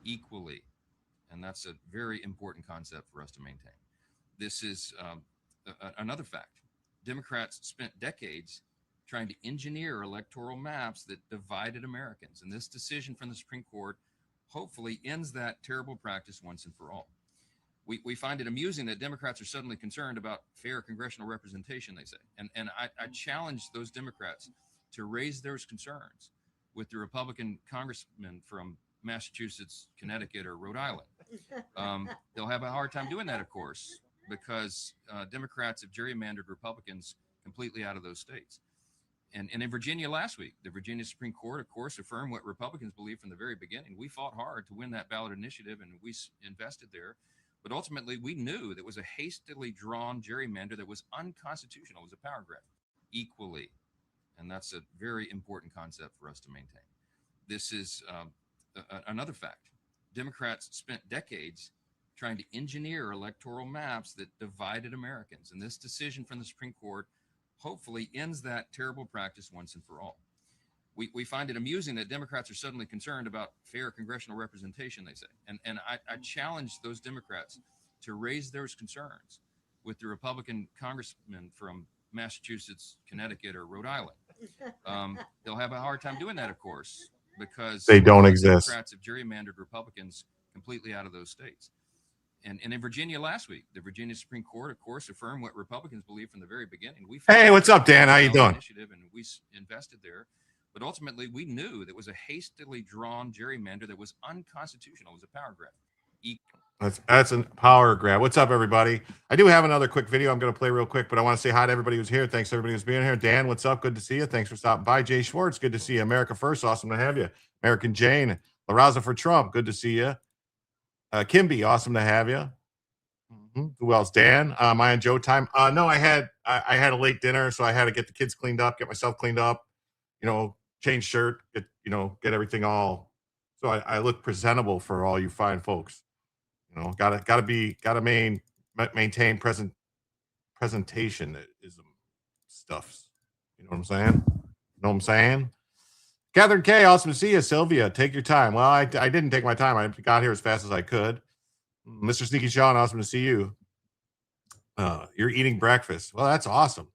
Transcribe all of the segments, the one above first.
Equally, and that's a very important concept for us to maintain. This is another fact. Democrats spent decades trying to engineer electoral maps that divided Americans, and this decision from the Supreme Court hopefully ends that terrible practice once and for all. We find it amusing that Democrats are suddenly concerned about fair congressional representation, they say. And I challenge those Democrats to raise those concerns with the Republican congressmen from Massachusetts, Connecticut, or Rhode Island. They'll have a hard time doing that, of course, because Democrats have gerrymandered Republicans completely out of those states. And in Virginia last week, the Virginia Supreme Court, of course, affirmed what Republicans believed from the very beginning. We fought hard to win that ballot initiative, and we invested there. But ultimately, we knew that it was a hastily drawn gerrymander that was unconstitutional. It was a power grab. Equally, and that's a very important concept for us to maintain. This is another fact. Democrats spent decades trying to engineer electoral maps that divided Americans, and this decision from the Supreme Court hopefully ends that terrible practice once and for all. We find it amusing that Democrats are suddenly concerned about fair congressional representation, they say. And I challenge those Democrats to raise those concerns with the Republican congressmen from Massachusetts, Connecticut, or Rhode Island. They'll have a hard time doing that, of course, because they don't exist. Democrats have gerrymandered Republicans completely out of those states. And in Virginia last week, the Virginia Supreme Court, of course, affirmed what Republicans believed from the very beginning. Hey, what's up, Dan? How you doing? Initiative, and we invested there. But ultimately, we knew that it was a hastily drawn gerrymander that was unconstitutional. It was a power grab. That's a power grab. What's up, everybody? I do have another quick video I'm going to play real quick, but I want to say hi to everybody who's here. Thanks to everybody who's being here. Dan, what's up? Good to see you. Thanks for stopping by. Jay Schwartz, good to see you. America First, awesome to have you. American Jane, La Raza for Trump, good to see you. Kimby, awesome to have you. Who else? Dan, Maya Joe time. No, I had a late dinner, so I had to get the kids cleaned up, get myself cleaned up, change shirt, get everything all, so I look presentable for all you fine folks. Gotta maintain presentation stuffs. You know what I'm saying? Catherine K, awesome to see you. Sylvia, take your time. Well, I didn't take my time. I got here as fast as I could. Mr. Sneaky Sean, awesome to see you. You're eating breakfast. Well, that's awesome.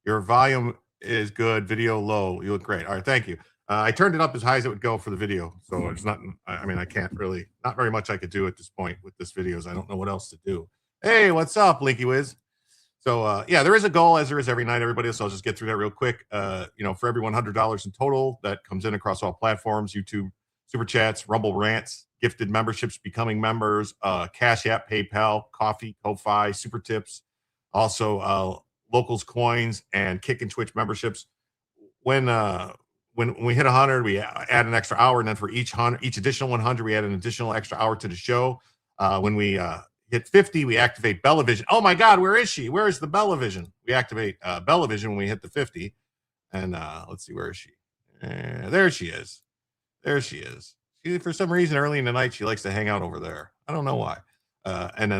Your volume is good. Video low. You look great. All right, thank you. I turned it up as high as it would go for the video, so it's not. I can't really. Not very much I could do at this point with this videos. I don't know what else to do. Hey, what's up, Linky Wiz? So yeah, there is a goal, as there is every night, everybody. So I'll just get through that real quick. For every $100 in total that comes in across all platforms, YouTube, Super Chats, Rumble Rants, gifted memberships, becoming members, Cash App, PayPal, Coffee, Ko-Fi, Super Tips, also Locals coins and Kick and Twitch memberships. When we hit 100, we add an extra hour, and then for each additional 100, we add an additional extra hour to the show. When we hit 50, we activate Bellavision. Oh my God, where is she? Where is the Bellavision? We activate Bellavision when we hit the 50. And let's see, where is she? There she is. There she is. For some reason, early in the night, she likes to hang out over there. I don't know why. And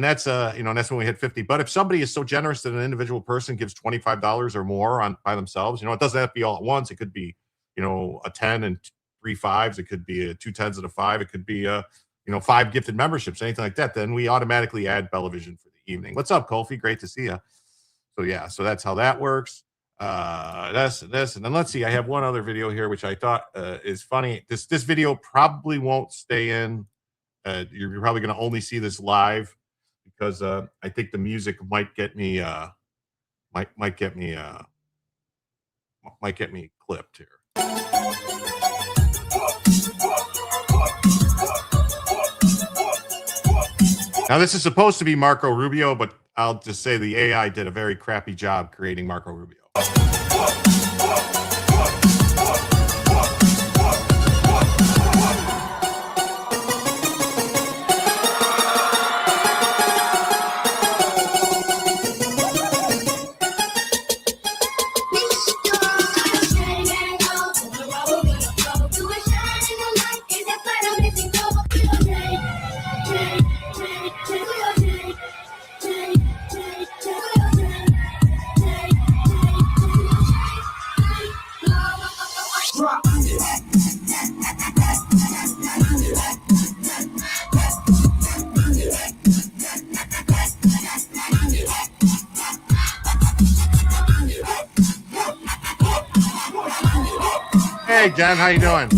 that's that's when we hit 50. But if somebody is so generous that an individual person gives $25 or more by themselves, it doesn't have to be all at once. It could be, a 10 and 3 5s. It could be a 2 10s and a 5. It could be 5 gifted memberships, anything like that. Then we automatically add Bellavision for the evening. What's up, Kofi? Great to see you. So yeah, so that's how that works. That's this, and then let's see. I have one other video here which I thought is funny. This video probably won't stay in. You're probably going to only see this live because I think the music might get me might get me clipped here. Now this is supposed to be Marco Rubio, but I'll just say the AI did a very crappy job creating Marco Rubio. Hey, Jen, how you doing?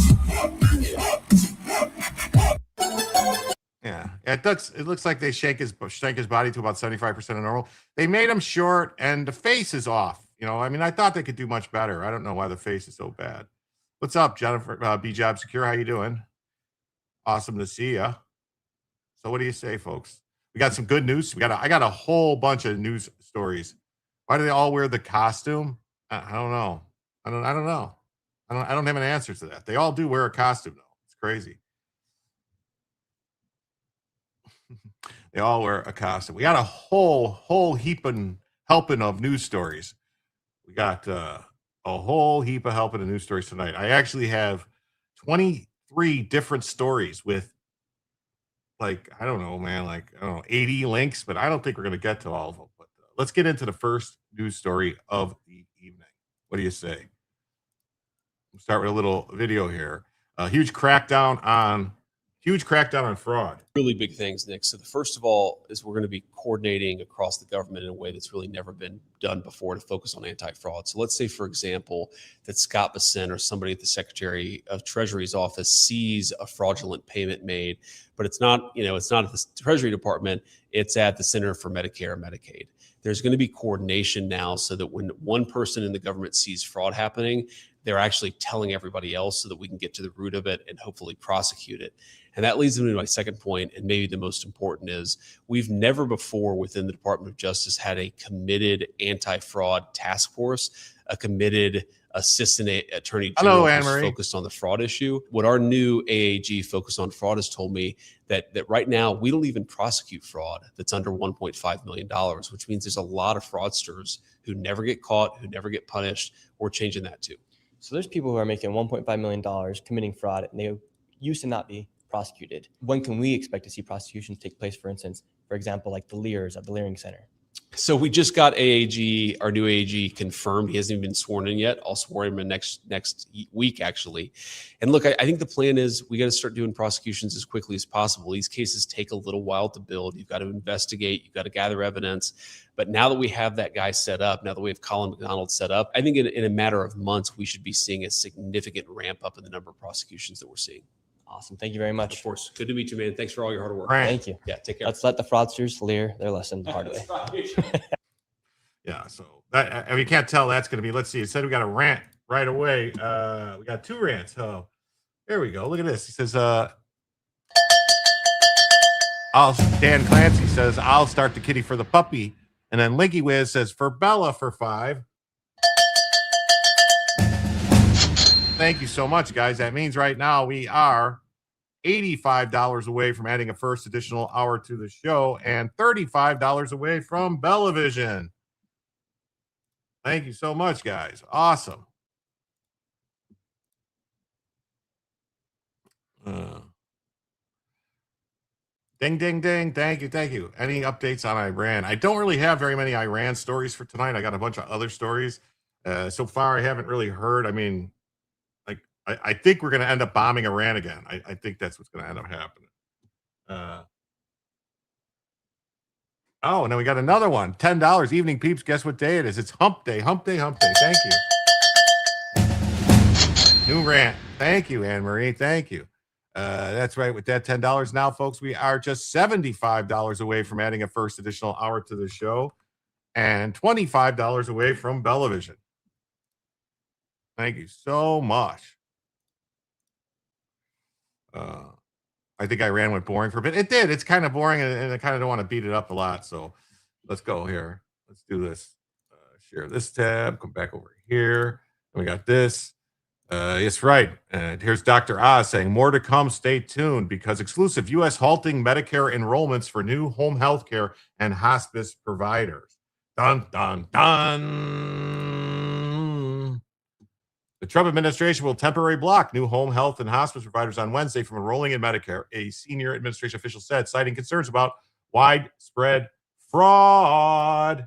Yeah, it looks like they shrank his body to about 75% of normal. They made him short, and the face is off. I thought they could do much better. I don't know why the face is so bad. What's up, Jennifer? B-Job Secure, how you doing? Awesome to see you. So what do you say, folks? We got some good news. I got a whole bunch of news stories. Why do they all wear the costume? I don't know. I don't know. I don't have an answer to that. They all do wear a costume, though. It's crazy. They all wear a costume. We got a whole helping of news stories. We got a whole heap of helping of news stories tonight. I actually have 23 different stories with, I don't know, 80 links, but I don't think we're going to get to all of them. But let's get into the first news story of the evening. What do you say? We'll start with a little video here. Huge crackdown on fraud. Really big things, Nick. So the first of all is we're going to be coordinating across the government in a way that's really never been done before to focus on anti-fraud. So let's say, for example, that Scott Bessent or somebody at the Secretary of Treasury's office sees a fraudulent payment made, but it's not at the Treasury Department, it's at the Center for Medicare and Medicaid. There's going to be coordination now so that when one person in the government sees fraud happening, they're actually telling everybody else so that we can get to the root of it and hopefully prosecute it. And that leads me to my second point, and maybe the most important is we've never before within the Department of Justice had a committed anti-fraud task force, a committed assistant attorney general who's focused on the fraud issue. What our new AAG focused on fraud has told me that right now we don't even prosecute fraud that's under $1.5 million, which means there's a lot of fraudsters who never get caught, who never get punished. We're changing that too. So there's people who are making $1.5 million committing fraud, and they used to not be prosecuted. When can we expect to see prosecutions take place, for instance, for example, like the Lears at the Leering Center? So we just got AAG, our new AAG, confirmed. He hasn't even been sworn in yet. I'll swear him in next week, actually. And look, I think the plan is we got to start doing prosecutions as quickly as possible. These cases take a little while to build. You've got to investigate. You've got to gather evidence. But now that we have that guy set up, now that we have Colin McDonald set up, I think in a matter of months, we should be seeing a significant ramp up in the number of prosecutions that we're seeing. Awesome. Thank you very much. Of course. Good to meet you, man. Thanks for all your hard work. Right. Thank you. Yeah, take care. Let's let the fraudsters leer their lesson the hard way. Yeah, so that you can't tell that's going to be. Let's see. It said we got a rant right away. We got 2 rants. Oh, there we go. Look at this. He says, Dan Clancy says, I'll start the kitty for the puppy. And then Linky Wiz says, for Bella for 5. Thank you so much, guys. That means right now we are $85 away from adding a first additional hour to the show and $35 away from Bellavision. Thank you so much, guys. Awesome. Ding, ding, ding. Thank you. Thank you. Any updates on Iran? I don't really have very many Iran stories for tonight. I got a bunch of other stories. So far, I haven't really heard. I mean, like, I think we're going to end up bombing Iran again. I think that's what's going to end up happening. Oh, and then we got another one. $10. Evening peeps. Guess what day it is? It's hump day. Hump day. Hump day. Thank you. New rant. Thank you, Anne Marie. Thank you. That's right. With that $10 now, folks, we are just $75 away from adding a first additional hour to the show and $25 away from Bellavision. Thank you so much. I think Iran went boring for a bit. It did. It's kind of boring, and I kind of don't want to beat it up a lot. So let's go here. Let's do this. Share this tab. Come back over here. And we got this. It's right. And here's Dr. Oz saying, more to come. Stay tuned because exclusive U.S. halting Medicare enrollments for new home health care and hospice providers. Dun, dun, dun. The Trump administration will temporarily block new home health and hospice providers on Wednesday from enrolling in Medicare, a senior administration official said, citing concerns about widespread fraud.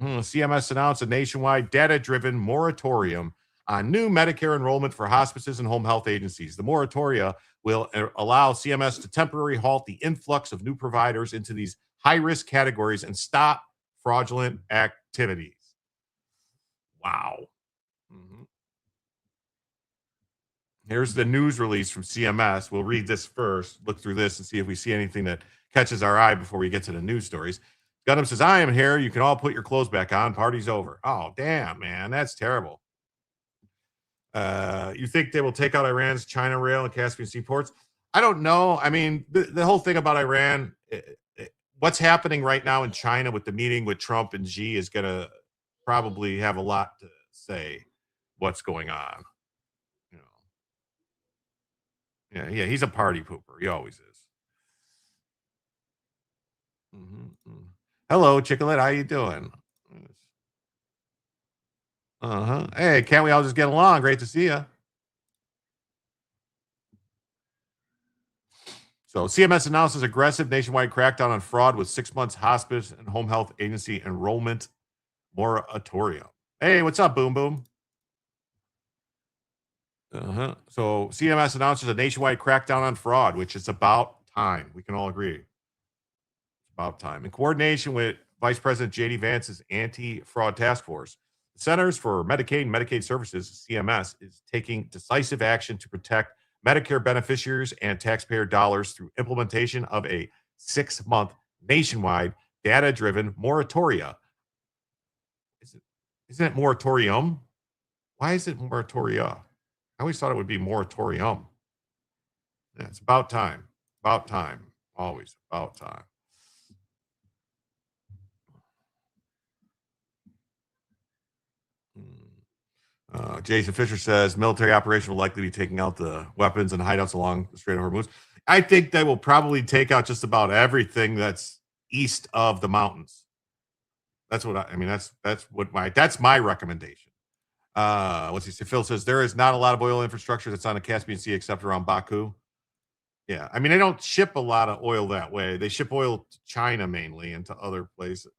CMS announced a nationwide data-driven moratorium on new Medicare enrollment for hospices and home health agencies. The moratoria will allow CMS to temporarily halt the influx of new providers into these high-risk categories and stop fraudulent activities. Wow. Here's the news release from CMS. We'll read this first, look through this, and see if we see anything that catches our eye before we get to the news stories. Gundam says, I am here. You can all put your clothes back on. Party's over. Oh, damn, man. That's terrible. You think they will take out Iran's China rail and Caspian seaports? I don't know. I mean, the whole thing about Iran, what's happening right now in China with the meeting with Trump and Xi is going to probably have a lot to say what's going on. You know. Yeah, he's a party pooper. He always is. Hello, Chicklet. How you doing? Hey, can't we all just get along? Great to see you. So CMS announces aggressive nationwide crackdown on fraud with 6 months hospice and home health agency enrollment moratorium. Hey, what's up, Boom Boom? So CMS announces a nationwide crackdown on fraud, which is about time. We can all agree. It's about time. In coordination with Vice President J.D. Vance's anti-fraud task force, the Centers for Medicaid and Medicaid Services, CMS, is taking decisive action to protect Medicare beneficiaries and taxpayer dollars through implementation of a 6-month nationwide data-driven moratoria. Isn't it moratorium? Why is it moratoria? I always thought it would be moratorium. Yeah, it's about time. About time. Always about time. Jason Fisher says military operation will likely be taking out the weapons and hideouts along the Strait of Hormuz. I think they will probably take out just about everything that's east of the mountains. That's what I mean. That's my recommendation. What's he say? Phil says there is not a lot of oil infrastructure that's on the Caspian Sea except around Baku. Yeah, I mean they don't ship a lot of oil that way. They ship oil to China mainly and to other places.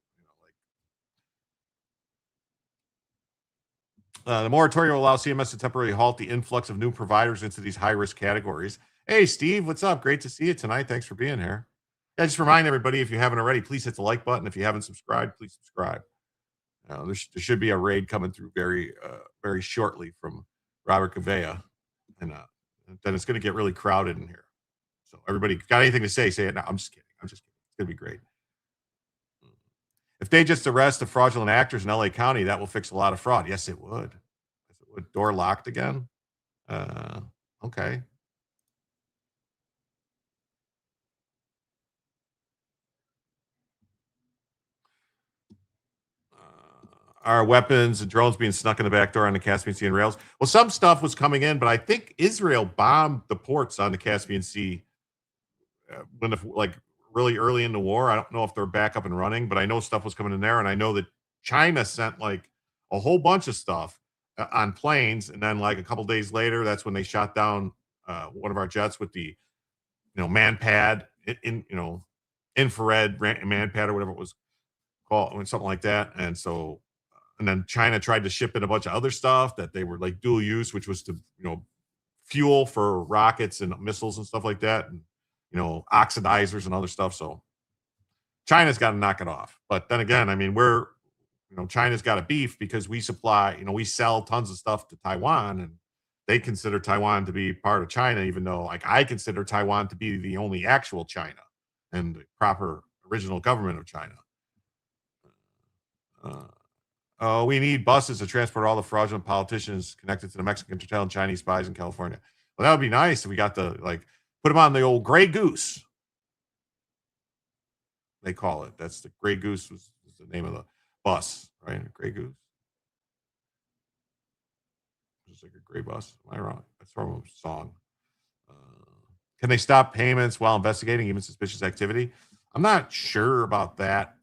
The moratorium will allow CMS to temporarily halt the influx of new providers into these high-risk categories. Hey, Steve, what's up? Great to see you tonight. Thanks for being here. Yeah, just remind everybody, if you haven't already, please hit the like button. If you haven't subscribed, please subscribe. There should be a raid coming through very shortly from Robert Gavea, and then it's going to get really crowded in here. So everybody got anything to say it now. I'm just kidding. It's going to be great. If they just arrest the fraudulent actors in LA County, that will fix a lot of fraud. Yes, it would. Door locked again? Okay. our weapons and drones being snuck in the back door on the Caspian Sea and rails. Well, some stuff was coming in, but I think Israel bombed the ports on the Caspian Sea when like really early in the war. I don't know if they're back up and running, but I know stuff was coming in there, and I know that China sent like a whole bunch of stuff on planes, and then like a couple days later, that's when they shot down one of our jets with the man pad in infrared man pad or whatever it was called, something like that. And so, and then China tried to ship in a bunch of other stuff that they were like dual use, which was to fuel for rockets and missiles and stuff like that, and oxidizers and other stuff. So China's got to knock it off. But then again, I mean, China's got a beef because we supply, we sell tons of stuff to Taiwan, and they consider Taiwan to be part of China, even though like I consider Taiwan to be the only actual China and the proper original government of China. We need buses to transport all the fraudulent politicians connected to the Mexican cartel and Chinese spies in California. Well, that would be nice if we got to put them on the old Gray Goose. They call it. That's the Gray Goose was the name of the bus, right? Gray Goose. Just like a gray bus. Am I wrong? That's from a song. Can they stop payments while investigating even suspicious activity? I'm not sure about that.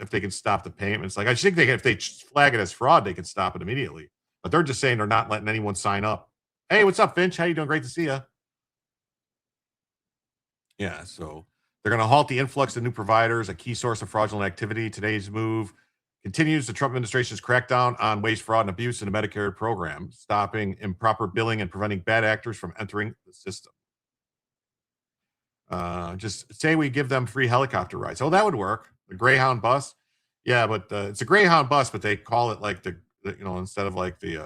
If they can stop the payments, I think if they flag it as fraud, they can stop it immediately. But they're just saying they're not letting anyone sign up. Hey, what's up, Finch? How you doing? Great to see you. Yeah, so they're going to halt the influx of new providers, a key source of fraudulent activity. Today's move continues the Trump administration's crackdown on waste, fraud, and abuse in the Medicare program, stopping improper billing and preventing bad actors from entering the system. Just say we give them free helicopter rides. Oh, that would work. The Greyhound bus. Yeah, but it's a Greyhound bus, but they call it like the instead of like the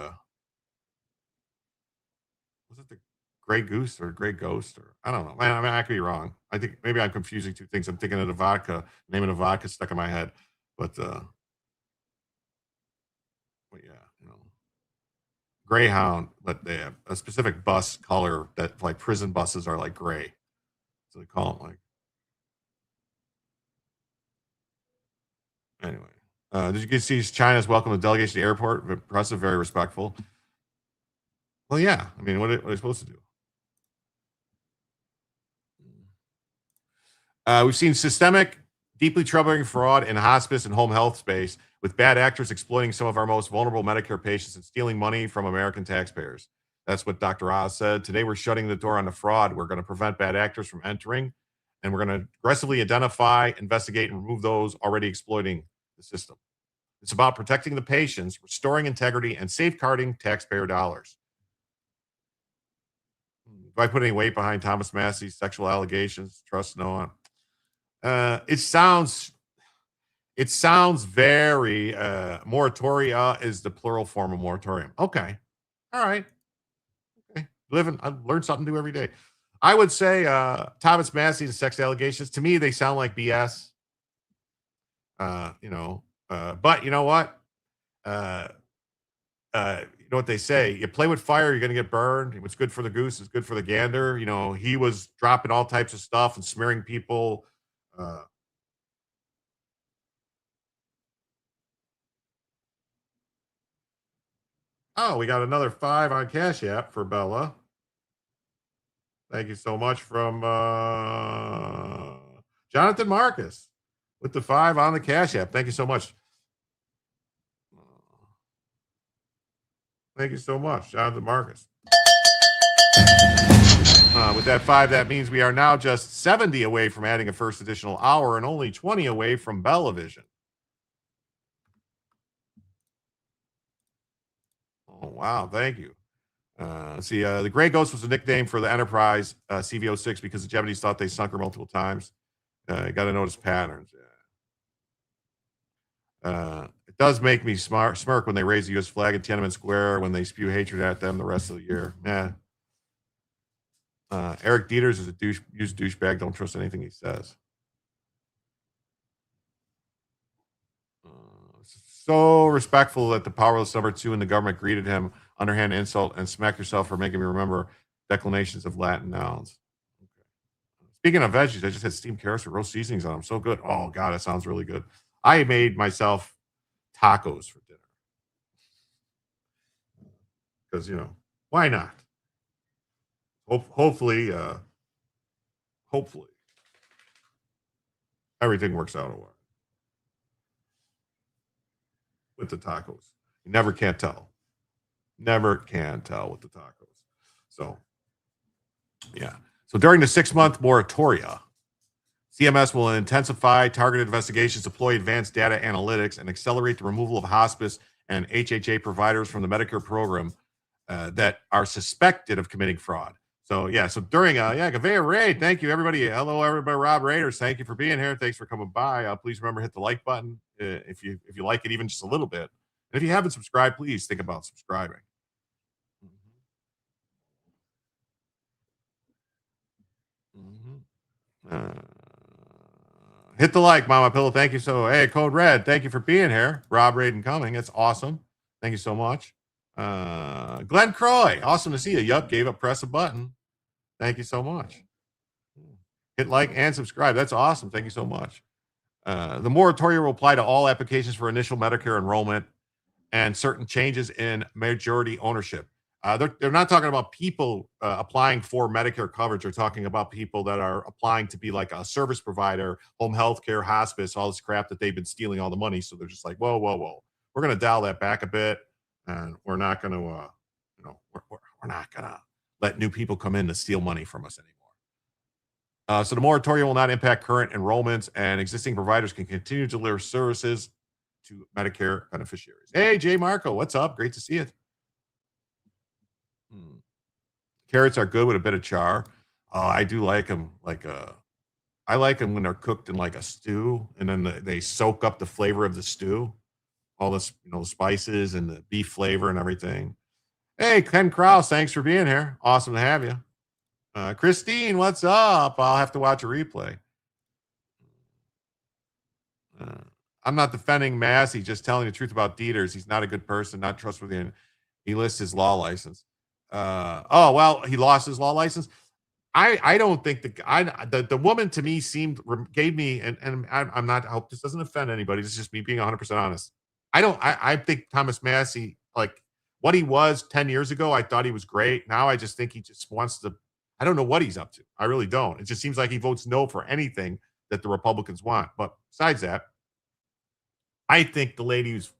was it the Gray Goose or Gray Ghost, or I don't know. I mean, I could be wrong. I think maybe I'm confusing two things. I'm thinking of the vodka, name of the vodka stuck in my head, but yeah, Greyhound, but they have a specific bus color that like prison buses are like gray. So they call them anyway. Did you see China's welcome the delegation to the airport? Impressive, very respectful. Well, yeah. I mean, what are they supposed to do? We've seen systemic, deeply troubling fraud in hospice and home health space, with bad actors exploiting some of our most vulnerable Medicare patients and stealing money from American taxpayers. That's what Dr. Oz said. Today, we're shutting the door on the fraud. We're going to prevent bad actors from entering, and we're going to aggressively identify, investigate, and remove those already exploiting the system. It's about protecting the patients, restoring integrity, and safeguarding taxpayer dollars. Do I put any weight behind Thomas Massey's sexual allegations? Trust no one. It sounds very moratoria is the plural form of moratorium. Okay. All right. Okay. I learn something new every day. I would say Thomas Massey's sex allegations, to me, they sound like BS. But you know what? You know what they say? You play with fire, you're going to get burned. What's good for the goose is good for the gander. He was dropping all types of stuff and smearing people. Oh, we got another 5 on Cash App for Bella. Thank you so much from Jonathan Marcus with the 5 on the Cash App. Thank you so much. Thank you so much, Jonathan Marcus. With that 5, that means we are now just 70 away from adding a first additional hour and only 20 away from Bellavision. Oh, wow. Thank you. The Gray Ghost was a nickname for the Enterprise CV06 because the Japanese thought they sunk her multiple times. You got to notice patterns. It does make me smirk when they raise the U.S. flag in Tiananmen Square, when they spew hatred at them the rest of the year. Yeah. Eric Dieters is a douchebag. Don't trust anything he says. So respectful that the powerless number 2 in the government greeted him, underhand insult, and smack yourself for making me remember declinations of Latin nouns. Okay. Speaking of veggies, I just had steamed carrots with roast seasonings on them. So good. Oh, God, it sounds really good. I made myself tacos for dinner. Because, why not? Hopefully everything works out all right with the tacos. You never can tell. Never can tell with the tacos. So, yeah. So during the 6-month moratoria, CMS will intensify targeted investigations, deploy advanced data analytics, and accelerate the removal of hospice and HHA providers from the Medicare program that are suspected of committing fraud. So, yeah. So during, Gavea Raid, thank you, everybody. Hello, everybody. Rob Raiders, thank you for being here. Thanks for coming by. Please remember, hit the like button if you like it, even just a little bit. And if you haven't subscribed, please think about subscribing. Hit the like, Mama Pillow. Thank you. Hey, Code Red, thank you for being here. Rob Raiden coming. It's awesome. Thank you so much. Glenn Croy, awesome to see you. Yup, gave up, press a button. Thank you so much. Hit like and subscribe. That's awesome. Thank you so much. The moratorium will apply to all applications for initial Medicare enrollment and certain changes in majority ownership. They're not talking about people applying for Medicare coverage. They're talking about people that are applying to be like a service provider, home health care, hospice, all this crap that they've been stealing all the money. So they're just like, whoa. We're going to dial that back a bit. And we're not going to, we're not going to let new people come in to steal money from us anymore. So the moratorium will not impact current enrollments, and existing providers can continue to deliver services to Medicare beneficiaries. Hey, Jay Marco, what's up? Great to see you. Carrots are good with a bit of char. I do like them. I like them when they're cooked in like a stew, and then they soak up the flavor of the stew, all this, the spices and the beef flavor and everything. Hey, Ken Krause, thanks for being here. Awesome to have you. Christine, what's up? I'll have to watch a replay. I'm not defending Massey, just telling the truth about Dieters. He's not a good person, not trustworthy, and he lists his law license. He lost his law license. I don't think the woman to me gave me, and I'm not, I hope this doesn't offend anybody. This is just me being 100% honest. I think Thomas Massey, like what he was 10 years ago, I thought he was great. Now I just think he just wants to, I don't know what he's up to. I really don't. It just seems like he votes no for anything that the Republicans want. But besides that, I think the lady who's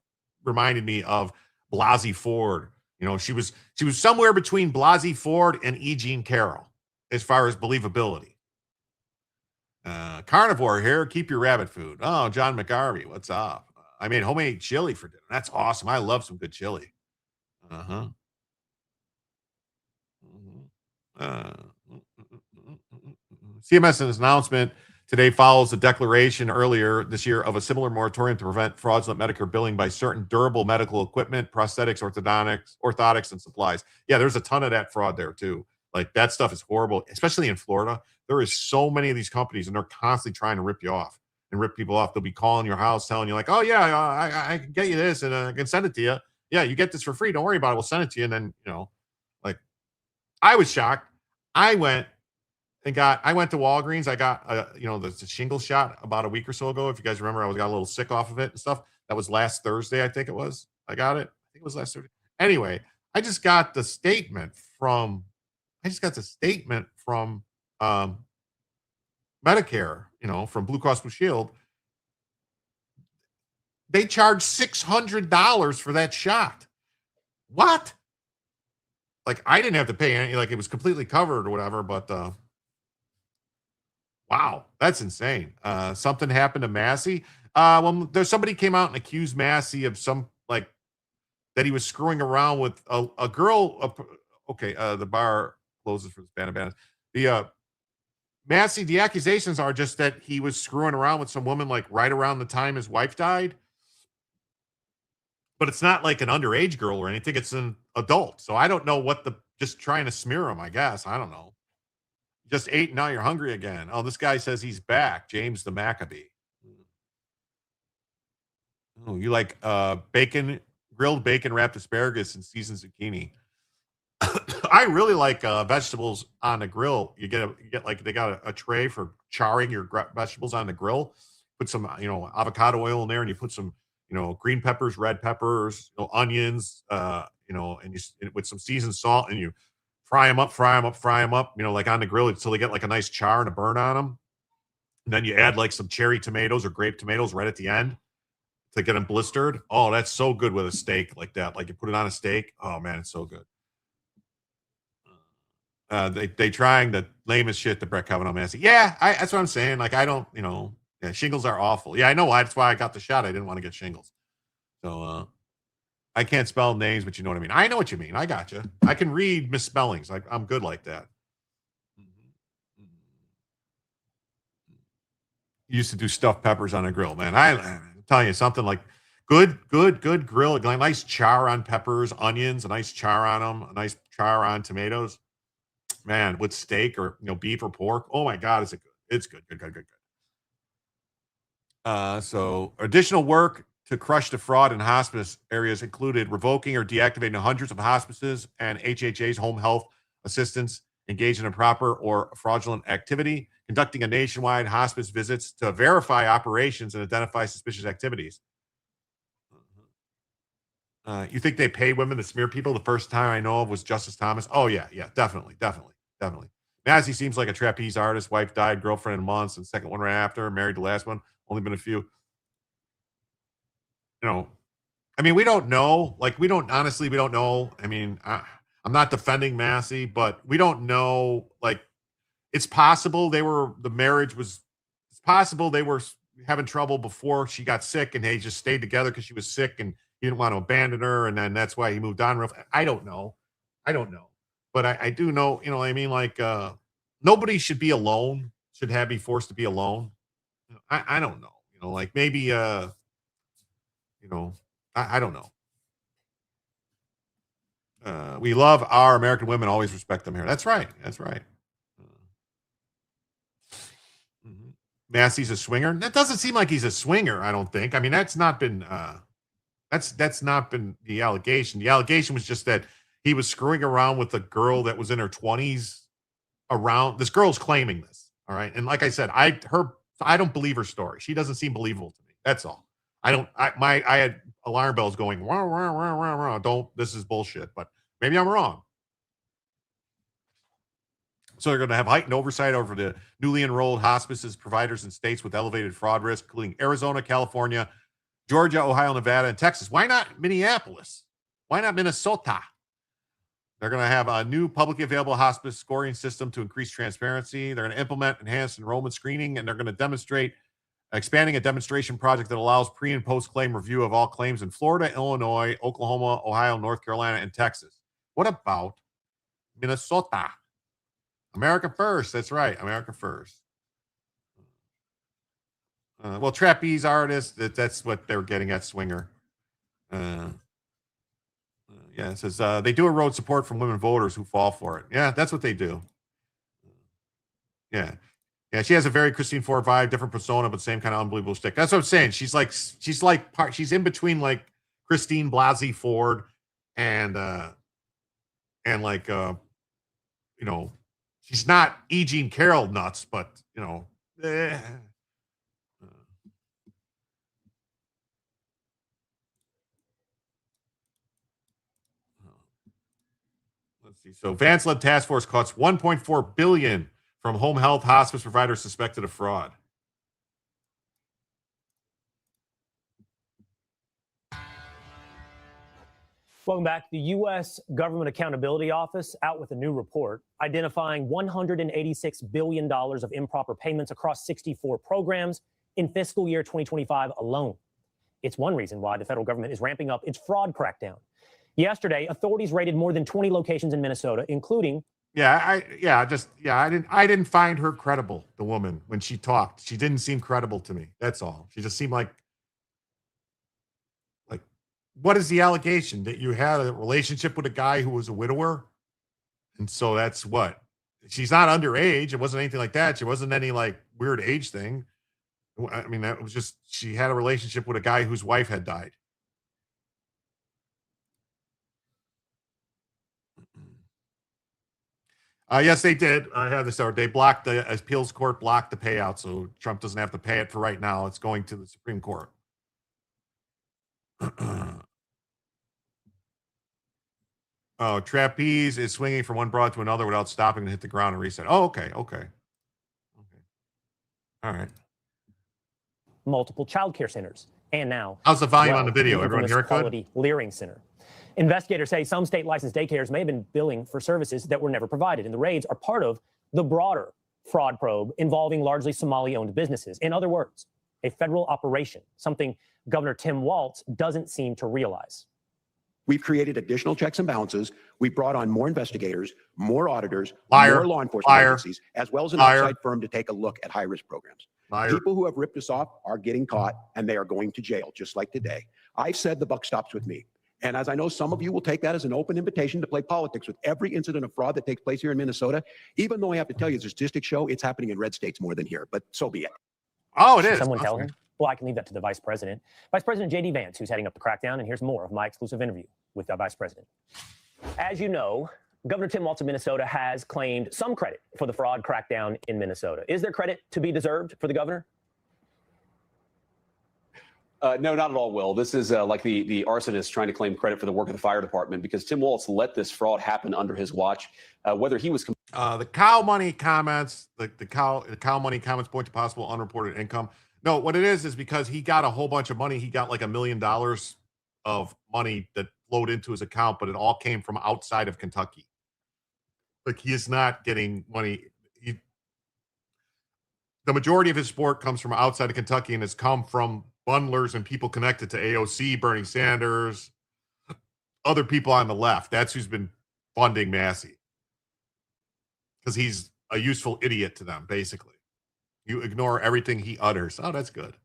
reminded me of Blasey Ford. She was somewhere between Blasey Ford and E. Jean Carroll as far as believability. Carnivore here, keep your rabbit food. Oh, John McGarvey, what's up? I made homemade chili for dinner. That's awesome. I love some good chili. CMS's announcement today follows a declaration earlier this year of a similar moratorium to prevent fraudulent Medicare billing by certain durable medical equipment, prosthetics, orthotics, and supplies. Yeah, there's a ton of that fraud there too. Like that stuff is horrible, especially in Florida. There is so many of these companies, and they're constantly trying to rip you off and rip people off. They'll be calling your house, telling you like, "Oh yeah, I can get you this, and I can send it to you. Yeah, you get this for free. Don't worry about it. We'll send it to you." And then like I was shocked. I went to Walgreens. I got the shingle shot about a week or so ago. If you guys remember, I got a little sick off of it and stuff. That was last Thursday, I think it was. I got it. I think it was last Thursday. Anyway, I just got the statement from Medicare, from Blue Cross Blue Shield. They charged $600 for that shot. What? Like I didn't have to pay any, like it was completely covered or whatever, but wow, that's insane. Something happened to Massey. There's somebody came out and accused Massey of that he was screwing around with a girl. The bar closes for this band of bananas. Massey, the accusations are just that he was screwing around with some woman like right around the time his wife died. But it's not like an underage girl or anything. It's an adult. So I don't know just trying to smear him, I guess. I don't know. Just ate, now you're hungry again. Oh, this guy says he's back. James the Maccabee. Oh, you like grilled bacon wrapped asparagus and seasoned zucchini. I really like vegetables on the grill. You get like they got a tray for charring your vegetables on the grill. Put some avocado oil in there, and you put some green peppers, red peppers, onions, and with some seasoned salt, and you fry them up, like on the grill until they get like a nice char and a burn on them. And then you add like some cherry tomatoes or grape tomatoes right at the end to get them blistered. Oh, that's so good with a steak like that. Like you put it on a steak. Oh man, it's so good. They trying the lamest shit that Brett Kavanaugh Massey. Yeah, that's what I'm saying. Like I don't, shingles are awful. Yeah, I know why. That's why I got the shot. I didn't want to get shingles. So I can't spell names, but you know what I mean. I know what you mean. I got you. I can read misspellings. I'm good like that. Used to do stuffed peppers on a grill, man. I'm telling you something like good grill, like nice char on peppers, onions, a nice char on them, a nice char on tomatoes. Man, with steak or beef or pork. Oh my God, is it good? It's good. So additional work to crush the fraud in hospice areas included revoking or deactivating hundreds of hospices and HHA's home health assistants engaged in improper or fraudulent activity, conducting a nationwide hospice visits to verify operations and identify suspicious activities. You think they pay women to smear people? The first time I know of was Justice Thomas. Oh yeah, definitely. Massey seems like a trapeze artist. Wife died, girlfriend in months, and second one right after. Married the last one. Only been a few. I mean, we don't know. Like, we don't know. I mean, I'm not defending Massey, but we don't know. Like, it's possible it's possible they were having trouble before she got sick and they just stayed together because she was sick and he didn't want to abandon her. And then that's why he moved on. I don't know. But I do know, what I mean? Like, nobody should be alone, be forced to be alone. I don't know. Like maybe, I don't know. We love our American women, always respect them here. That's right. Massey's a swinger. That doesn't seem like he's a swinger, I don't think. I mean, that's not been the allegation. The allegation was just that he was screwing around with a girl that was in her 20s around. This girl's claiming this. All right. And like I said, I don't believe her story. She doesn't seem believable to me. That's all. I had alarm bells going, wah, wah, wah, wah, wah. This is bullshit, but maybe I'm wrong. So they're going to have heightened oversight over the newly enrolled hospices, providers in states with elevated fraud risk, including Arizona, California, Georgia, Ohio, Nevada, and Texas. Why not Minneapolis? Why not Minnesota? They're going to have a new publicly available hospice scoring system to increase transparency. They're going to implement enhanced enrollment screening, and they're going to demonstrate expanding a demonstration project that allows pre- and post-claim review of all claims in Florida, Illinois, Oklahoma, Ohio, North Carolina, and Texas. What about Minnesota? America first. That's right. America first. Well, trapeze artist, that's what they're getting at, swinger. Yeah, it says they do erode support from women voters who fall for it. Yeah, that's what they do. Yeah, she has a very Christine Ford vibe, different persona, but same kind of unbelievable stick. That's what I'm saying. She's in between like Christine Blasey Ford and like she's not E. Jean Carroll nuts, but let's see. So Vance-led task force cuts $1.4 billion from home health hospice providers suspected of fraud. Welcome back. The U.S. Government Accountability Office out with a new report identifying $186 billion of improper payments across 64 programs in fiscal year 2025 alone. It's one reason why the federal government is ramping up its fraud crackdown. Yesterday, authorities raided more than 20 locations in Minnesota, including. I didn't find her credible, the woman, when she talked. She didn't seem credible to me. That's all. She just seemed like, what is the allegation? That you had a relationship with a guy who was a widower? And so that's what? She's not underage. It wasn't anything like that. She wasn't any like weird age thing. I mean, that was just, she had a relationship with a guy whose wife had died. Yes, they did. I have this. They blocked the appeals court, blocked the payout, so Trump doesn't have to pay it for right now. It's going to the Supreme Court. Oh, trapeze is swinging from one broad to another without stopping to hit the ground and reset. Oh, okay. All right. multiple child care centers, and now How's the volume on the video? the Everyone infamous hear it good? Quality Leering Center. Investigators say some state licensed daycares may have been billing for services that were never provided, and the raids are part of the broader fraud probe involving largely Somali-owned businesses. In other words, a federal operation, something Governor Tim Walz doesn't seem to realize. We've created additional checks and balances. We brought on more investigators, more auditors, Liar. more law enforcement Liar. agencies, as well as an Liar. outside firm to take a look at high-risk programs. Liar. People who have ripped us off are getting caught, and they are going to jail, just like today. I've said the buck stops with me. And as I know some of you will take that as an open invitation to play politics with every incident of fraud that takes place here in Minnesota, even though I have to tell you, as the statistics show, it's happening in red states more than here, but so be it. Oh, it is. Someone tell him? Well, I can leave that to the Vice President. Vice President J.D. Vance, who's heading up the crackdown, and here's more of my exclusive interview with the Vice President. As you know, Governor Tim Walz of Minnesota has claimed some credit for the fraud crackdown in Minnesota. Is there credit to be deserved for the governor? No, not at all, Will. This is like the arsonist trying to claim credit for the work of the fire department, because Tim Walz let this fraud happen under his watch. Whether he was the cow money comments, the cow money comments point to possible unreported income. No, what it is because he got a whole bunch of money. He got like $1 million of money that flowed into his account, but it all came from outside of Kentucky. Like, he is not getting money. The majority of his support comes from outside of Kentucky and has come from bundlers and people connected to AOC, Bernie Sanders, other people on the left. That's who's been funding Massey, because he's a useful idiot to them, basically. You ignore everything he utters. Oh, that's good.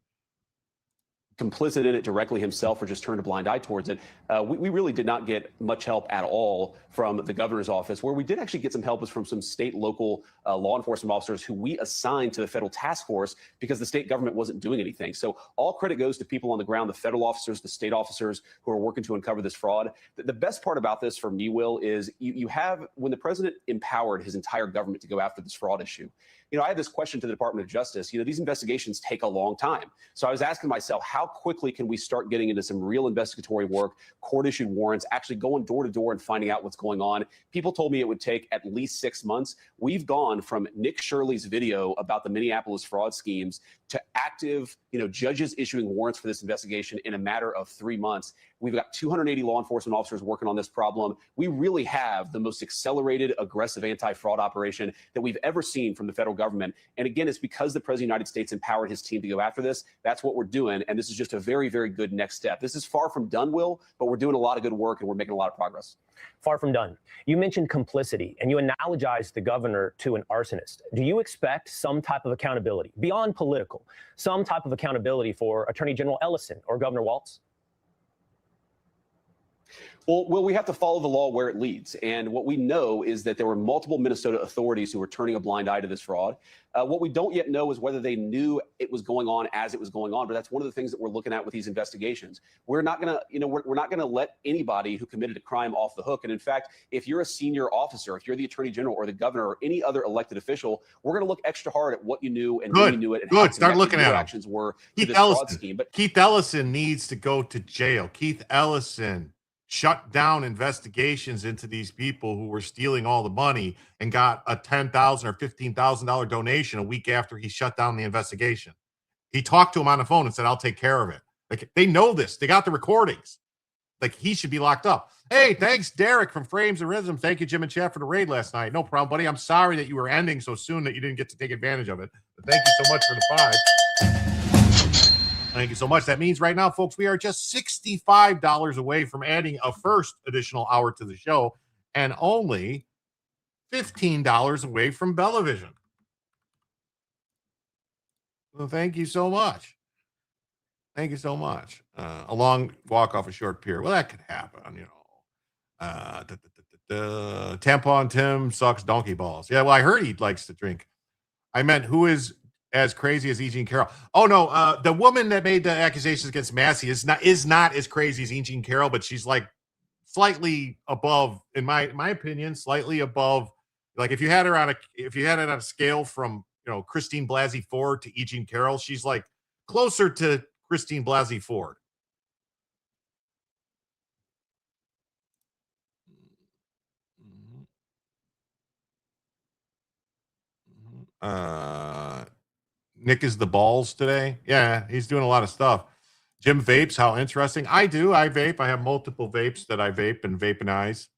complicit in it directly himself or just turned a blind eye towards it. We really did not get much help at all from the governor's office. Where we did actually get some help was from some state, local law enforcement officers who we assigned to the federal task force because the state government wasn't doing anything. So all credit goes to people on the ground, the federal officers, the state officers who are working to uncover this fraud. The best part about this for me, Will, is you have, when the president empowered his entire government to go after this fraud issue, I had this question to the Department of Justice. These investigations take a long time. So I was asking myself, how quickly can we start getting into some real investigatory work, court-issued warrants, actually going door to door and finding out what's going on? People told me it would take at least 6 months. We've gone from Nick Shirley's video about the Minneapolis fraud schemes to active, judges issuing warrants for this investigation in a matter of 3 months. We've got 280 law enforcement officers working on this problem. We really have the most accelerated, aggressive anti-fraud operation that we've ever seen from the federal government. And again, it's because the President of the United States empowered his team to go after this. That's what we're doing. And this is just a very, very good next step. This is far from done, Will, but we're doing a lot of good work and we're making a lot of progress. Far from done. You mentioned complicity and you analogized the governor to an arsonist. Do you expect some type of accountability beyond political, some type of accountability for Attorney General Ellison or Governor Walz? Well, we have to follow the law where it leads. And what we know is that there were multiple Minnesota authorities who were turning a blind eye to this fraud. What we don't yet know is whether they knew it was going on as it was going on. But that's one of the things that we're looking at with these investigations. We're not going to, we're not going to let anybody who committed a crime off the hook. And in fact, if you're a senior officer, if you're the attorney general or the governor or any other elected official, we're going to look extra hard at what you knew and when you knew it. And how Start looking at actions were Keith to this Ellison. fraud scheme. But Keith Ellison needs to go to jail. Keith Ellison shut down investigations into these people who were stealing all the money and got a $10,000 or $15,000 donation a week after he shut down the investigation. He talked to him on the phone and said, "I'll take care of it." Like, they know this. They got the recordings. Like, he should be locked up. Hey, thanks, Derek from Frames and Rhythm. Thank you, Jim and Chad, for the raid last night. No problem, buddy. I'm sorry that you were ending so soon that you didn't get to take advantage of it. But thank you so much for the 5. Thank you so much. That means right now, folks, we are just $65 away from adding a first additional hour to the show and only $15 away from Bellavision. Well, thank you so much. Thank you so much. A long walk off a short pier. Well, that could happen, Tampon Tim sucks donkey balls. Yeah, well, I heard he likes to drink. I meant, who is as crazy as E. Jean Carroll? Oh no, the woman that made the accusations against Massey is not as crazy as E. Jean Carroll, but she's like slightly above, in my opinion, slightly above. Like, if you had it on a scale from Christine Blasey Ford to E. Jean Carroll, she's like closer to Christine Blasey Ford. Nick is the balls today. Yeah, he's doing a lot of stuff. Jim vapes. How interesting. I do. I vape. I have multiple vapes that I vape and Weaponize.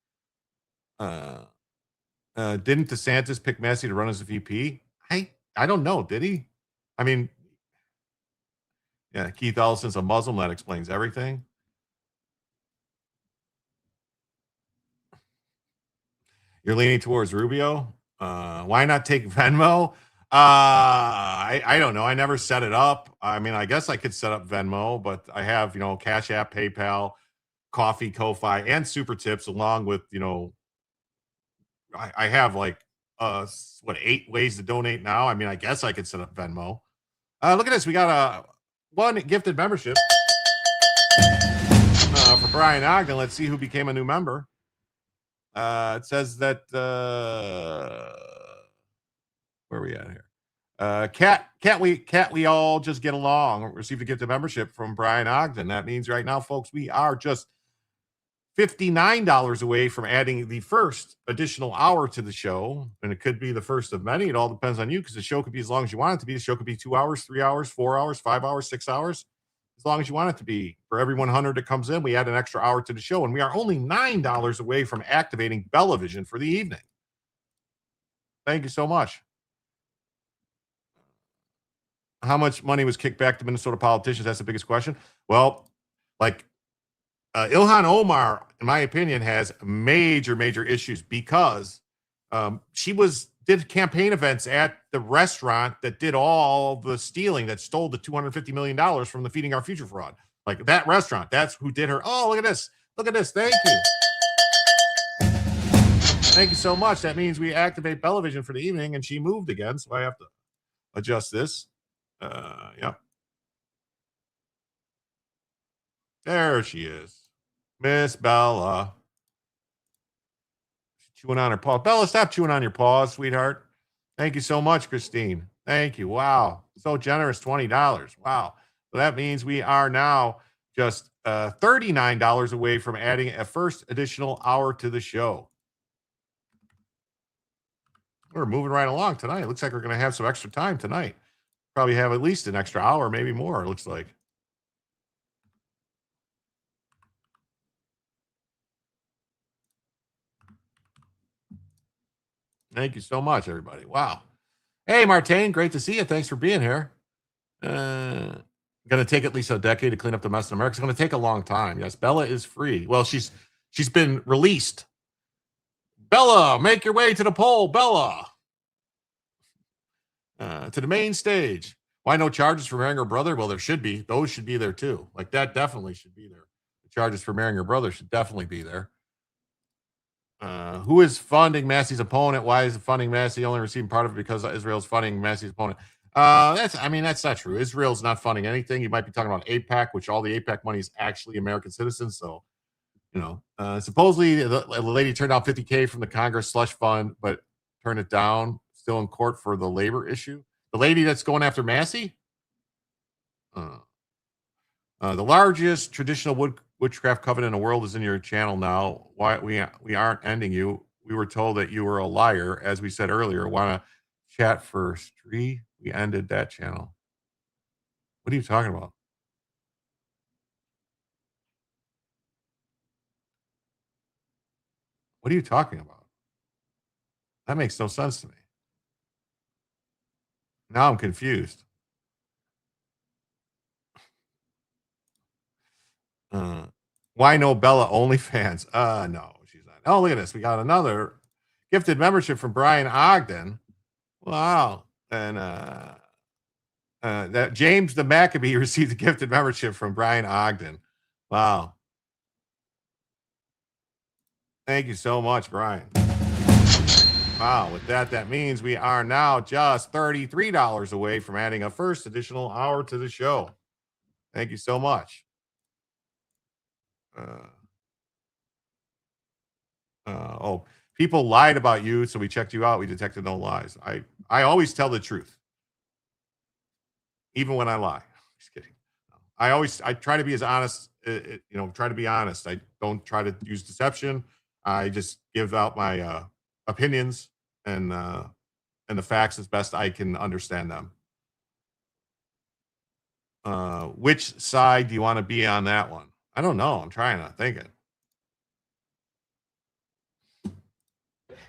Didn't DeSantis pick Massey to run as a VP? I don't know. Did he? I mean, yeah, Keith Ellison's a Muslim. That explains everything. You're leaning towards Rubio. Why not take Venmo? I don't know. I never set it up. I mean, I guess I could set up Venmo, but I have, Cash App, PayPal, Coffee, Ko-Fi, and Super Tips, along with, I have like 8 ways to donate now. I mean, I guess I could set up Venmo. Look at this. We got one gifted membership for Brian Ogden. Let's see who became a new member. It says that where are we at here? Can't we all just get along? Received a gifted membership from Brian Ogden. That means right now, folks, we are just $59 away from adding the first additional hour to the show. And it could be the first of many. It all depends on you, because the show could be as long as you want it to be. The show could be 2 hours, 3 hours, 4 hours, 5 hours, 6 hours, as long as you want it to be. For every 100 that comes in, we add an extra hour to the show. And we are only $9 away from activating Bellavision for the evening. Thank you so much. How much money was kicked back to Minnesota politicians? That's the biggest question. Well, like, Ilhan Omar, in my opinion, has major issues, because she did campaign events at the restaurant that did all the stealing, that stole the $250 million from the Feeding Our Future fraud. Like, that restaurant, that's who did her. Oh, look at this. Look at this. Thank you. Thank you so much. That means we activate Bellavision for the evening, and she moved again, so I have to adjust this. Yep. There she is. Miss Bella. She's chewing on her paw. Bella, stop chewing on your paws, sweetheart. Thank you so much, Christine. Thank you. Wow. So generous, $20. Wow. So that means we are now just $39 away from adding a first additional hour to the show. We're moving right along tonight. It looks like we're going to have some extra time tonight. Probably have at least an extra hour, maybe more, it looks like. Thank you so much, everybody. Wow. Hey, Martine, great to see you. Thanks for being here. Going to take at least a decade to clean up the mess in America. It's going to take a long time. Yes, Bella is free. Well, she's been released. Bella, make your way to the poll, Bella. To the main stage. Why no charges for marrying her brother? Well, there should be. Those should be there too. Like, that definitely should be there. The charges for marrying her brother should definitely be there. Who is funding Massey's opponent? Why is funding Massey only receiving part of it because Israel's funding Massey's opponent? That's not true. Israel's not funding anything. You might be talking about AIPAC, which all the AIPAC money is actually American citizens. So, supposedly the lady turned down $50K from the Congress slush fund, but turned it down, still in court for the labor issue. The lady that's going after Massey? The largest traditional witchcraft coven in the world is in your channel now. Why we aren't ending you? We were told that you were a liar, as we said earlier. Want to chat first? We ended that channel. What are you talking about? What are you talking about? That makes no sense to me. Now I'm confused. Why no Bella OnlyFans? No, she's not. Oh, look at this. We got another gifted membership from Brian Ogden. Wow. And that James the Maccabee received a gifted membership from Brian Ogden. Wow. Thank you so much, Brian. Wow. With that means we are now just $33 away from adding a first additional hour to the show. Thank you so much. People lied about you, so we checked you out. We detected no lies. I always tell the truth, even when I lie. Just kidding. I try to be as honest. Try to be honest. I don't try to use deception. I just give out my opinions, and and the facts as best I can understand them. Which side do you want to be on that one? I don't know. I'm trying to think it.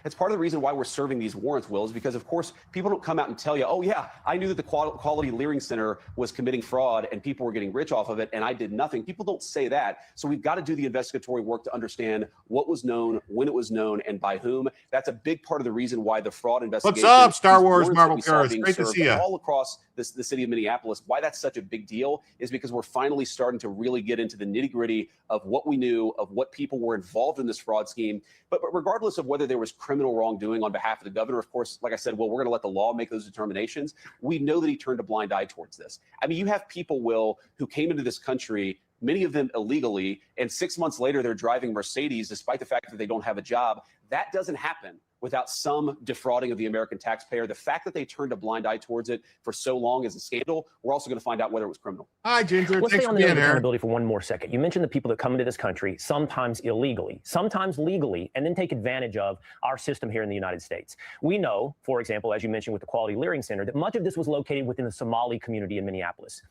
It's part of the reason why we're serving these warrants, Will, is because, of course, people don't come out and tell you, oh, yeah, I knew that the Quality Leering Center was committing fraud and people were getting rich off of it, and I did nothing. People don't say that. So we've got to do the investigatory work to understand what was known, when it was known, and by whom. That's a big part of the reason why the fraud investigation. What's up, Star Wars Marvel Girls? Great to see you. All across the city of Minneapolis. Why that's such a big deal is because we're finally starting to really get into the nitty-gritty of what we knew, of what people were involved in this fraud scheme. But regardless of whether there was criminal wrongdoing on behalf of the governor, of course, like I said, well, we're going to let the law make those determinations. We know that he turned a blind eye towards this. I mean, you have people, Will, who came into this country, many of them illegally, and 6 months later, they're driving Mercedes despite the fact that they don't have a job. That doesn't happen without some defrauding of the American taxpayer. The fact that they turned a blind eye towards it for so long is a scandal. We're also going to find out whether it was criminal. Hi, Ginger. Let's Thanks stay on for the note being of here. accountability for one more second. You mentioned the people that come into this country, sometimes illegally, sometimes legally, and then take advantage of our system here in the United States. We know, for example, as you mentioned with the Quality Leering Center, that much of this was located within the Somali community in Minneapolis.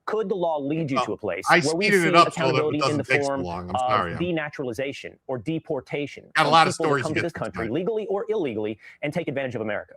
Could the law lead you to a place where we see accountability in the form of denaturalization or deportation? Got a lot of people stories that come to this country legally or illegally and take advantage of America.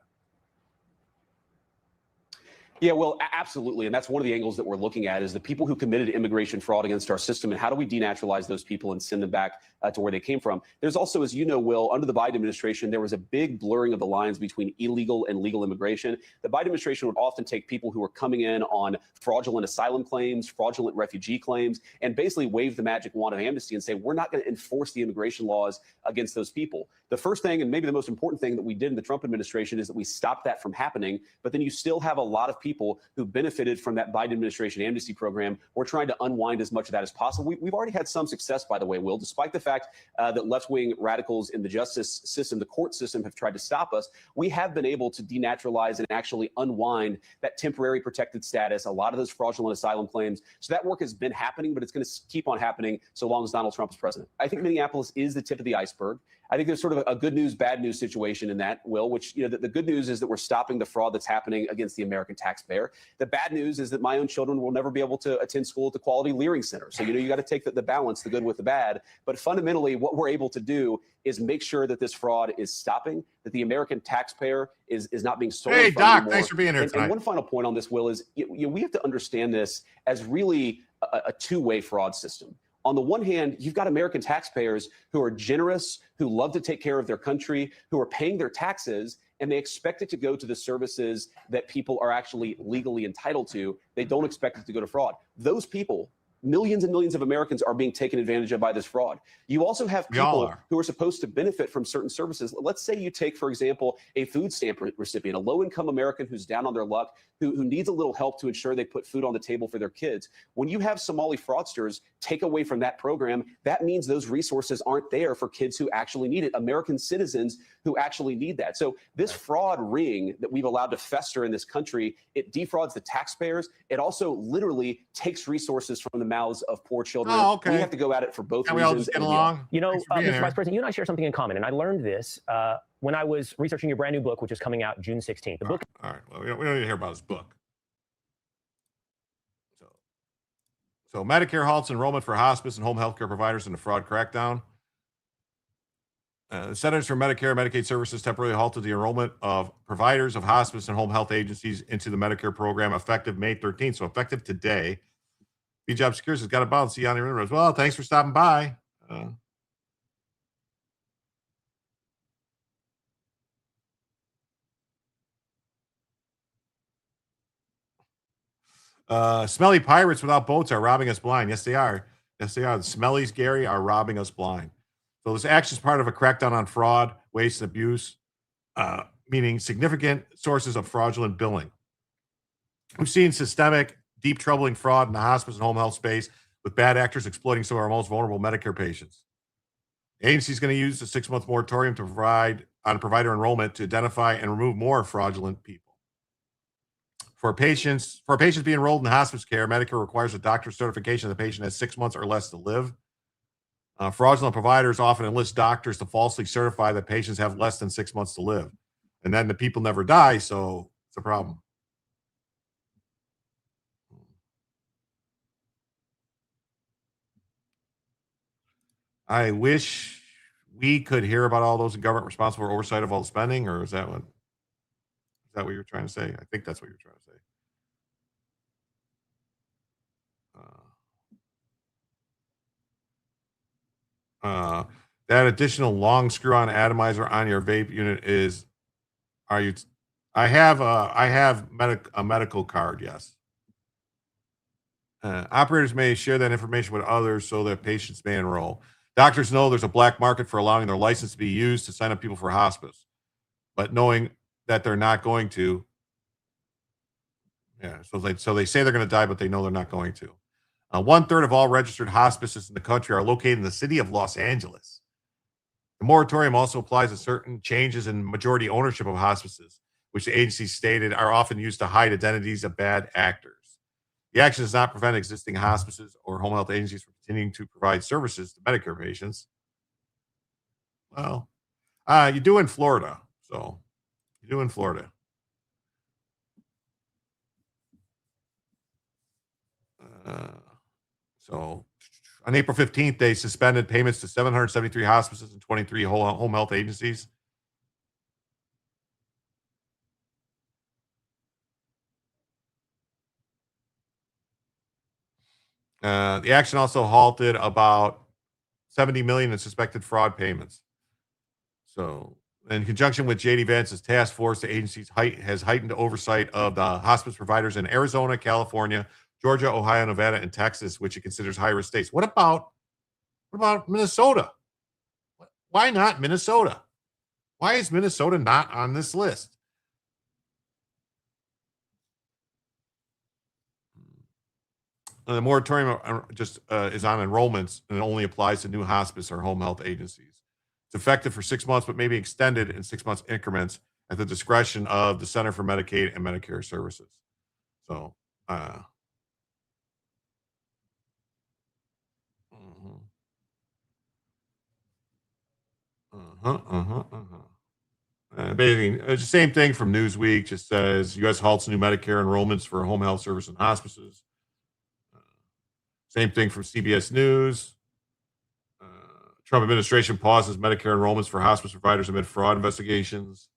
Yeah, well, absolutely. And that's one of the angles that we're looking at is the people who committed immigration fraud against our system and how do we denaturalize those people and send them back to where they came from. There's also, as you know, Will, under the Biden administration, there was a big blurring of the lines between illegal and legal immigration. The Biden administration would often take people who were coming in on fraudulent asylum claims, fraudulent refugee claims, and basically wave the magic wand of amnesty and say, we're not going to enforce the immigration laws against those people. The first thing, and maybe the most important thing that we did in the Trump administration is that we stopped that from happening. But then you still have a lot of people who benefited from that Biden administration amnesty program. We're trying to unwind as much of that as possible. We've already had some success, by the way, Will, despite the fact that left-wing radicals in the justice system, the court system, have tried to stop us. We have been able to denaturalize and actually unwind that temporary protected status, a lot of those fraudulent asylum claims. So that work has been happening, but it's going to keep on happening so long as Donald Trump is president. I think Minneapolis is the tip of the iceberg. I think there's sort of a good news, bad news situation in that, Will, which, you know, the good news is that we're stopping the fraud that's happening against the American taxpayer. The bad news is that my own children will never be able to attend school at the Quality Leering Center. So, you know, you got to take the balance, the good with the bad. But fundamentally, what we're able to do is make sure that this fraud is stopping, that the American taxpayer is not being stolen. Hey, Doc, anymore. thanks for being here tonight. And one final point on this, Will, is we have to understand this as really a two-way fraud system. On the one hand, you've got American taxpayers who are generous, who love to take care of their country, who are paying their taxes, and they expect it to go to the services that people are actually legally entitled to. They don't expect it to go to fraud. Those people, millions and millions of Americans, are being taken advantage of by this fraud. You also have people who are supposed to benefit from certain services. Let's say you take, for example, a food stamp recipient, a low-income American who's down on their luck, who needs a little help to ensure they put food on the table for their kids. When you have Somali fraudsters take away from that program, that means those resources aren't there for kids who actually need it, American citizens who actually need that. So this fraud ring that we've allowed to fester in this country, it defrauds the taxpayers. It also literally takes resources from the mouths of poor children. Oh, okay. We have to go at it for both Can reasons. we all just get along? You know, Mr. here. Vice President, you and I share something in common, and I learned this when I was researching your brand new book, which is coming out June 16th. The book. All right. Well, we don't need to hear about his book. So Medicare halts enrollment for hospice and home health care providers in the fraud crackdown. The Centers for Medicare and Medicaid Services temporarily halted the enrollment of providers of hospice and home health agencies into the Medicare program effective May 13th. So effective today. B-Job Secures has got a bounce. See you on your as well. Thanks for stopping by. Smelly pirates without boats are robbing us blind. Yes, they are. Yes, they are. The smellies, Gary, are robbing us blind. So this action is part of a crackdown on fraud, waste, and abuse, meaning significant sources of fraudulent billing. We've seen systemic, deep troubling fraud in the hospice and home health space with bad actors exploiting some of our most vulnerable Medicare patients. The agency is going to use the 6-month moratorium to provide on provider enrollment to identify and remove more fraudulent people. For a patient to be enrolled in hospice care, Medicare requires a doctor's certification that the patient has 6 months or less to live. Fraudulent providers often enlist doctors to falsely certify that patients have less than 6 months to live. and then the people never die. So it's a problem. I wish we could hear about all those in government responsible for oversight of all the spending, or is that what you're trying to say? I think that's what you're trying to say. That additional long screw-on atomizer on your vape unit is, I have a medical card, yes. Operators may share that information with others so that patients may enroll. Doctors know there's a black market for allowing their license to be used to sign up people for hospice, but knowing that they're not going to. Yeah, so they say they're going to die, but they know they're not going to. 1/3 of all registered hospices in the country are located in the city of Los Angeles. The moratorium also applies to certain changes in majority ownership of hospices, which the agency stated are often used to hide identities of bad actors. The action does not prevent existing hospices or home health agencies from continuing to provide services to Medicare patients. Well, you do in Florida. So you do in Florida. So on April 15th, they suspended payments to 773 hospices and 23 home health agencies. The action also halted about 70 million in suspected fraud payments. So, in conjunction with JD Vance's task force, the agency has heightened oversight of the hospice providers in Arizona, California, Georgia, Ohio, Nevada, and Texas, which it considers high-risk states. What about Minnesota? Why not Minnesota? Why is Minnesota not on this list? The moratorium just is on enrollments, and it only applies to new hospice or home health agencies. It's effective for 6 months, but may be extended in 6 months increments at the discretion of the Center for Medicaid and Medicare Services. So, basically, it's the same thing from Newsweek. Just says U.S. halts new Medicare enrollments for home health service and hospices. Same thing from CBS News. Trump administration pauses Medicare enrollments for hospice providers amid fraud investigations.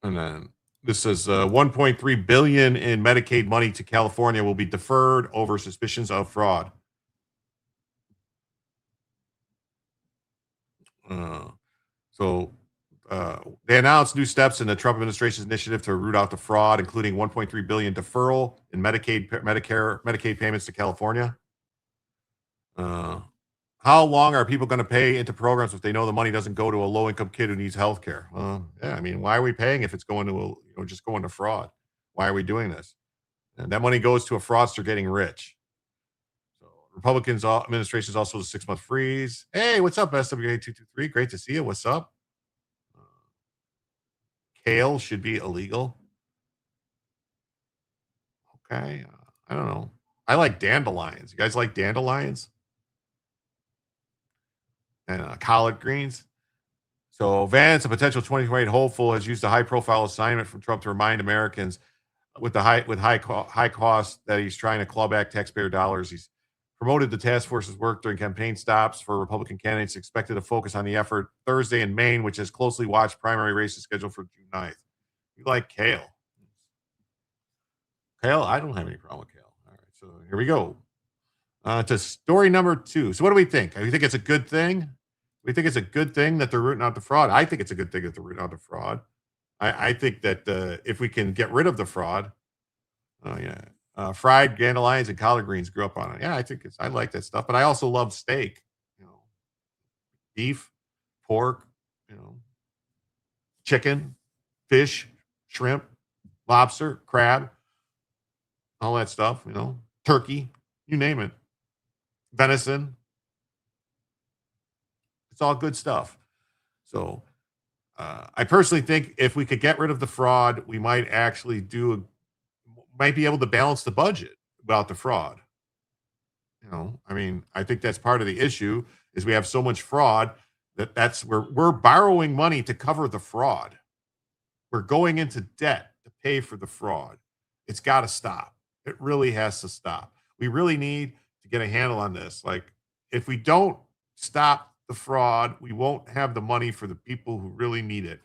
And then this says 1.3 billion in Medicaid money to California will be deferred over suspicions of fraud. They announced new steps in the Trump administration's initiative to root out the fraud, including 1.3 billion deferral in Medicaid payments to California. How long are people going to pay into programs if they know the money doesn't go to a low-income kid who needs health care? Yeah, I mean, why are we paying if it's going to just going to fraud? Why are we doing this? And that money goes to a fraudster getting rich. So Republicans administration is also a 6-month freeze. Hey, what's up, SWA223? Great to see you. What's up? Kale should be illegal. Okay, I don't know. I like dandelions. You guys like dandelions? And collard greens. So Vance, a potential 2028 hopeful, has used a high-profile assignment from Trump to remind Americans with high costs that he's trying to claw back taxpayer dollars. He's promoted the task force's work during campaign stops for Republican candidates, expected to focus on the effort Thursday in Maine, which has closely watched primary races scheduled for June 9th. You like kale? Kale? I don't have any problem with kale. All right, so here we go. To story number 2. So what do we think? Do you think it's a good thing? We think it's a good thing that they're rooting out the fraud. I think it's a good thing that they're rooting out the fraud. I think that if we can get rid of the fraud, fried dandelions and collard greens grew up on it. Yeah, I like that stuff. But I also love steak, beef, pork, chicken, fish, shrimp, lobster, crab, all that stuff, turkey, you name it, venison. It's all good stuff. So I personally think if we could get rid of the fraud, we might actually might be able to balance the budget without the fraud. I mean, I think that's part of the issue is we have so much fraud That's where we're borrowing money to cover the fraud. We're going into debt to pay for the fraud. It's got to stop. It really has to stop. We really need to get a handle on this. Like, if we don't stop the fraud, we won't have the money for the people who really need it.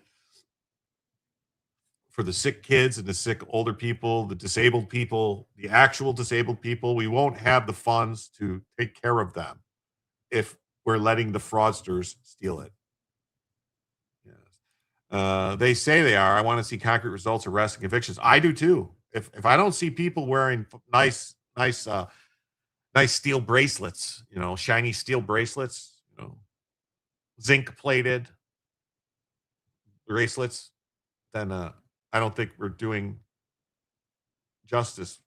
For the sick kids and the sick older people, the disabled people, the actual disabled people, we won't have the funds to take care of them if we're letting the fraudsters steal it. Yes. They say they are. I want to see concrete results, arrests, and convictions. I do too. If I don't see people wearing nice steel bracelets, shiny steel bracelets, zinc plated bracelets, then I don't think we're doing justice.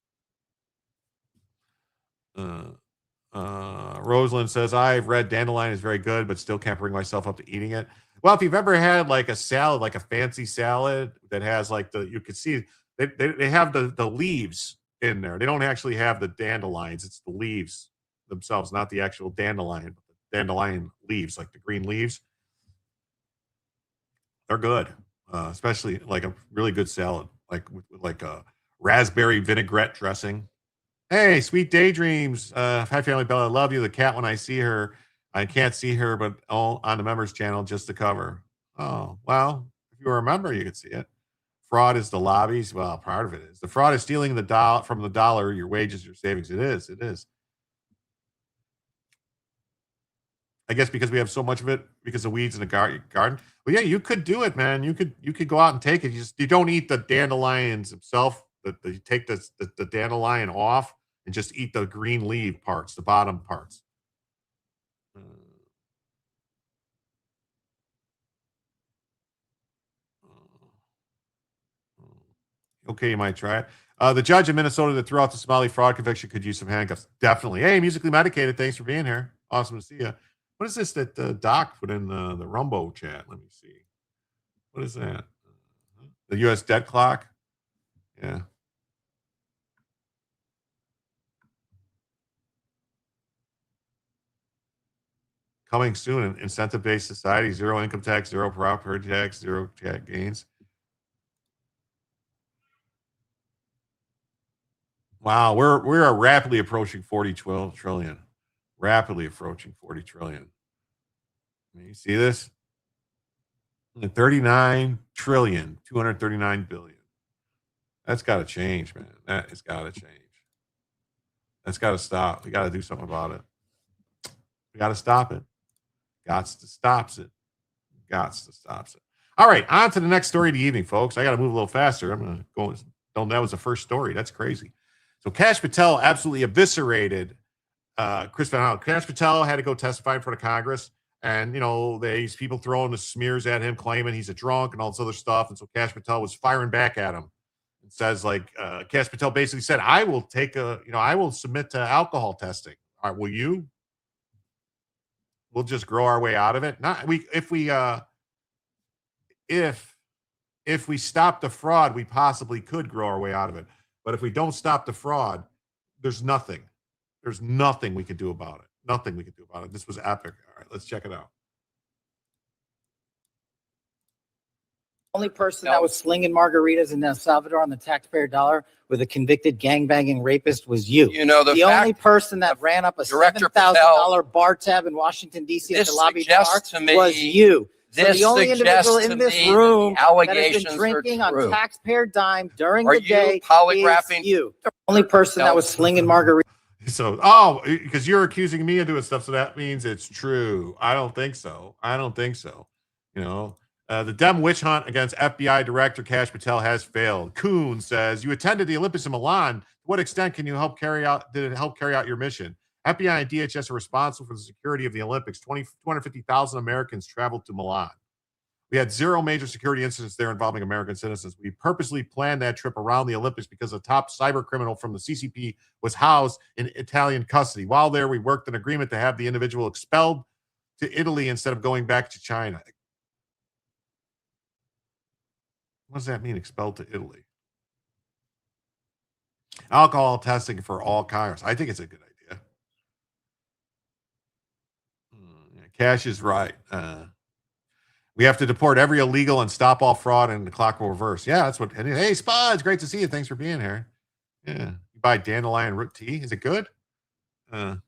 Rosalind says, I've read dandelion is very good, but still can't bring myself up to eating it. Well, if you've ever had like a salad, like a fancy salad that has like you can see they have the leaves in there. They don't actually have the dandelions. It's the leaves themselves, not the actual dandelion. Dandelion leaves, like the green leaves. They're good, especially like a really good salad, like with like a raspberry vinaigrette dressing. Hey, sweet daydreams. Hi, Family Bella. I love you. The cat, when I see her, I can't see her, but all on the members channel just to cover. Oh, well, if you were a member, you could see it. Fraud is the lobbies. Well, part of it is. The fraud is stealing the dollar from the dollar, your wages, your savings. It is. It is. I guess because we have so much of it because of weeds in the garden. Well, yeah, you could do it, man. You could go out and take it. You don't eat the dandelions themselves. You take the dandelion off and just eat the green leaf parts, the bottom parts. Okay, you might try it. The judge in Minnesota that threw out the Somali fraud conviction could use some handcuffs. Definitely. Hey, musically medicated. Thanks for being here. Awesome to see you. What is this that Doc put in the Rumbo chat? Let me see. What is that? The U.S. debt clock? Yeah. Coming soon, an incentive-based society, zero income tax, zero property tax, zero tax gains. Wow, we are rapidly approaching 40 trillion. Rapidly approaching 40 trillion. You see this? 39 trillion, 239 billion. That's got to change, man. That has got to change. That's got to stop. We got to do something about it. We got to stop it. Gots to stops it. Gots to stops it. All right, on to the next story of the evening, folks. I got to move a little faster. I'm going to go. Don't. That was the first story. That's crazy. So Kash Patel absolutely eviscerated Chris Van Houten. Kash Patel had to go testify in front of Congress. And, these people throwing the smears at him, claiming he's a drunk and all this other stuff. And so Kash Patel was firing back at him. It says, Kash Patel basically said, I will I will submit to alcohol testing. All right, will you? We'll just grow our way out of it. If we stop the fraud, we possibly could grow our way out of it. But if we don't stop the fraud, there's nothing. There's nothing we can do about it. Nothing we can do about it. This was epic. All right, let's check it out. Only person that was slinging margaritas in El Salvador on the taxpayer dollar with a convicted gangbanging rapist was you. The only person that ran up a $7,000 bar tab in Washington, D.C. at the lobby bar was you. So the only individual in this room that has been drinking on taxpayer dime during the day is you. The only person that was slinging margaritas. So, because you're accusing me of doing stuff, so that means it's true. I don't think so. The Dem witch hunt against FBI Director Kash Patel has failed. Kuhn says, you attended the Olympics in Milan. To what extent can you help carry out your mission? FBI and DHS are responsible for the security of the Olympics. 250,000 Americans traveled to Milan. We had zero major security incidents there involving American citizens. We purposely planned that trip around the Olympics because a top cyber criminal from the CCP was housed in Italian custody. While there, we worked an agreement to have the individual expelled to Italy instead of going back to China. What does that mean, expelled to Italy? Alcohol testing for all Congress. I think it's a good idea. Cash is right. We have to deport every illegal and stop all fraud, and the clock will reverse. Yeah, that's what. Hey, Spuds, great to see you. Thanks for being here. Yeah, you buy dandelion root tea. Is it good? Cash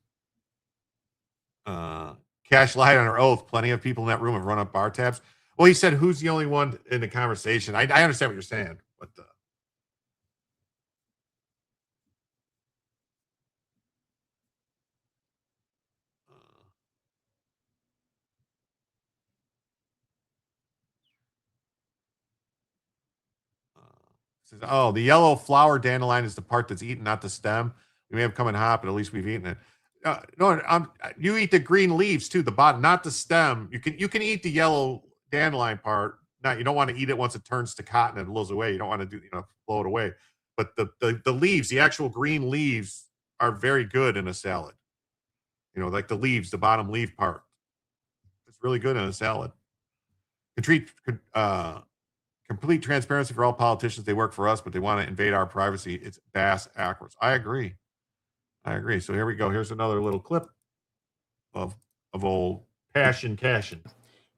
lied on her oath. Plenty of people in that room have run up bar tabs. Well, he said, who's the only one in the conversation? I understand what you're saying, but says, oh, the yellow flower dandelion is the part that's eaten, not the stem. We may have come in hot, but at least we've eaten it. No, you eat the green leaves too, the bottom, not the stem. You can eat the yellow dandelion part. Not, you don't want to eat it once it turns to cotton and blows away. You don't want to blow it away. But the leaves, the actual green leaves, are very good in a salad. Like the leaves, the bottom leaf part. It's really good in a salad. Complete transparency for all politicians. They work for us, but they want to invade our privacy. It's bass backwards. I agree. So here we go. Here's another little clip of old Passion Cashin.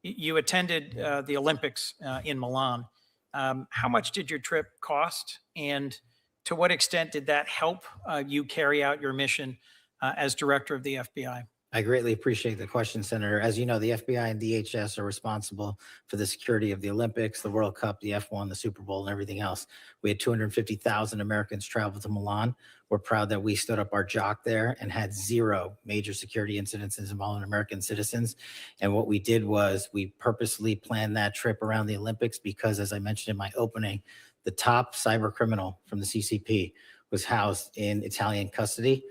You attended the Olympics in Milan. How much did your trip cost? And to what extent did that help you carry out your mission as director of the FBI? I greatly appreciate the question, Senator. As you know, the FBI and DHS are responsible for the security of the Olympics, the World Cup, the F1, the Super Bowl, and everything else. We had 250,000 Americans travel to Milan. We're proud that we stood up our jock there and had 0 major security incidents involving American citizens. And what we did was we purposely planned that trip around the Olympics because, as I mentioned in my opening, the top cyber criminal from the CCP was housed in Italian custody.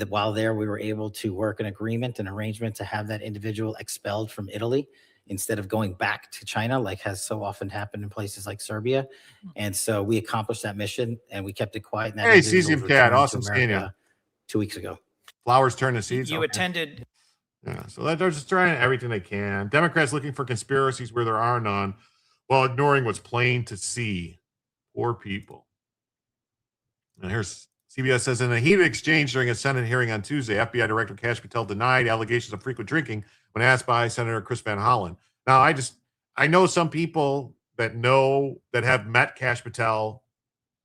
While there, we were able to work an agreement, an arrangement to have that individual expelled from Italy instead of going back to China, like has so often happened in places like Serbia. And so we accomplished that mission and we kept it quiet. And that hey, Cesium Cat, awesome seeing you. 2 weeks ago. Flowers turn to seeds. You attended. Yeah, so they're just trying everything they can. Democrats looking for conspiracies where there are none, while ignoring what's plain to see. Poor people. And here's CBS says, in a heated exchange during a Senate hearing on Tuesday, FBI Director Kash Patel denied allegations of frequent drinking when asked by Senator Chris Van Hollen. Now, I know some people that have met Kash Patel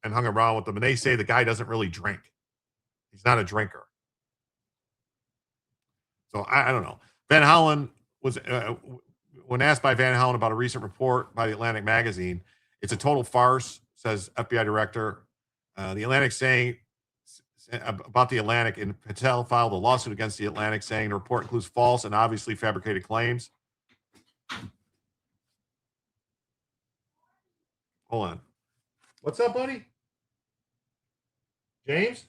and hung around with him, and they say the guy doesn't really drink. He's not a drinker. So I don't know. Van Hollen was, when asked by Van Hollen about a recent report by the Atlantic magazine, it's a total farce, says FBI Director. The Atlantic saying about the Atlantic, and Patel filed a lawsuit against the Atlantic saying the report includes false and obviously fabricated claims. Hold on. What's up, buddy? James?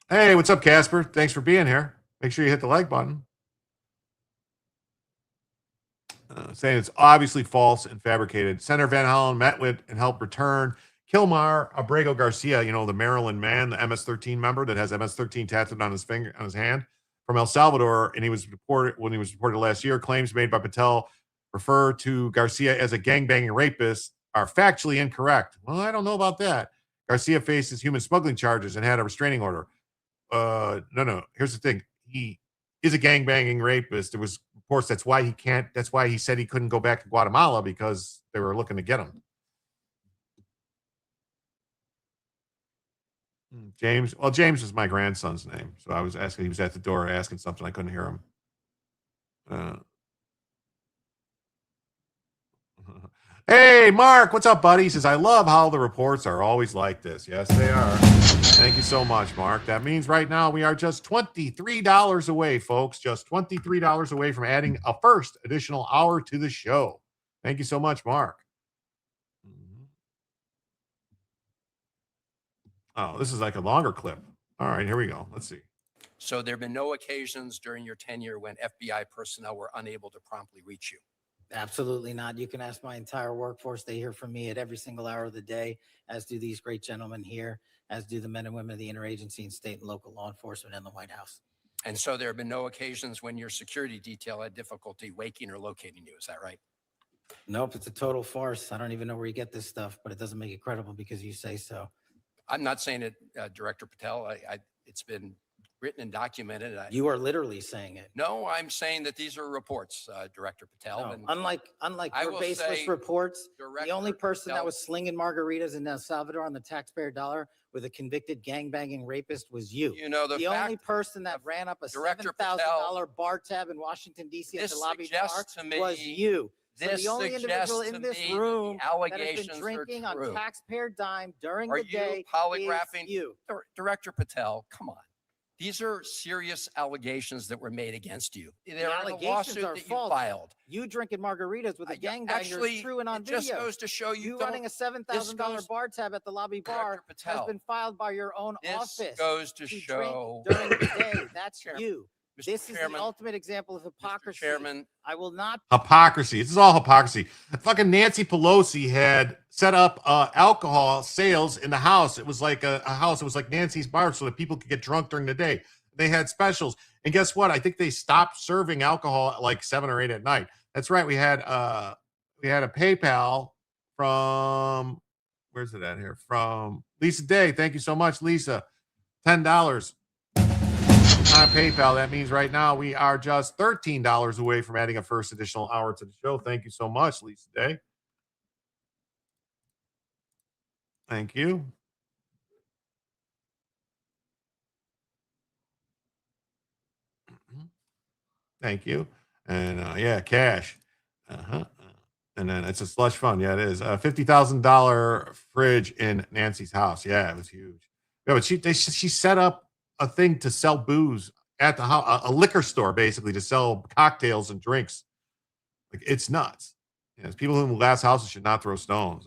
Hey, what's up, Casper? Thanks for being here. Make sure you hit the like button. Saying it's obviously false and fabricated. Senator Van Hollen met with and helped return Kilmar Abrego Garcia, the Maryland man, the MS-13 member that has MS-13 tattooed on his finger, on his hand, from El Salvador, and he was reported last year. Claims made by Patel refer to Garcia as a gangbanging rapist are factually incorrect. Well, I don't know about that. Garcia faces human smuggling charges and had a restraining order. No. Here's the thing. He is a gangbanging rapist. There was reports that's why he said he couldn't go back to Guatemala because they were looking to get him. James. Well, James is my grandson's name. So I was asking, he was at the door asking something. I couldn't hear him. Hey, Mark, what's up, buddy? He says, I love how the reports are always like this. Yes, they are. Thank you so much, Mark. That means right now we are just $23 away, folks. Just $23 away from adding a first additional hour to the show. Thank you so much, Mark. Oh, this is like a longer clip. All right, here we go. Let's see. So there have been no occasions during your tenure when FBI personnel were unable to promptly reach you? Absolutely not. You can ask my entire workforce. They hear from me at every single hour of the day, as do these great gentlemen here, as do the men and women of the interagency and state and local law enforcement and the White House. And so there have been no occasions when your security detail had difficulty waking or locating you. Is that right? Nope. It's a total farce. I don't even know where you get this stuff, but it doesn't make it credible because you say so. I'm not saying it, Director Patel. It's been written and documented. You are literally saying it. No, I'm saying that these are reports, Director Patel. No, And unlike I your will baseless say, reports, the Director only person that Patel- was slinging margaritas in El Salvador on the taxpayer dollar with a convicted gangbanging rapist was you. You know, The only person that ran up a Director $7,000 bar tab in Washington, D.C. at This the lobby bar suggests to me- was you. So This the only individual suggests in to this me that the room that has allegations been are drinking on true. taxpayer dime during Are the day you polygraphing? is you. Director Patel, come on. These are serious allegations that were made against you. They're in a allegations lawsuit are that you false. filed. You drinking margaritas with a gangbanger Actually, is true and on it just video. goes to show you You don't- running a this $7,000 goes- bar tab at the lobby bar Director Patel, has been filed by your own This office. goes to drink show. during the day. That's Chairman, you. Mr. This is Chairman, the ultimate example of hypocrisy. Mr. Chairman, I will not. Hypocrisy. This is all hypocrisy. Fucking Nancy Pelosi had set up alcohol sales in the house. It was like a house. It was like Nancy's bar so that people could get drunk during the day. They had specials. And guess what? I think they stopped serving alcohol at like 7 or 8 at night. That's right. We had a PayPal from, where's it at here? From Lisa Day. Thank you so much, Lisa. $10 on PayPal. That means right now we are just $13 away from adding a first additional hour to the show. Thank you so much, Lisa Day. Thank you. Thank you. And yeah, cash. And then it's a slush fund. Yeah, it is. $50,000 fridge in Nancy's house. Yeah, it was huge. Yeah, but she set up a thing to sell booze at the house, a liquor store basically to sell cocktails and drinks. Like, it's nuts. Yeah, people in glass houses should not throw stones.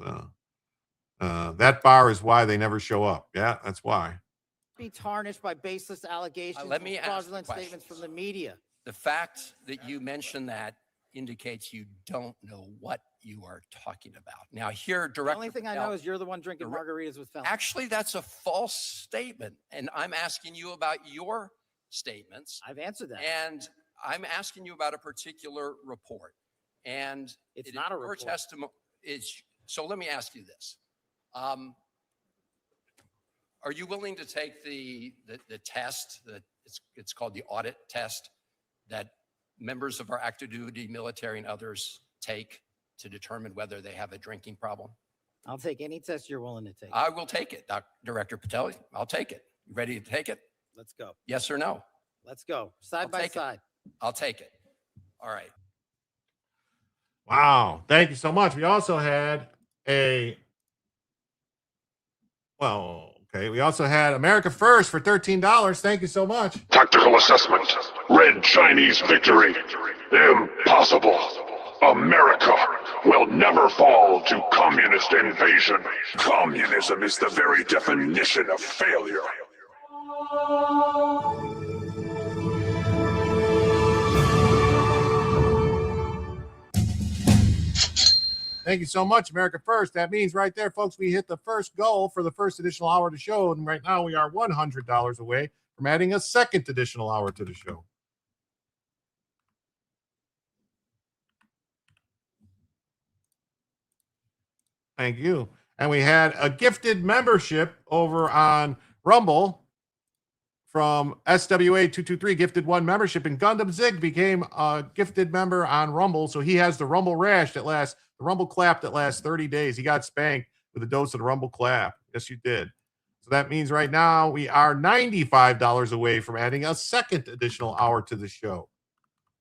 That bar is why they never show up. Yeah, that's why. Be tarnished by baseless allegations let me and ask the fraudulent question. statements from the media. the fact that you mentioned that indicates you don't know what you are talking about. Now, here, The Director only thing I Patel, know is you're the one drinking margaritas with felons. actually, that's a false statement. And I'm asking you about your statements. I've answered that. And I'm asking you about a particular report. And It's not a your report. testimony is, so let me ask you this. Are you willing to take the test that it's called the audit test that members of our active duty military and others take to determine whether they have a drinking problem? I'll take any test you're willing to take. I will take it, Director Patel. I'll take it. You ready to take it? Let's go. Yes or no? Let's go. Side I'll by take it. side. I'll take it. All right. Wow. Thank you so much. We also had we also had America First for $13. Thank you so much. Tactical assessment. Red Chinese victory. Impossible. America will never fall to communist invasion. Communism is the very definition of failure. Thank you so much, America First. That means right there, folks, we hit the first goal for the first additional hour of the show. And right now we are $100 away from adding a second additional hour to the show. Thank you. And we had a gifted membership over on Rumble from SWA223, gifted one membership, and Gundam Zig became a gifted member on Rumble. So he has the Rumble rash that lasts, the Rumble clap that lasts 30 days. He got spanked with a dose of the Rumble clap. Yes, you did. So that means right now we are $95 away from adding a second additional hour to the show.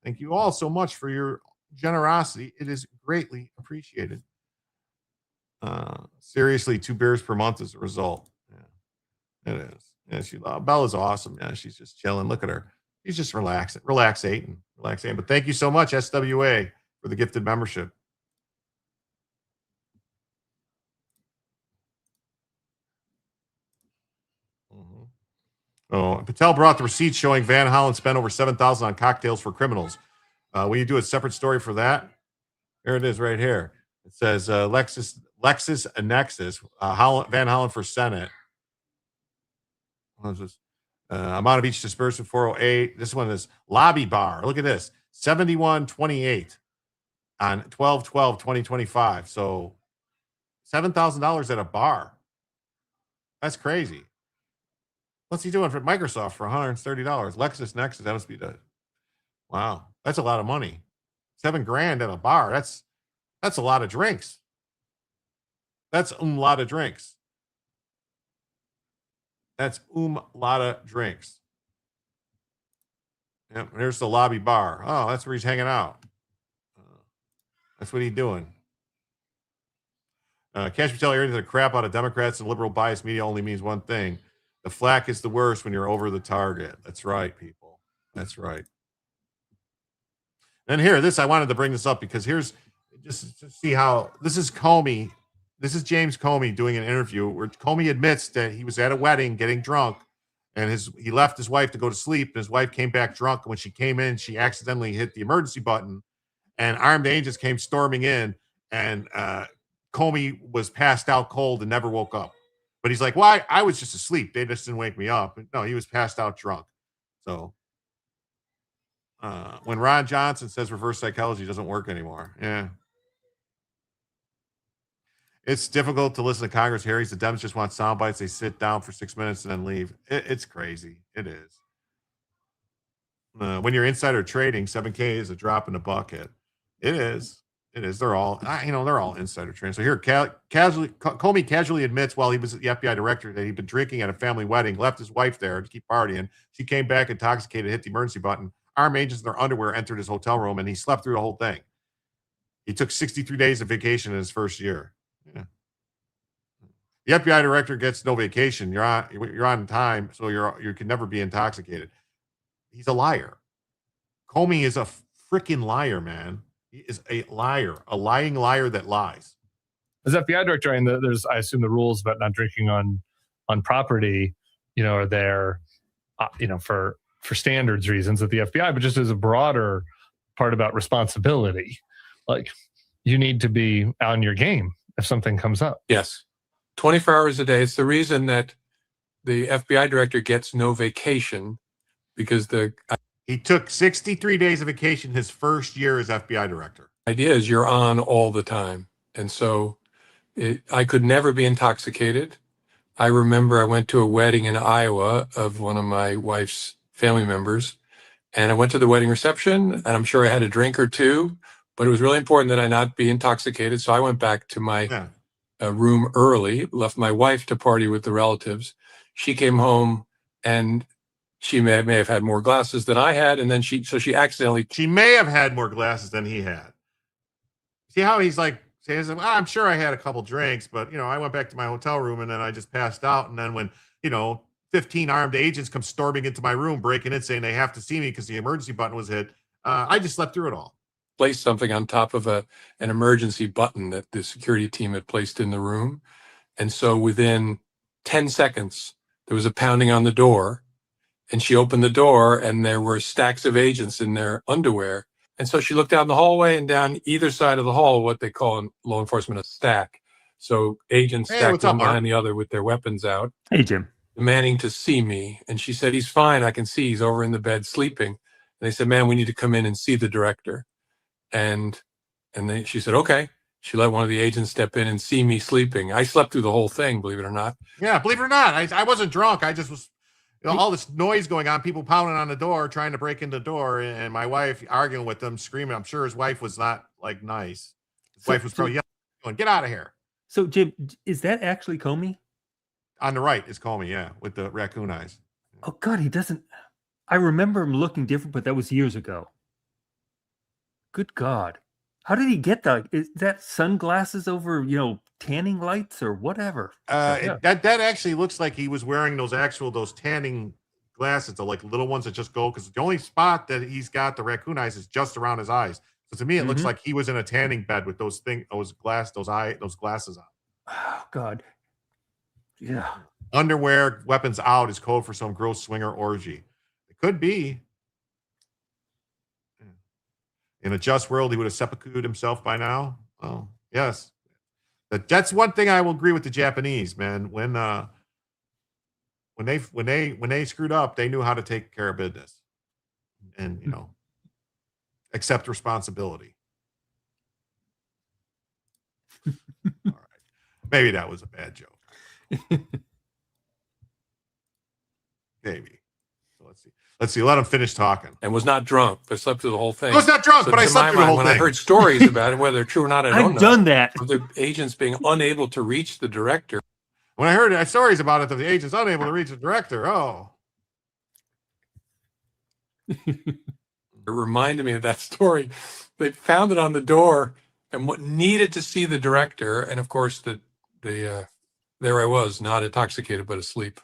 Thank you all so much for your generosity. It is greatly appreciated. Seriously, 2 beers per month is the result. Yeah, it is. Yeah, Bella's awesome. Yeah, she's just chilling. Look at her. She's just relaxing. But thank you so much, SWA, for the gifted membership. Oh, Patel brought the receipts showing Van Hollen spent over $7,000 on cocktails for criminals. Will you do a separate story for that? Here it is right here. It says Lexus Nexus, Van Hollen for Senate. What is this? Amount of each disbursement 408. This one is lobby bar. Look at this. 7128 on 12/12/2025. So $7,000 at a bar. That's crazy. What's he doing for Microsoft for $130? LexisNexis, that must be the, wow, that's a lot of money. $7,000 at a bar. That's a lot of drinks. That's a lot of drinks. That's lot of drinks. Yep, there's the lobby bar. Oh, that's where he's hanging out. That's what he's doing. Kash Patel, hearing the crap out of Democrats and liberal biased media only means one thing. The flack is the worst when you're over the target. That's right, people. That's right. And here, I wanted to bring this up because here's just to see how this is Comey. This is James Comey doing an interview where Comey admits that he was at a wedding getting drunk and he left his wife to go to sleep. And his wife came back drunk. And when she came in, she accidentally hit the emergency button and armed agents came storming in and Comey was passed out cold and never woke up. But he's like, well, I was just asleep. They just didn't wake me up. No, he was passed out drunk. So when Ron Johnson says reverse psychology doesn't work anymore. Yeah. It's difficult to listen to Congress hearings. The Dems just want sound bites. They sit down for 6 minutes and then leave. It's crazy. It is. When you're insider trading, 7K is a drop in the bucket. It is. It is. They're all, they're all insider trading. So here, Comey casually admits while he was the FBI director that he'd been drinking at a family wedding, left his wife there to keep partying. She came back intoxicated, hit the emergency button. Armed agents in their underwear entered his hotel room, and he slept through the whole thing. He took 63 days of vacation in his first year. Yeah. The FBI director gets no vacation. You're on time, so you can never be intoxicated. He's a liar. Comey is a freaking liar, man. He is a liar, a lying liar that lies. As FBI director, I assume the rules about not drinking on property, are there, for standards reasons at the FBI, but just as a broader part about responsibility, like you need to be on your game if something comes up. Yes. 24 hours a day. It's the reason that the FBI director gets no vacation because he took 63 days of vacation his first year as FBI director. Idea is you're on all the time. And so I could never be intoxicated. I remember I went to a wedding in Iowa of one of my wife's family members, and I went to the wedding reception, and I'm sure I had a drink or two, but it was really important that I not be intoxicated. So I went back to my room early, left my wife to party with the relatives. She came home and she may have had more glasses than I had. And then she may have had more glasses than he had. See how he's like, saying, well, I'm sure I had a couple drinks, but I went back to my hotel room and then I just passed out. And then when, 15 armed agents come storming into my room, breaking in, saying they have to see me because the emergency button was hit, I just slept through it all. Placed something on top of an emergency button that the security team had placed in the room. And so within 10 seconds, there was a pounding on the door, and she opened the door and there were stacks of agents in their underwear. And so she looked down the hallway, and down either side of the hall, what they call in law enforcement a stack. So agents stacked one behind the other with their weapons out. Hey, Jim. Demanding to see me. And she said, he's fine. I can see he's over in the bed sleeping. And they said, man, we need to come in and see the director. And she said, okay. She let one of the agents step in and see me sleeping. I slept through the whole thing, believe it or not. Yeah, believe it or not. I wasn't drunk. I just was, all this noise going on, people pounding on the door, trying to break into the door, and my wife arguing with them, screaming. I'm sure his wife was not nice. His wife was probably yelling, get out of here. So, Jim, is that actually Comey? On the right is Comey, yeah, with the raccoon eyes. Oh, God, he doesn't. I remember him looking different, but that was years ago. Good God. How did he get that? Is that sunglasses over, tanning lights or whatever? That actually looks like he was wearing those tanning glasses, the little ones that just go, because the only spot that he's got the raccoon eyes is just around his eyes. So to me, it looks like he was in a tanning bed with those glasses on. Oh, God. Yeah. Underwear, weapons out is code for some gross swinger orgy. It could be. In a just world, he would have seppuku'd himself by now. Oh, yes. That's one thing I will agree with the Japanese, man. When they screwed up, they knew how to take care of business and accept responsibility. All right. Maybe that was a bad joke. Maybe. So let's see. Let's see. Let him finish talking. And was not drunk. I slept through the whole thing. I was not drunk, So but I to slept my through the mind, whole when thing. I heard stories about it, whether they're true or not, I don't I've know. done that. Of the agents being unable to reach the director. When I heard stories about it, of the agents unable to reach the director. Oh. It reminded me of that story. They found it on the door and what needed to see the director. And of course, there I was, not intoxicated, but asleep.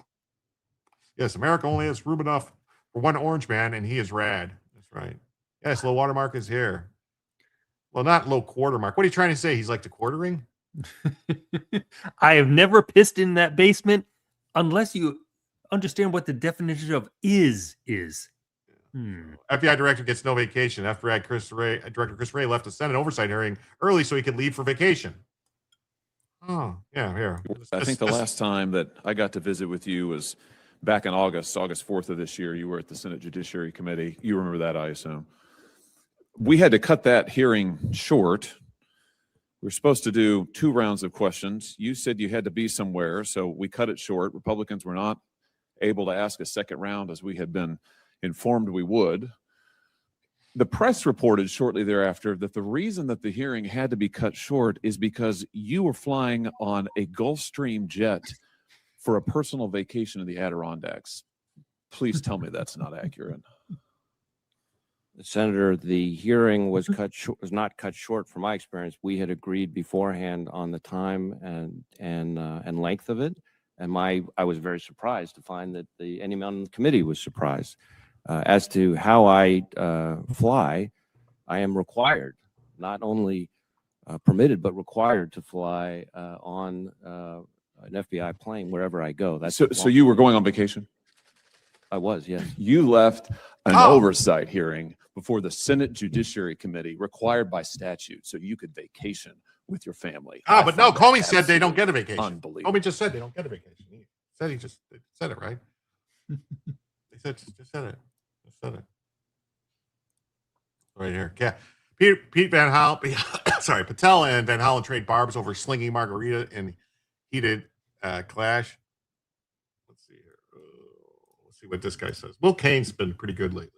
Yes, America only has room enough for one orange man, and he is rad. That's right. Yes, low watermark is here. Well, not low quarter mark. What are you trying to say? He's like the quartering? I have never pissed in that basement unless you understand what the definition of is. FBI director gets no vacation. FBI Director Chris Wray left a Senate oversight hearing early so he could leave for vacation. Oh, yeah, here. I think the last time that I got to visit with you was back in August 4th of this year. You were at the Senate Judiciary Committee. You remember that, I assume. We had to cut that hearing short. We were supposed to do 2 rounds of questions. You said you had to be somewhere, so we cut it short. Republicans were not able to ask a second round as we had been informed we would. The press reported shortly thereafter that the reason that the hearing had to be cut short is because you were flying on a Gulfstream jet for a personal vacation in the Adirondacks. Please tell me that's not accurate. Senator, the hearing was not cut short from my experience. We had agreed beforehand on the time and length of it. And I was very surprised to find that anyone on the committee was surprised. As to how I fly, I am required, not only permitted, but required to fly on an FBI plane wherever I go. That's so you were going on vacation? I was, yes. You left an oversight hearing before the Senate Judiciary Committee required by statute so you could vacation with your family. But no, Comey said they don't get a vacation. Unbelievable. Comey just said they don't get a vacation. He said it, right? They just said it. Right here. Yeah. Pete Van Hal, Patel and Van Hollen trade barbs over slinging margarita in heated clash. Let's see here. Let's see what this guy says. Will Kane's been pretty good lately.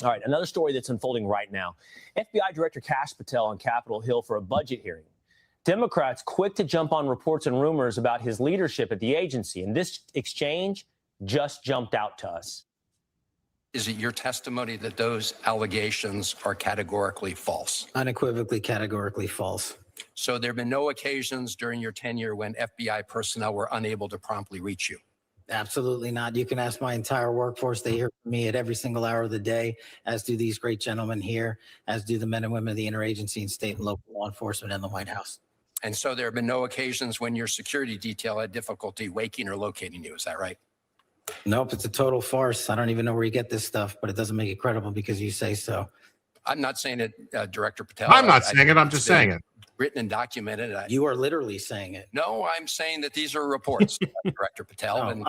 All right, another story that's unfolding right now. FBI Director Kash Patel on Capitol Hill for a budget hearing. Democrats quick to jump on reports and rumors about his leadership at the agency, and this exchange just jumped out to us. Is it your testimony that those allegations are categorically false? Unequivocally, categorically false. So there have been no occasions during your tenure when FBI personnel were unable to promptly reach you? Absolutely not. You can ask my entire workforce. They hear from me at every single hour of the day, as do these great gentlemen here, as do the men and women of the interagency and state and local law enforcement and the White House. And so there have been no occasions when your security detail had difficulty waking or locating you. Is that right? Nope, it's a total farce. I don't even know where you get this stuff, but it doesn't make it credible because you say so. I'm not saying it, Director Patel. I'm not saying it. I'm just saying it. Written and documented. You are literally saying it. No, I'm saying that these are reports, Director Patel. No, and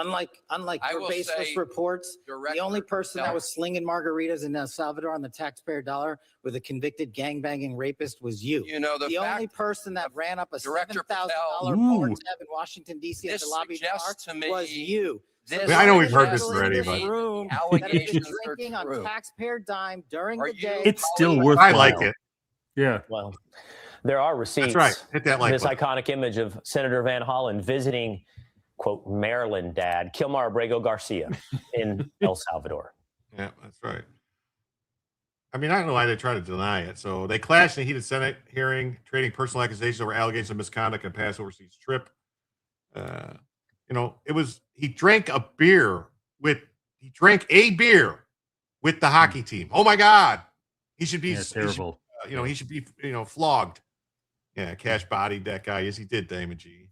unlike your baseless reports, the only person that was slinging margaritas in El Salvador on the taxpayer dollar with a convicted gangbanging rapist was you. You know, the only person that ran up a $7,000 bar tab in Washington, D.C. at the lobby bar was you. I know we've heard this already, but allegations drinking on taxpayer dime during the day. It's still worthwhile. I like it. Yeah. Well, there are receipts. That's right. Hit that like this button. iconic image of Senator Van Hollen visiting, quote, Maryland dad, Kilmar Abrego Garcia in El Salvador. Yeah, that's right. I mean, I don't know why they try to deny it. So they clashed in a heated Senate hearing, trading personal accusations over allegations of misconduct and past overseas trip. He drank a beer with the hockey team. Oh my God. He should be terrible. He should be, flogged. Yeah, Cash bodied that guy. Yes, he did, Damon G.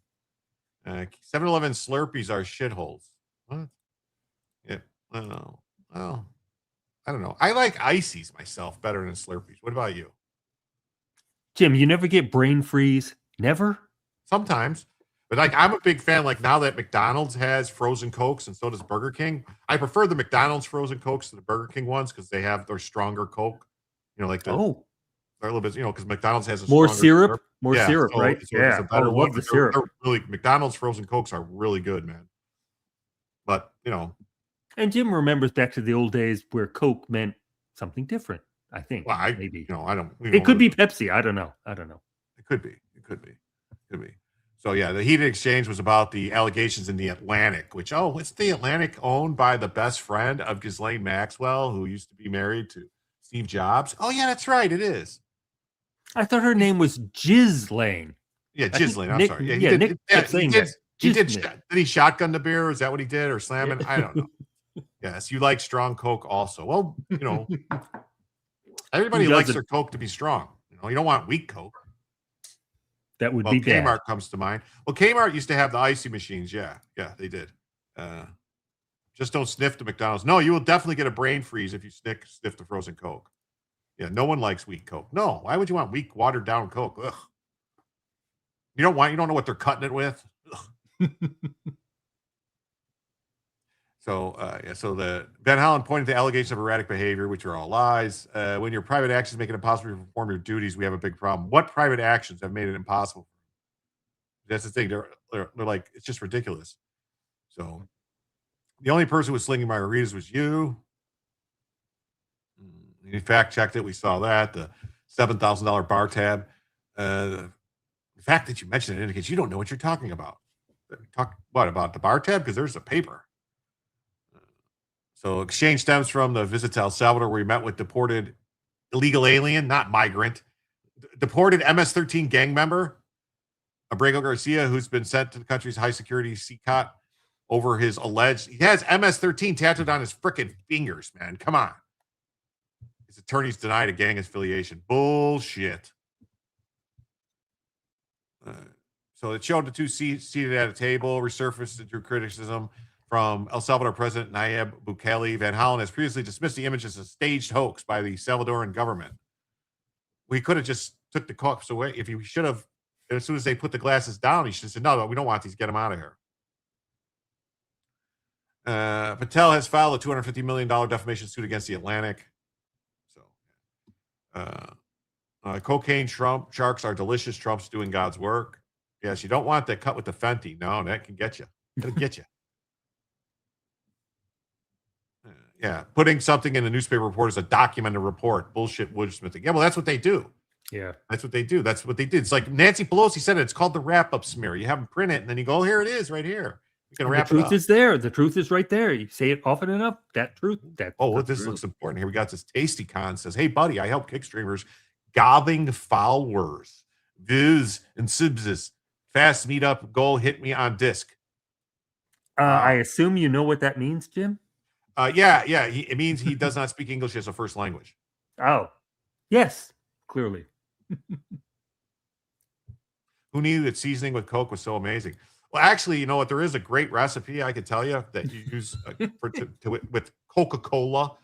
7-Eleven Slurpees are shitholes. What? Yeah. Well, I don't know. I like ices myself better than Slurpees. What about you? Jim, you never get brain freeze? Never? Sometimes. But I'm a big fan, now that McDonald's has frozen Cokes and so does Burger King. I prefer the McDonald's frozen Cokes to the Burger King ones because they have their stronger Coke. They're a little bit, because McDonald's has a more syrup. Syrup, right? So it's a better I love the syrup. They're really, McDonald's frozen Cokes are really good, man. But, you know. And Jim remembers back to the old days where Coke meant something different, I think. Well, maybe. You know, I don't. It could be Pepsi. I don't know. It could be. So, yeah, the heated exchange was about the allegations in the Atlantic, which, what's the Atlantic owned by the best friend of Ghislaine Maxwell, who used to be married to Steve Jobs? Oh, yeah, that's right. It is. I thought her name was Ghislaine. Yeah, Ghislaine. I'm sorry. Yeah, he did. Nick kept saying that. Did he shotgun the beer? Is that what he did, or slam it? I don't know. Yes, you like strong Coke also. Well, you know, everybody likes their Coke to be strong. You know, you don't want weak Coke. That would be bad. Kmart comes to mind. Well, Kmart used to have the icy machines. Yeah, they did. Just don't sniff the McDonald's. No, you will definitely get a brain freeze if you sniff the frozen Coke. Yeah, no one likes weak Coke. No, why would you want weak, watered down Coke? Ugh. You don't know what they're cutting it with. So the Van Hollen pointed to allegations of erratic behavior, which are all lies. When your private actions make it impossible to perform your duties, we have a big problem. What private actions have made it impossible? That's the thing. They're like, it's just ridiculous. So the only person who was slinging margaritas was you. You fact checked it. We saw that. The $7,000 bar tab. The fact that you mentioned it indicates you don't know what you're talking about. What about the bar tab? Because there's a paper. So exchange stems from the visit to El Salvador, where he met with deported illegal alien, not migrant, deported MS-13 gang member, Abrego Garcia, who's been sent to the country's high security CCOT over his alleged, he has MS-13 tattooed on his frickin' fingers, man. Come on. His attorneys denied a gang affiliation. Bullshit. So it showed the two seated at a table, resurfaced through criticism from El Salvador President Nayib Bukele. Van Hollen has previously dismissed the image as a staged hoax by the Salvadoran government. We could have just took the cups away. If he should have, as soon as they put the glasses down, he should have said, no, we don't want these. Get them out of here. Patel has filed a $250 million defamation suit against the Atlantic. So, cocaine sharks are delicious. Trump's doing God's work. Yes, you don't want that cut with the Fenty. No, that can get you. It'll get you. Yeah, putting something in a newspaper report is a documented report. Bullshit woodsmithing. Yeah, well, that's what they do. Yeah, that's what they do. That's what they did. It's like Nancy Pelosi said it. It's called the wrap-up smear. You have them print it, and then you go, here it is, right here. You can wrap it up. The truth is there. The truth is right there. You say it often enough. That truth. This looks important. Here we got this Tasty Con says, "Hey, buddy, I help kick streamers gobbing followers, views and subs. Fast meetup goal. Hit me on disc." I assume you know what that means, Jim. Yeah. It means he does not speak English as a first language. Oh, yes, clearly. Who knew that seasoning with Coke was so amazing? Well, actually, you know what? There is a great recipe I could tell you that you use with Coca-Cola.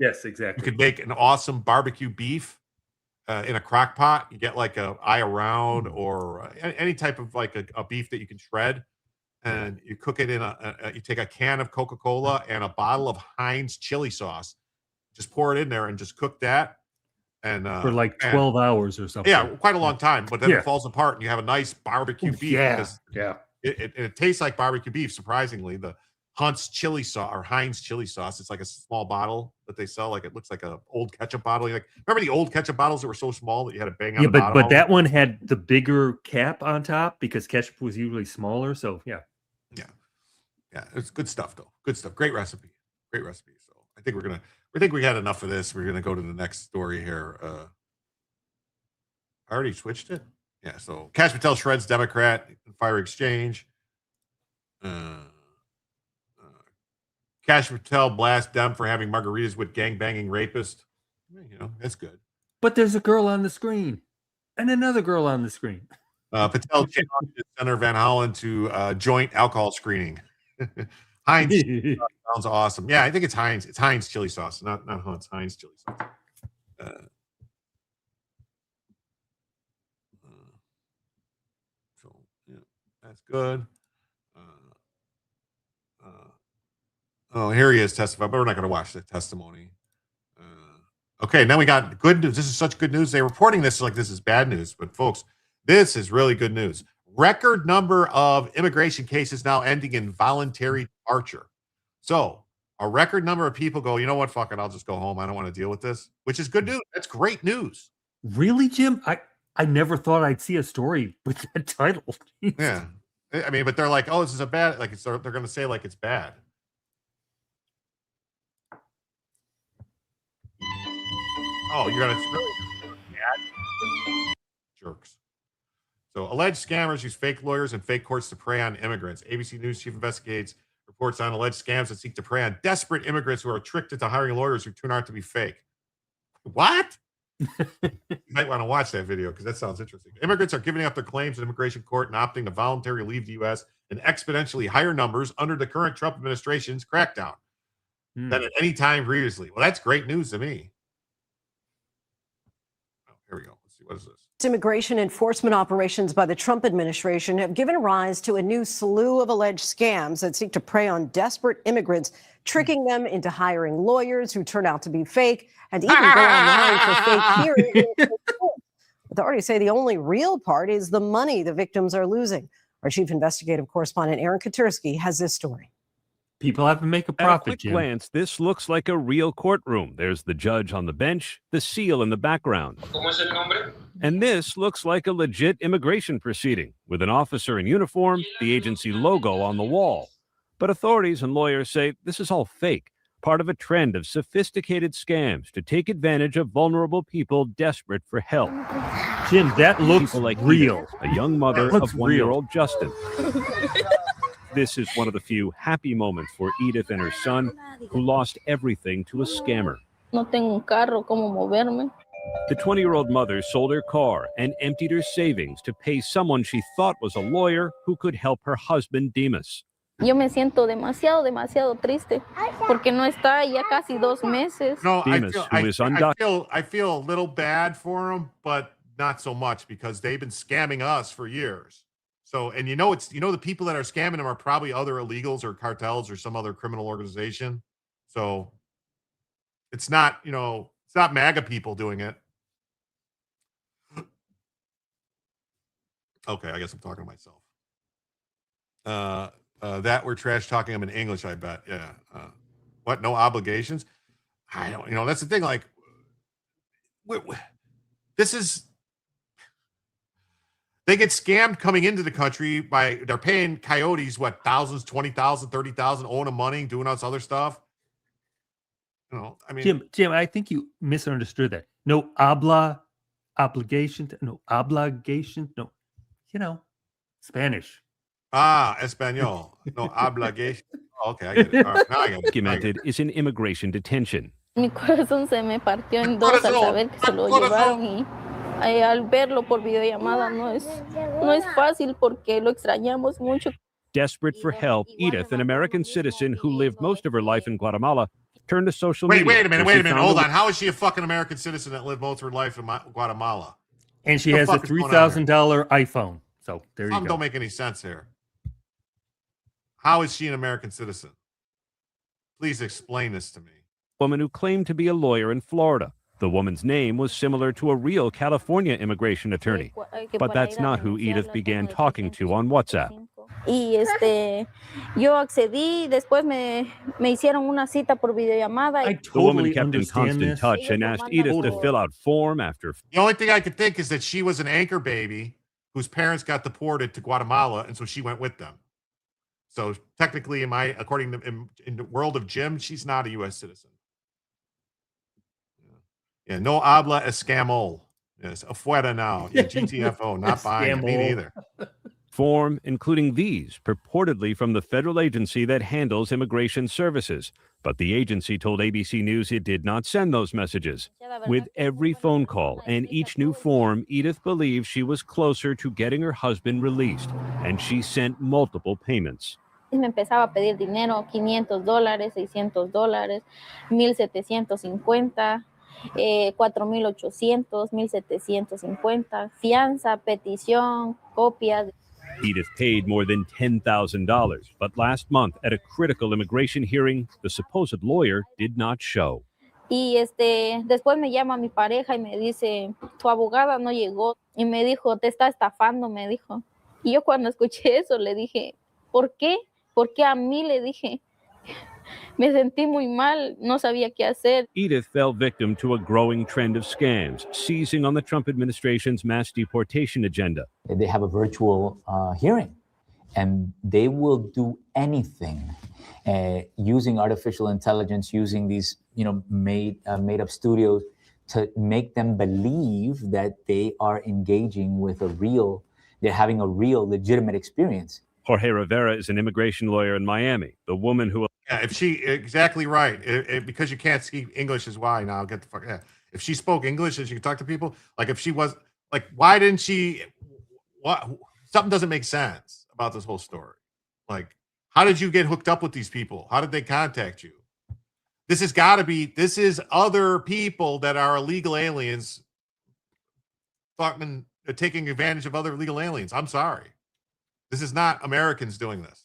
Yes, exactly. You could make an awesome barbecue beef in a crock pot. You get like a eye around or any type of like a beef that you can shred. And you cook it in you take a can of Coca-Cola and a bottle of Heinz chili sauce. Just pour it in there and just cook that. And for like 12 hours or something. Yeah, quite a long time. But then it falls apart and you have a nice barbecue beef. Yeah. It tastes like barbecue beef, surprisingly. The Hunt's chili sauce or Heinz chili sauce. It's like a small bottle that they sell. Like it looks like an old ketchup bottle. Like, remember the old ketchup bottles that were so small that you had to bang on the bottom? But that one had the bigger cap on top because ketchup was usually smaller. So yeah, it's good stuff though. Good stuff. Great recipe. So I think we had enough of this. We're gonna go to the next story here. I already switched it. Yeah. So Kash Patel shreds Democrat fire exchange. Kash Patel blasts Dem for having margaritas with gangbanging rapist. You know, that's good. But there's a girl on the screen and another girl on the screen. Patel challenged Senator Van Hollen to joint alcohol screening. Heinz sounds awesome. Yeah, I think it's Heinz. It's Heinz chili sauce, not Hunt's. Heinz chili sauce. So yeah, that's good. Here he is testifying, but we're not going to watch the testimony. Okay, now we got good news. This is such good news. They're reporting this like this is bad news, but folks, this is really good news. Record number of immigration cases now ending in voluntary departure. So a record number of people go, you know what, fuck it, I'll just go home. I don't want to deal with this, which is good news. That's great news. Really, Jim? I never thought I'd see a story with that title. Yeah. I mean, but they're like, oh, this is a bad, like, they're going to say like it's bad. Oh, you're going to bad? Jerks. So alleged scammers use fake lawyers and fake courts to prey on immigrants. ABC News chief investigates reports on alleged scams that seek to prey on desperate immigrants who are tricked into hiring lawyers who turn out to be fake. What? You might want to watch that video because that sounds interesting. Immigrants are giving up their claims in immigration court and opting to voluntarily leave the U.S. in exponentially higher numbers under the current Trump administration's crackdown than at any time previously. Well, that's great news to me. Oh, here we go. Let's see. What is this? Immigration enforcement operations by the Trump administration have given rise to a new slew of alleged scams that seek to prey on desperate immigrants, tricking them into hiring lawyers who turn out to be fake and even go online for fake hearings. Authorities say the only real part is the money the victims are losing. Our chief investigative correspondent, Aaron Katursky, has this story. People have to make a profit, At a quick Jim. glance, this looks like a real courtroom. There's the judge on the bench, the seal in the background. And this looks like a legit immigration proceeding, with an officer in uniform, the agency logo on the wall. But authorities and lawyers say this is all fake, part of a trend of sophisticated scams to take advantage of vulnerable people desperate for help. Jim, that looks people like real. Edith, a young mother That looks of one-year-old Justin. This is one of the few happy moments for Edith and her son, who lost everything to a scammer. No tengo un carro, ¿cómo moverme? The 20-year-old mother sold her car and emptied her savings to pay someone she thought was a lawyer who could help her husband, Demas. Yo me siento demasiado triste porque no está ya casi 2 meses. No, Demas, who is undocumented. I feel a little bad for them, but not so much because they've been scamming us for years. So, and the people that are scamming them are probably other illegals or cartels or some other criminal organization. So it's not, it's not MAGA people doing it. Okay, I guess I'm talking to myself. That we're trash talking them in English, I bet. Yeah. What? No obligations? I don't, that's the thing. Like, they get scammed coming into the country they're paying coyotes, what, thousands, 20,000, 30,000, owing them money, doing all this other stuff. I mean, Jim, I think you misunderstood that. No obligation, no, Spanish. Espanol. No obligation. Okay, I get it. All right, now I get it. Documented is in immigration detention. Mi corazón se me partió en dos al saber que se lo llevaron y al verlo por videollamada no es fácil porque lo extrañamos mucho. Desperate for help, Edith, an American citizen who lived most of her life in Guatemala, turned to social media. Wait a minute. Hold on. How is she a fucking American citizen that lived most of her life in Guatemala? And she has a $3,000 iPhone. So there you go. Don't make any sense here. How is she an American citizen? Please explain this to me. Woman who claimed to be a lawyer in Florida. The woman's name was similar to a real California immigration attorney. But that's not who Edith began talking to on WhatsApp. Y yo accedí, después me hicieron una cita por videollamada. The woman kept in constant touch and asked Edith to fill out form after. The only thing I could think is that she was an anchor baby whose parents got deported to Guatemala, and so she went with them. So technically, according to in the world of Jim, she's not a U.S. citizen. Yeah, no habla escamol. Yes, afuera now. Yeah, GTFO, not buying it. Me neither. Form, including these, purportedly from the federal agency that handles immigration services. But the agency told ABC News it did not send those messages. With every phone call and each new form, Edith believed she was closer to getting her husband released, and she sent multiple payments. Me empezaba a pedir dinero, $500, $600, 1,750. 4,800, 1,750, fianza, petición, copias. Edith paid more than $10,000, but last month at a critical immigration hearing, the supposed lawyer did not show. Y después me llama mi pareja y me dice, tu abogada no llegó. Y me dijo, te está estafando, me dijo. Y yo cuando escuché eso le dije, ¿por qué? porque a mí le dije, me sentí muy mal, no sabía qué hacer. Edith fell victim to a growing trend of scams, seizing on the Trump administration's mass deportation agenda. They have a virtual hearing, and they will do anything using artificial intelligence, using these, made up studios to make them believe that they are engaging with they're having a real legitimate experience. Jorge Rivera is an immigration lawyer in Miami. The woman who... Yeah, exactly right. Because you can't speak English is why. Now get the fuck. Yeah. If she spoke English and she could talk to people, like if she was like, why didn't she? What? Something doesn't make sense about this whole story. Like, how did you get hooked up with these people? How did they contact you? This has got to be. This is other people that are illegal aliens, fucking taking advantage of other illegal aliens. I'm sorry. This is not Americans doing this.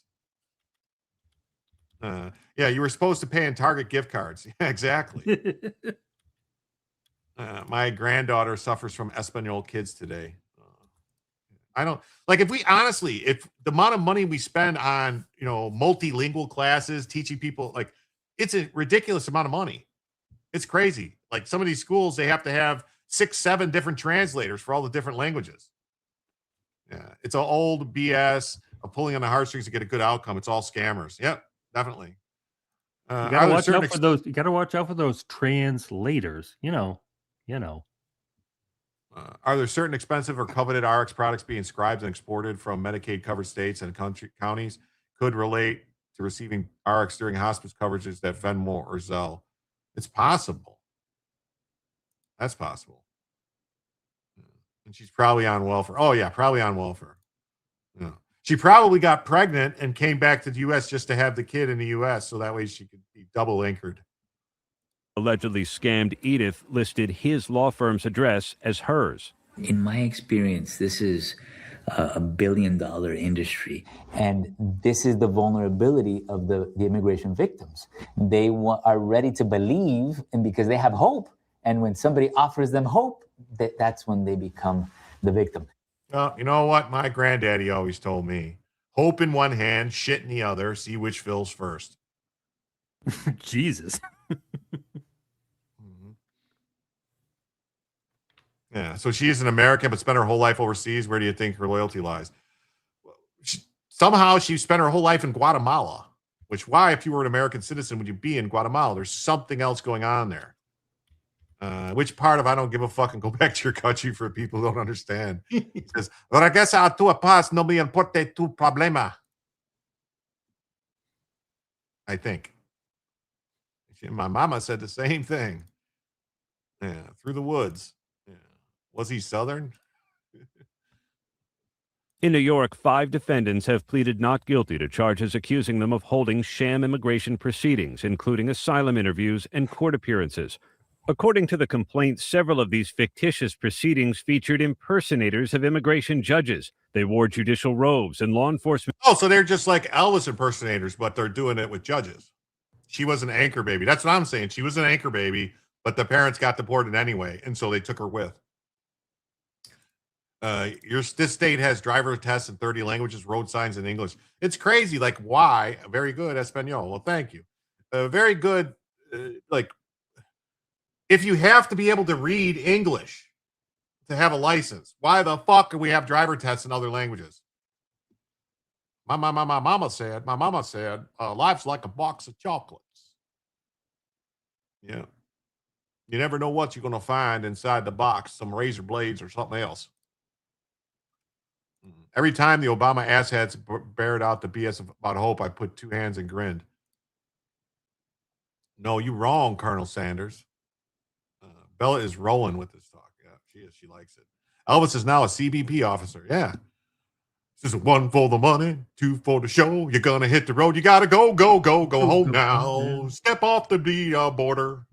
Yeah, you were supposed to pay in Target gift cards. Yeah, exactly. My granddaughter suffers from Espanol kids today. I don't like if the amount of money we spend on, multilingual classes, teaching people, like it's a ridiculous amount of money. It's crazy. Like some of these schools, they have to have 6-7 different translators for all the different languages. Yeah, it's an old BS of pulling on the heartstrings to get a good outcome. It's all scammers. Yep, definitely. You gotta watch out for those. You gotta watch out for those translators. Are there certain expensive or coveted RX products being scribed and exported from Medicaid covered states and counties could relate to receiving RX during hospice coverages that Venmo or Zelle? It's possible. That's possible. And she's probably on welfare. Oh yeah, probably on welfare. Yeah. She probably got pregnant and came back to the U.S. just to have the kid in the U.S. so that way she could be double anchored. Allegedly scammed Edith listed his law firm's address as hers. In my experience, this is a $1 billion industry. And this is the vulnerability of the immigration victims. They are ready to believe, and because they have hope. And when somebody offers them hope, that's when they become the victim. Well, you know what? My granddaddy always told me, hope in one hand, shit in the other, see which fills first. Jesus. Yeah, so she is an American, but spent her whole life overseas. Where do you think her loyalty lies? Somehow she spent her whole life in Guatemala, why, if you were an American citizen, would you be in Guatemala? There's something else going on there. Which part of I don't give a fuck and go back to your country for people who don't understand? It says, regresa a tu paz, no me importa tu problema. I think. My mama said the same thing. Yeah, through the woods. Yeah. Was he Southern? In New York, 5 defendants have pleaded not guilty to charges accusing them of holding sham immigration proceedings, including asylum interviews and court appearances. According to the complaint, several of these fictitious proceedings featured impersonators of immigration judges. They wore judicial robes and law enforcement. Oh, so they're just like Elvis impersonators, but they're doing it with judges. She was an anchor baby. That's what I'm saying. She was an anchor baby, but the parents got deported anyway, and so they took her with. This state has driver tests in 30 languages, road signs in English. It's crazy. Like, why? Very good, Espanol. Well, thank you. Very good. If you have to be able to read English to have a license, why the fuck do we have driver tests in other languages? My mama said, life's like a box of chocolates. Yeah. You never know what you're going to find inside the box, some razor blades or something else. Every time the Obama asshats bared out the BS about hope, I put 2 hands and grinned. No, you wrong, Colonel Sanders. Bella is rolling with this talk. Yeah, she is. She likes it. Elvis is now a CBP officer. Yeah. This is 1 for the money, 2 for the show. You're going to hit the road. You got to go home now. Step off the border.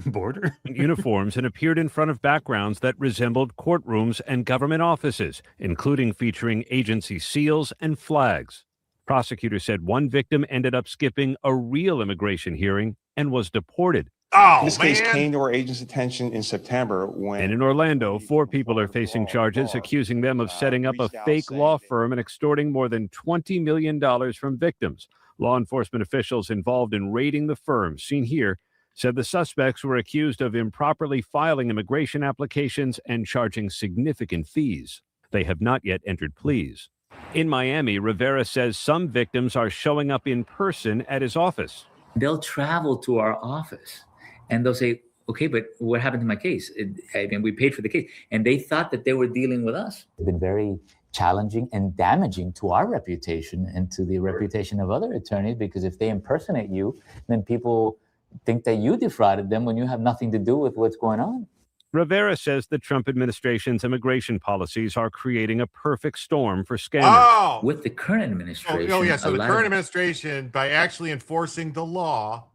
Border? Uniforms and appeared in front of backgrounds that resembled courtrooms and government offices, including featuring agency seals and flags. Prosecutors said one victim ended up skipping a real immigration hearing and was deported. Oh, this case came to our agent's attention in September when. And in Orlando, 4 people are facing charges accusing them of setting up a fake law firm and extorting more than $20 million from victims. Law enforcement officials involved in raiding the firm, seen here, said the suspects were accused of improperly filing immigration applications and charging significant fees. They have not yet entered pleas. In Miami, Rivera says some victims are showing up in person at his office. They'll travel to our office and they'll say, okay, but what happened to my case? I mean, we paid for the case. And they thought that they were dealing with us. It's been very challenging and damaging to our reputation and to the reputation of other attorneys, because if they impersonate you, then people think that you defrauded them when you have nothing to do with what's going on. Rivera says the Trump administration's immigration policies are creating a perfect storm for scammers. Oh, with the current administration. So the current administration, by actually enforcing the law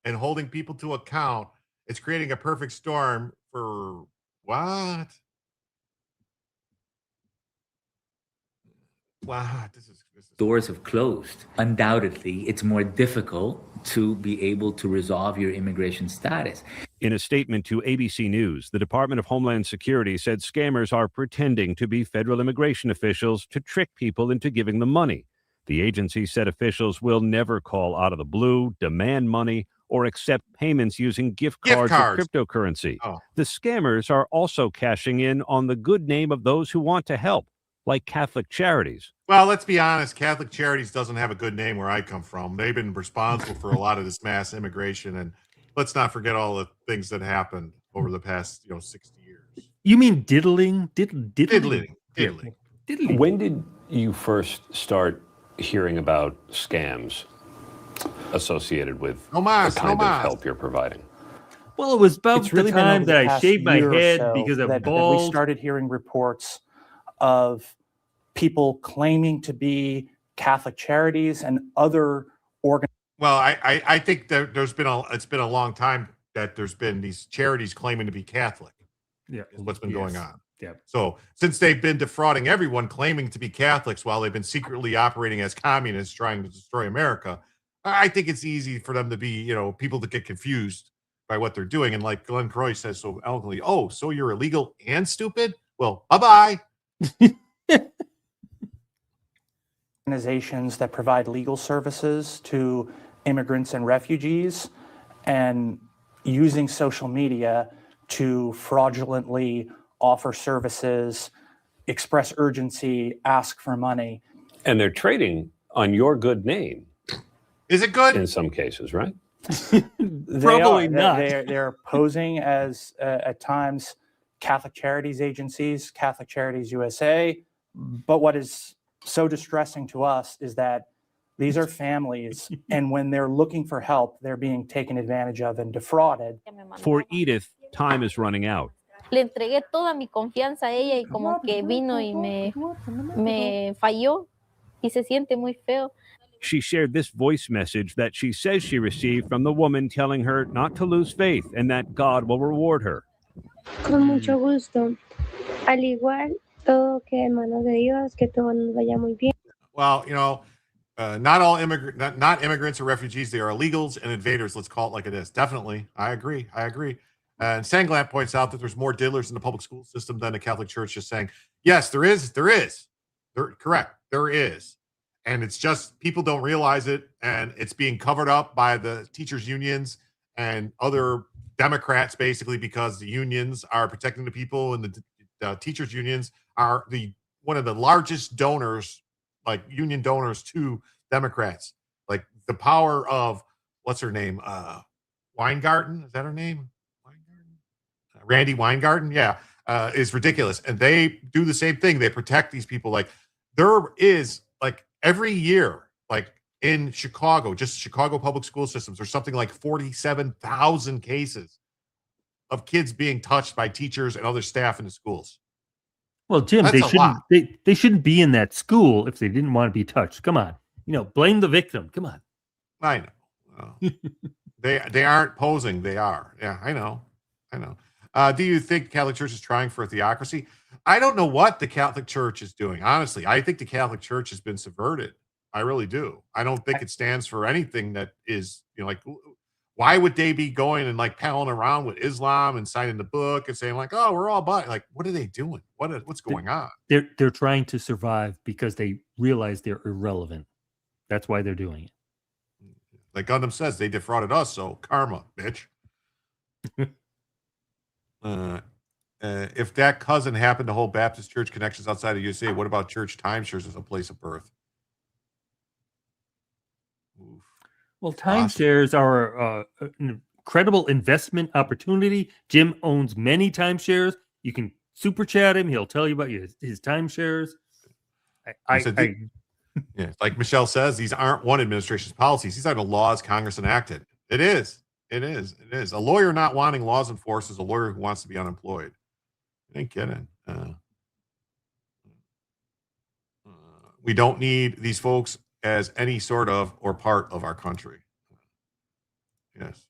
and holding people to account, it's creating a perfect storm for what? Wow, this is Doors have closed. Undoubtedly, it's more difficult to be able to resolve your immigration status. In a statement to ABC News, the Department of Homeland Security said scammers are pretending to be federal immigration officials to trick people into giving them money. The agency said officials will never call out of the blue, demand money, or accept payments using gift cards or cryptocurrency. The scammers are also cashing in on the good name of those who want to help, like Catholic Charities. Well, let's be honest. Catholic Charities doesn't have a good name where I come from. They've been responsible for a lot of this mass immigration, and let's not forget all the things that happened over the past, 60 years. You mean diddling? Diddling. When did you first start hearing about scams associated with the kind of help you're providing? Well, it was about It's really the been time over the that I past shaved my year or head so because of that we bald. started hearing reports of people claiming to be Catholic Charities and other organizations. Well, I think that it's been a long time that there's been these charities claiming to be Catholic. Yeah, is what's been going on. Yeah. So since they've been defrauding everyone, claiming to be Catholics while they've been secretly operating as communists trying to destroy America, I think it's easy for them to be, people to get confused by what they're doing. And like Glenn Croy says so eloquently, oh, so you're illegal and stupid? Well, bye-bye. Organizations that provide legal services to immigrants and refugees, and using social media to fraudulently offer services, express urgency, ask for money. And they're trading on your good name. Is it good? In some cases, right? Probably not. They're posing as, at times, Catholic Charities agencies, Catholic Charities USA. But what is so distressing to us is that these are families, and when they're looking for help, they're being taken advantage of and defrauded. For Edith, time is running out. Le entregué toda mi confianza a ella y como que vino y me falló y se siente muy feo. She shared this voice message that she says she received from the woman telling her not to lose faith and that God will reward her. Con mucho gusto. Al igual, todo queda en manos de Dios, que todo nos vaya muy bien. Well, not all not immigrants or refugees. They are illegals and invaders. Let's call it like it is. Definitely. I agree. And Sanglant points out that there's more diddlers in the public school system than the Catholic Church, just saying, yes, there is. Correct. There is. And it's just people don't realize it. And it's being covered up by the teachers' unions and other Democrats, basically, because the unions are protecting the people, and the teachers' unions are one of the largest donors, like union donors to Democrats. Like the power of, what's her name? Weingarten. Is that her name? Randy Weingarten. Yeah. Is ridiculous. And they do the same thing. They protect these people. Like there is every year, in Chicago, just Chicago public school systems, there's something like 47,000 cases of kids being touched by teachers and other staff in the schools. Well, Jim, they shouldn't be in that school if they didn't want to be touched. Come on. Blame the victim. Come on. I know. They aren't posing. They are. Yeah, I know. Do you think the Catholic Church is trying for a theocracy? I don't know what the Catholic Church is doing. Honestly, I think the Catholic Church has been subverted. I really do. I don't think it stands for anything that is, Why would they be going and like palling around with Islam and signing the book and saying like, oh, we're all but like, what are they doing? What's going on? They're trying to survive because they realize they're irrelevant. That's why they're doing it. Like Gundam says, they defrauded us, so karma, bitch. If that cousin happened to hold Baptist church connections outside of USA, what about church timeshares as a place of birth? Oof. Well, timeshares are an incredible investment opportunity. Jim owns many timeshares. You can super chat him. He'll tell you about his timeshares. Yeah, like Michelle says, these aren't one administration's policies. These are the laws Congress enacted. It is. A lawyer not wanting laws enforced is a lawyer who wants to be unemployed. I ain't kidding. We don't need these folks as any sort of or part of our country. Yes.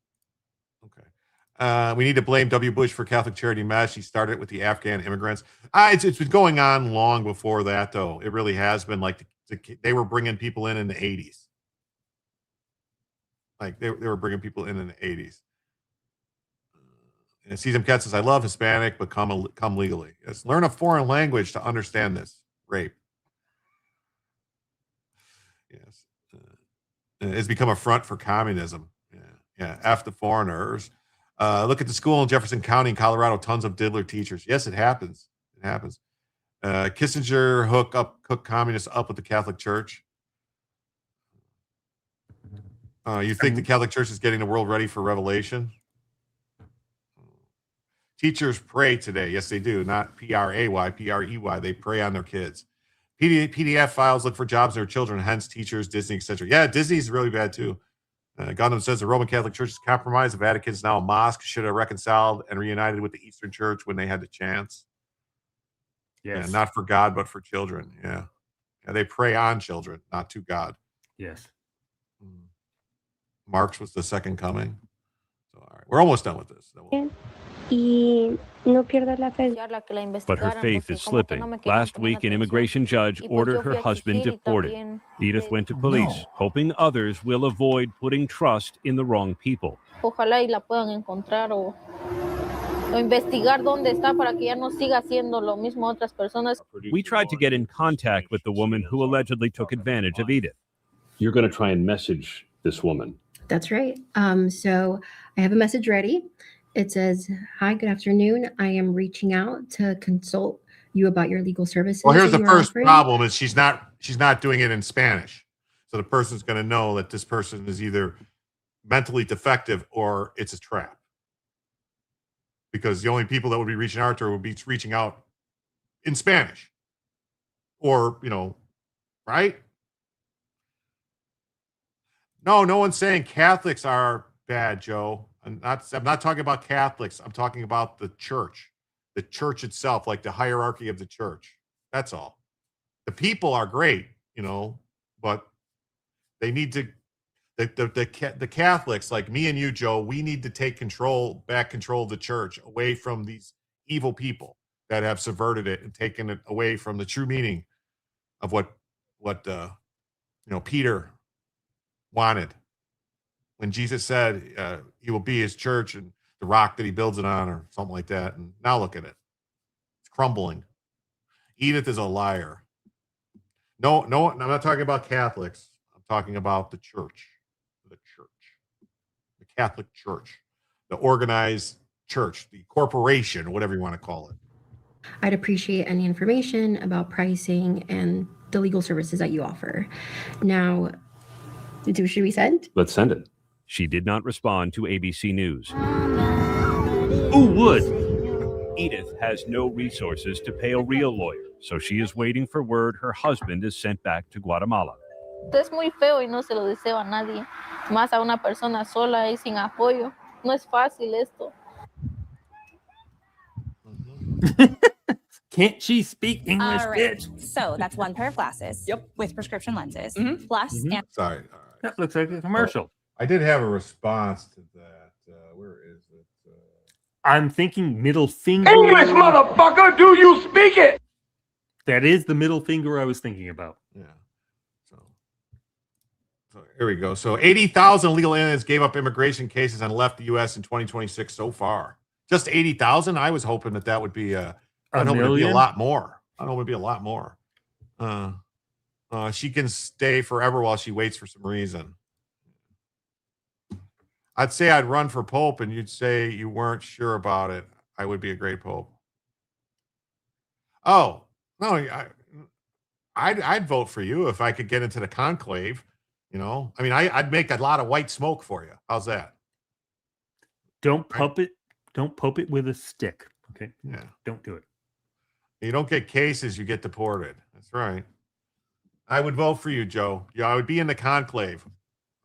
Okay. We need to blame W. Bush for Catholic charity mess. He started with the Afghan immigrants. It's been going on long before that, though. It really has been. Like they were bringing people in the 80s. Like they were bringing people in the 80s. And Season Cat says, I love Hispanic, but come legally. Yes. Learn a foreign language to understand this rape. Yes. It's become a front for communism. Yeah. F the foreigners. Look at the school in Jefferson County in Colorado. Tons of diddler teachers. Yes, it happens. Kissinger hook communists up with the Catholic Church. You think the Catholic Church is getting the world ready for revelation? Teachers pray today. Yes, they do. Not P-R-A-Y, P-R-E-Y. They pray on their kids. PDF files look for jobs in their children, hence teachers, Disney, etc. Yeah, Disney's really bad too. Gundam says the Roman Catholic Church is compromised. The Vatican is now a mosque. Should have reconciled and reunited with the Eastern Church when they had the chance. Yes. Yeah, not for God, but for children. Yeah. They pray on children, not to God. Yes. Marx was the second coming. So, all right, we're almost done with this. But her faith is slipping. Last week, an immigration judge ordered her husband deported. Edith went to police, hoping others will avoid putting trust in the wrong people. Ojalá y la puedan encontrar o investigar dónde está para que ya no siga haciendo lo mismo otras personas. We tried to get in contact with the woman who allegedly took advantage of Edith. You're going to try and message this woman. That's right. So I have a message ready. It says, hi, good afternoon. I am reaching out to consult you about your legal services. Well, here's the first problem is she's not doing it in Spanish. So the person's going to know that this person is either mentally defective or it's a trap. Because the only people that would be reaching out to her would be reaching out in Spanish. Or, right? No one's saying Catholics are bad, Joe. I'm not talking about Catholics. I'm talking about the church itself, like the hierarchy of the church. That's all. The people are great, but they need to. The Catholics, like me and you, Joe, we need to take back control of the church away from these evil people that have subverted it and taken it away from the true meaning of what Peter wanted when Jesus said he will be his church and the rock that he builds it on, or something like that. And now look at it. It's crumbling. Edith is a liar. No, I'm not talking about Catholics. I'm talking about the church. The Catholic Church, the organized church, the corporation, whatever you want to call it. I'd appreciate any information about pricing and the legal services that you offer. Now, should we send? Let's send it. She did not respond to ABC News. Who would? Edith has no resources to pay a real lawyer, so she is waiting for word her husband is sent back to Guatemala. Es muy feo y no se lo deseo a nadie, más a una persona sola y sin apoyo. No es fácil esto. Can't she speak English, All right. bitch? So that's one pair of glasses with prescription lenses. Plus, and Sorry. All right. That looks like a commercial. I did have a response to that. Where is it? I'm thinking middle finger. English, motherfucker, do you speak it? That is the middle finger I was thinking about. Yeah. So Here we go. So 80,000 illegal aliens gave up immigration cases and left the U.S. in 2026 so far. Just 80,000? I was hoping that would be I'd hope it'd be a lot more. I know it would be a lot more. She can stay forever while she waits for some reason. I'd say I'd run for Pope, and you'd say you weren't sure about it. I would be a great Pope. Oh, no, I'd vote for you if I could get into the conclave. You know, I mean, I'd make a lot of white smoke for you. How's that? Don't puppet with a stick. Okay. Yeah. Don't do it. You don't get cases, you get deported. That's right. I would vote for you, Joe. Yeah, I would be in the conclave.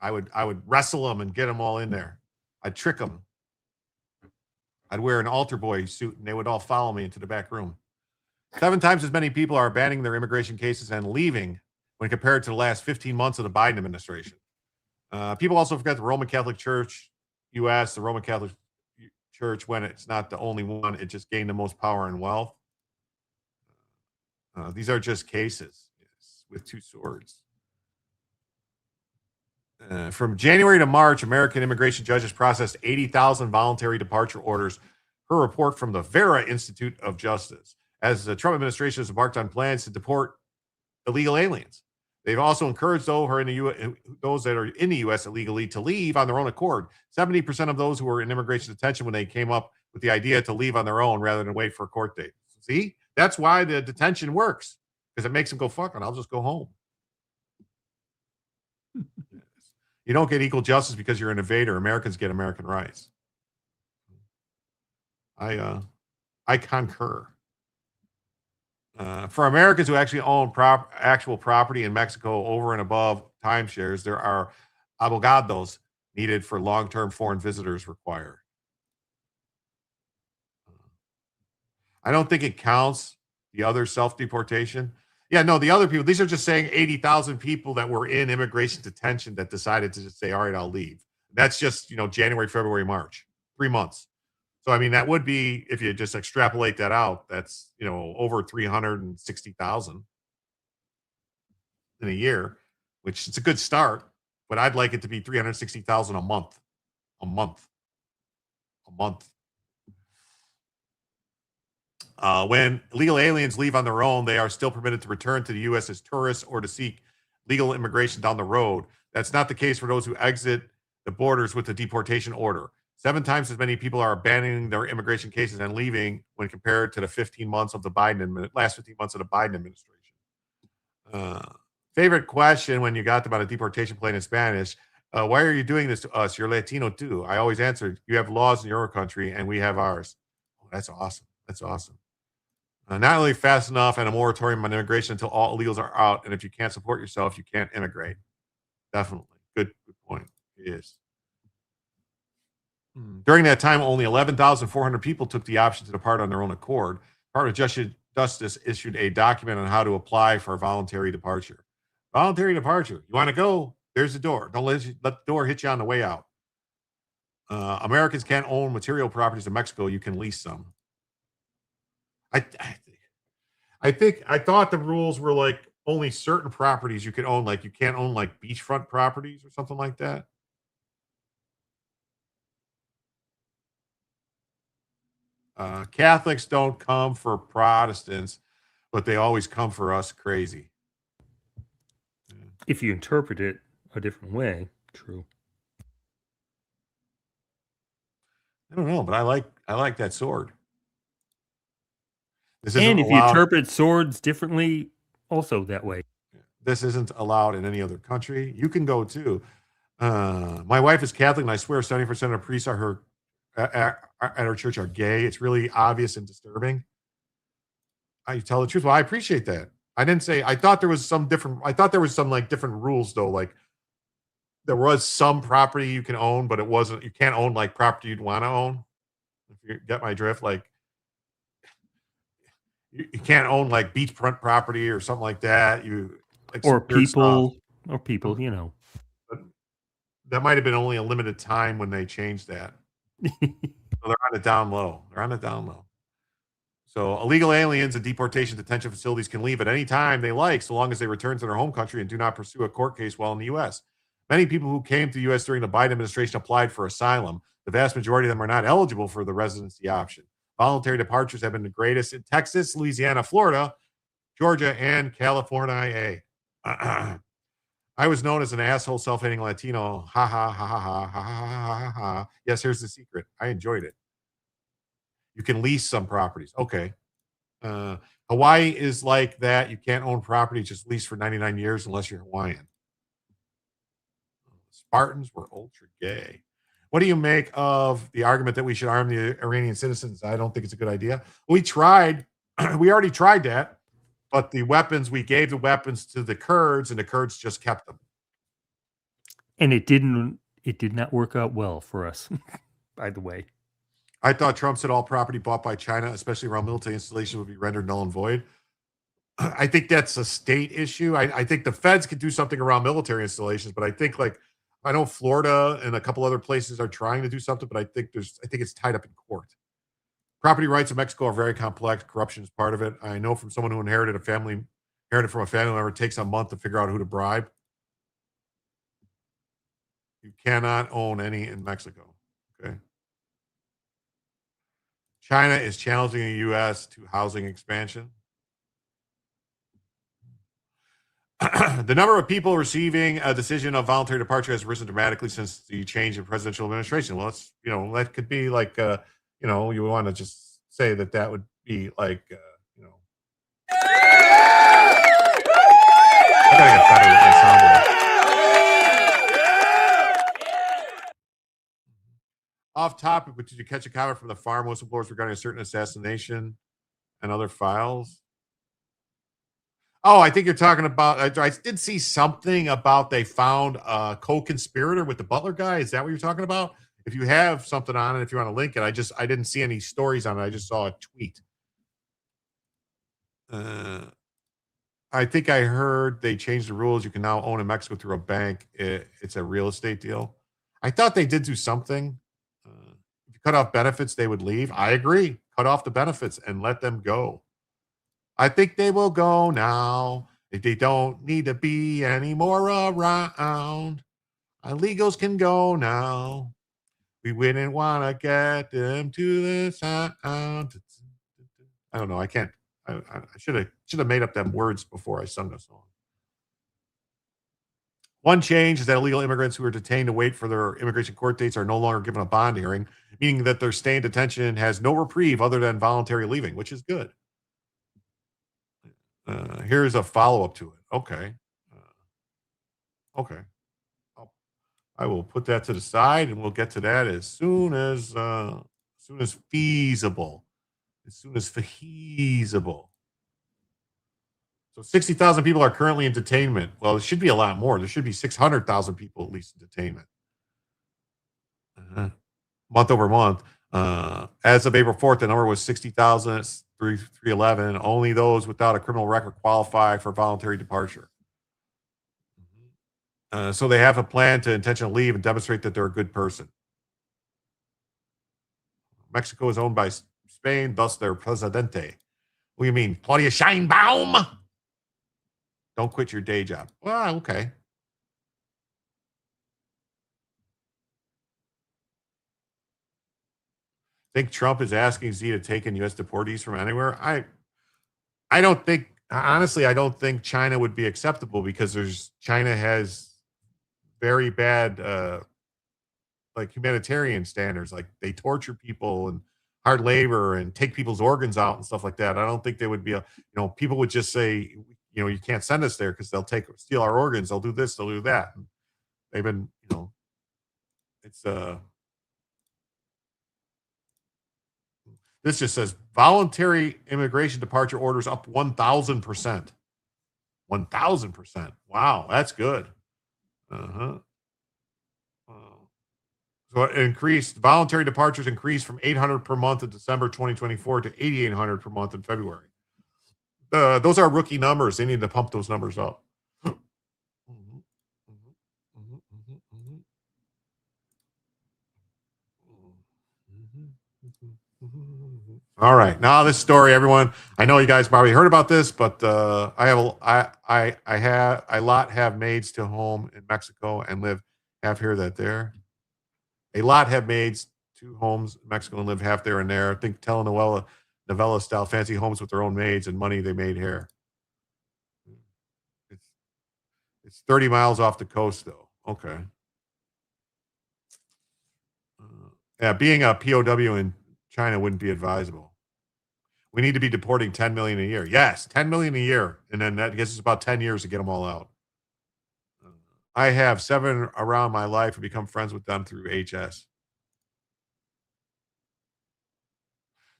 I would wrestle them and get them all in there. I'd trick them. I'd wear an altar boy suit, and they would all follow me into the back room. 7 times as many people are abandoning their immigration cases and leaving when compared to the last 15 months of the Biden administration. People also forget the Roman Catholic Church, U.S., the Roman Catholic Church, when it's not the only one, it just gained the most power and wealth. These are just cases with 2 swords. From January to March, American immigration judges processed 80,000 voluntary departure orders per report from the Vera Institute of Justice, as the Trump administration has embarked on plans to deport illegal aliens. They've also encouraged those that are in the U.S. illegally to leave on their own accord. 70% of those who were in immigration detention when they came up with the idea to leave on their own rather than wait for a court date. See, that's why the detention works, because it makes them go, fuck it, I'll just go home. You don't get equal justice because you're an invader. Americans get American rights. I concur. For Americans who actually own actual property in Mexico over and above timeshares, there are abogados needed for long-term foreign visitors required. I don't think it counts the other self-deportation. Yeah, no, the other people, these are just saying 80,000 people that were in immigration detention that decided to just say, all right, I'll leave. That's just, January, February, March, 3 months. So, I mean, that would be, if you just extrapolate that out, that's, over 360,000 in a year, which is a good start, but I'd like it to be 360,000 a month. When illegal aliens leave on their own, they are still permitted to return to the U.S. as tourists or to seek legal immigration down the road. That's not the case for those who exit the borders with a deportation order. 7 times as many people are abandoning their immigration cases and leaving when compared to the last 15 months of the Biden administration. Favorite question when you got about a deportation plan in Spanish: why are you doing this to us? You're Latino too. I always answered, you have laws in your country and we have ours. Oh, that's awesome. That's awesome. Not only fast enough and a moratorium on immigration until all illegals are out. And if you can't support yourself, you can't immigrate. Definitely. Good point. It is. During that time, only 11,400 people took the option to depart on their own accord. Department of Justice issued a document on how to apply for voluntary departure. Voluntary departure. You want to go? There's the door. Don't let the door hit you on the way out. Americans can't own material properties in Mexico. You can lease some. I thought the rules were like only certain properties you could own. Like you can't own like beachfront properties or something like that. Catholics don't come for Protestants, but they always come for us crazy. If you interpret it a different way, true. I don't know, but I like that sword. And if you interpret swords differently, also that way. This isn't allowed in any other country. You can go too. My wife is Catholic, and I swear 70% of priests are at our church are gay. It's really obvious and disturbing. I tell the truth. Well, I appreciate that. I didn't say. I thought there was some different like different rules though. Like there was some property you can own, but it wasn't. You can't own like property you'd want to own. If you get my drift, like. You can't own like beachfront property or something like that. Or people, But that might have been only a limited time when they changed that. So they're on the down low. So illegal aliens in deportation detention facilities can leave at any time they like, so long as they return to their home country and do not pursue a court case while in the U.S. Many people who came to the U.S. during the Biden administration applied for asylum. The vast majority of them are not eligible for the residency option. Voluntary departures have been the greatest in Texas, Louisiana, Florida, Georgia, and California. I was known as an asshole, self-hating Latino. Ha ha ha ha ha ha ha ha ha. Yes, here's the secret. I enjoyed it. You can lease some properties. Okay. Hawaii is like that. You can't own property, just lease for 99 years unless you're Hawaiian. Spartans were ultra gay. What do you make of the argument that we should arm the Iranian citizens? I don't think it's a good idea. We tried. We already tried that. But the weapons, we gave the weapons to the Kurds, and the Kurds just kept them. And it did not work out well for us, by the way. I thought Trump said all property bought by China, especially around military installations, would be rendered null and void. I think that's a state issue. I think the feds could do something around military installations, but I think, like, I know Florida and a couple other places are trying to do something, but I think it's tied up in court. Property rights in Mexico are very complex. Corruption is part of it. I know from someone who inherited from a family member, it takes a month to figure out who to bribe. You cannot own any in Mexico. Okay. China is challenging the U.S. to housing expansion. The number of people receiving a decision of voluntary departure has risen dramatically since the change in presidential administration. Well, it's, that could be like, you want to just say that would be like, I gotta get better with my soundboard. Off topic, but did you catch a comment from the farm whistleblowers regarding a certain assassination and other files? Oh, I think you're talking about, I did see something about they found a co-conspirator with the Butler guy. Is that what you're talking about? If you have something on it, if you want to link it, I didn't see any stories on it. I just saw a tweet. I think I heard they changed the rules. You can now own in Mexico through a bank. It's a real estate deal. I thought they did do something. If you cut off benefits, they would leave. I agree. Cut off the benefits and let them go. I think they will go now. They don't need to be any more around. Illegals can go now. We wouldn't want to get them to the sound. I don't know. I can't. I should have made up them words before I sung the song. One change is that illegal immigrants who are detained to wait for their immigration court dates are no longer given a bond hearing, meaning that their stay in detention has no reprieve other than voluntary leaving, which is good. Here's a follow-up to it. Okay. Okay. I will put that to the side, and we'll get to that as soon as feasible. As soon as feasible. So 60,000 people are currently in detainment. Well, it should be a lot more. There should be 600,000 people at least in detainment. Month over month. As of April 4th, the number was 60,311. Only those without a criminal record qualify for voluntary departure. So they have a plan to intentionally leave and demonstrate that they're a good person. Mexico is owned by Spain, thus their presidente. What do you mean? Claudia Sheinbaum? Don't quit your day job. Well, okay. Think Trump is asking Z to take in U.S. deportees from anywhere? I don't think, honestly, I don't think China would be acceptable because China has very bad like humanitarian standards. Like they torture people and hard labor and take people's organs out and stuff like that. I don't think they would be people would just say, you can't send us there because they'll steal our organs. They'll do this, they'll do that. And they've been, it's this just says voluntary immigration departure orders up 1,000%. 1,000%. Wow, that's good. So it increased. Voluntary departures increased from 800 per month in December 2024 to 8,800 per month in February. Those are rookie numbers. They need to pump those numbers up. All right. Now this story, everyone. I know you guys probably heard about this, but I lot have maids to home in Mexico and live half here that there. A lot have maids to homes in Mexico and live half there and there. Think telenovela style fancy homes with their own maids and money they made here. It's 30 miles off the coast though. Okay. Yeah, being a POW in China wouldn't be advisable. We need to be deporting 10 million a year. Yes, 10 million a year. And then that gets us about 10 years to get them all out. I have 7 around my life and become friends with them through HS.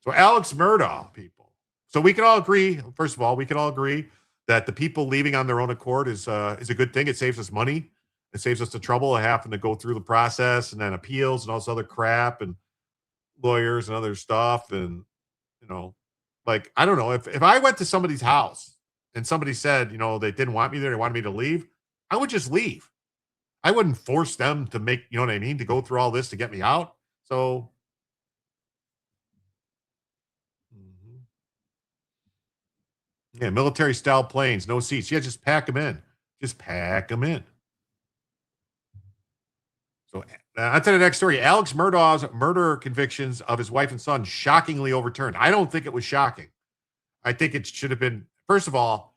So Alex Murdaugh, people. So we can all agree, first of all, we can all agree that the people leaving on their own accord is a good thing. It saves us money. It saves us the trouble of having to go through the process and then appeals and all this other crap and lawyers and other stuff. And, you know, like, I don't know, if I went to somebody's house and somebody said, you know, they didn't want me there, they wanted me to leave, I would just leave. I wouldn't force them to make, you know what I mean, to go through all this to get me out. So, yeah, military style planes, no seats. Yeah, just pack them in. Just pack them in. So, on to the next story. Alex Murdaugh's murder convictions of his wife and son shockingly overturned. I don't think it was shocking. I think it should have been, first of all,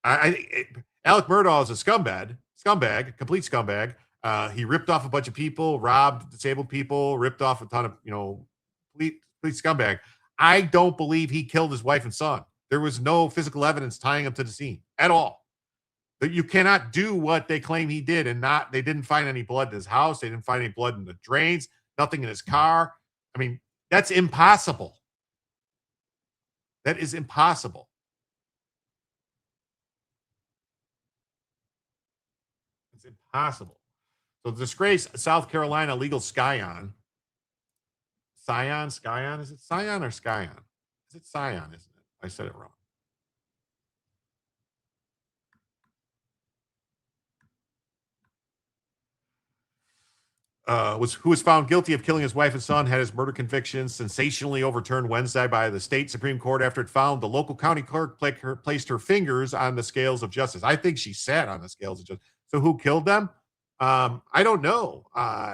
Alec Murdaugh is a scumbag, complete scumbag. He ripped off a bunch of people, robbed disabled people, ripped off a ton of, you know, complete scumbag. I don't believe he killed his wife and son. There was no physical evidence tying him to the scene at all. That you cannot do what they claim he did and not, they didn't find any blood in his house. They didn't find any blood in the drains, nothing in his car. I mean, that's impossible. That is impossible. It's impossible. So the disgrace South Carolina legal scion, is it scion or scion? Is it scion, isn't it? I said it wrong. Who was found guilty of killing his wife and son, had his murder convictions sensationally overturned Wednesday by the state Supreme Court after it found the local county clerk placed her fingers on the scales of justice. I think she sat on the scales of justice. So who killed them? I don't know.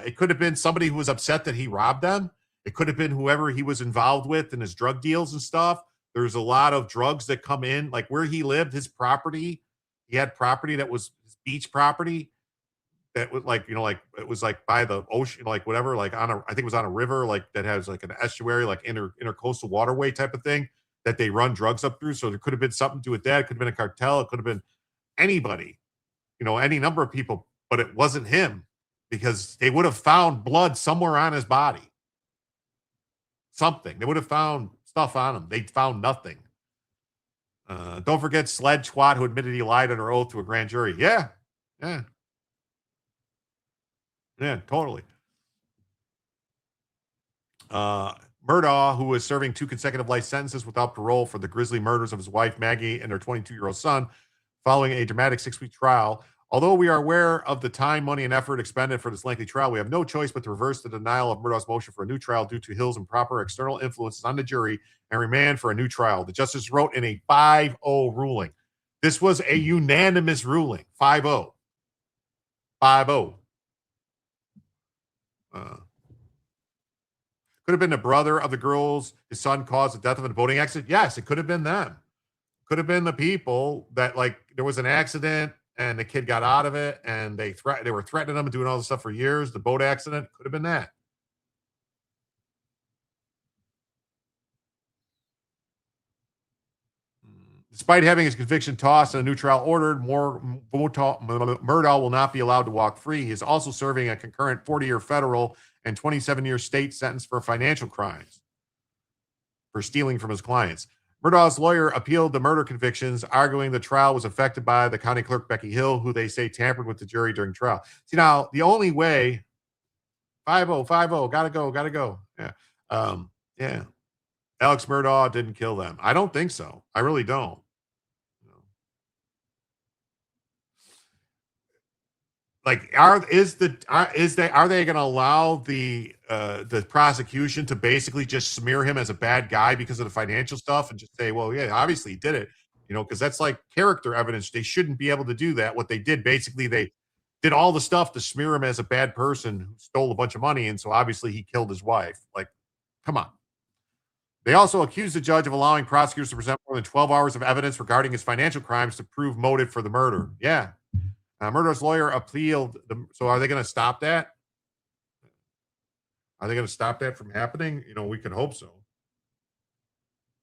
It could have been somebody who was upset that he robbed them. It could have been whoever he was involved with in his drug deals and stuff. There's a lot of drugs that come in, like where he lived, his property. He had property that was his beach property. That was like, you know, like it was like by the ocean, like whatever, like on a, I think it was on a river, like that has like an estuary, like intercoastal waterway type of thing that they run drugs up through. So there could have been something to do with that. It could have been a cartel. It could have been anybody, you know, any number of people, but it wasn't him because they would have found blood somewhere on his body. Something. They would have found stuff on him. They found nothing. Don't forget Sled Twat, who admitted he lied under oath to a grand jury. Yeah. Yeah. Yeah, totally. Murdaugh, who was serving 2 consecutive life sentences without parole for the grisly murders of his wife, Maggie, and their 22-year-old son, following a dramatic 6-week trial. Although we are aware of the time, money, and effort expended for this lengthy trial, we have no choice but to reverse the denial of Murdaugh's motion for a new trial due to Hill's improper external influences on the jury and remand for a new trial. The justice wrote in a 5-0 ruling. This was a unanimous ruling. 5-0. 5-0. Could have been the brother of the girls his son caused the death of a boating accident. Yes, it could have been them. Could have been the people that, like, there was an accident and the kid got out of it and they were threatening them and doing all this stuff for years. The boat accident could have been that. Despite having his conviction tossed and a new trial ordered, Murdaugh will not be allowed to walk free. He is also serving a concurrent 40-year federal and 27-year state sentence for financial crimes for stealing from his clients. Murdaugh's lawyer appealed the murder convictions, arguing the trial was affected by the county clerk, Becky Hill, who they say tampered with the jury during trial. See, now, the only way, 5-0, gotta go. Yeah. Yeah. Alex Murdaugh didn't kill them. I don't think so. I really don't. Like, are they going to allow the prosecution to basically just smear him as a bad guy because of the financial stuff and just say, well, yeah, obviously he did it, because that's like character evidence. They shouldn't be able to do that. What they did, basically, they did all the stuff to smear him as a bad person who stole a bunch of money, and so obviously he killed his wife. Like, come on. They also accused the judge of allowing prosecutors to present more than 12 hours of evidence regarding his financial crimes to prove motive for the murder. Yeah. Murdaugh's lawyer appealed. So are they going to stop that? Are they going to stop that from happening? We can hope so.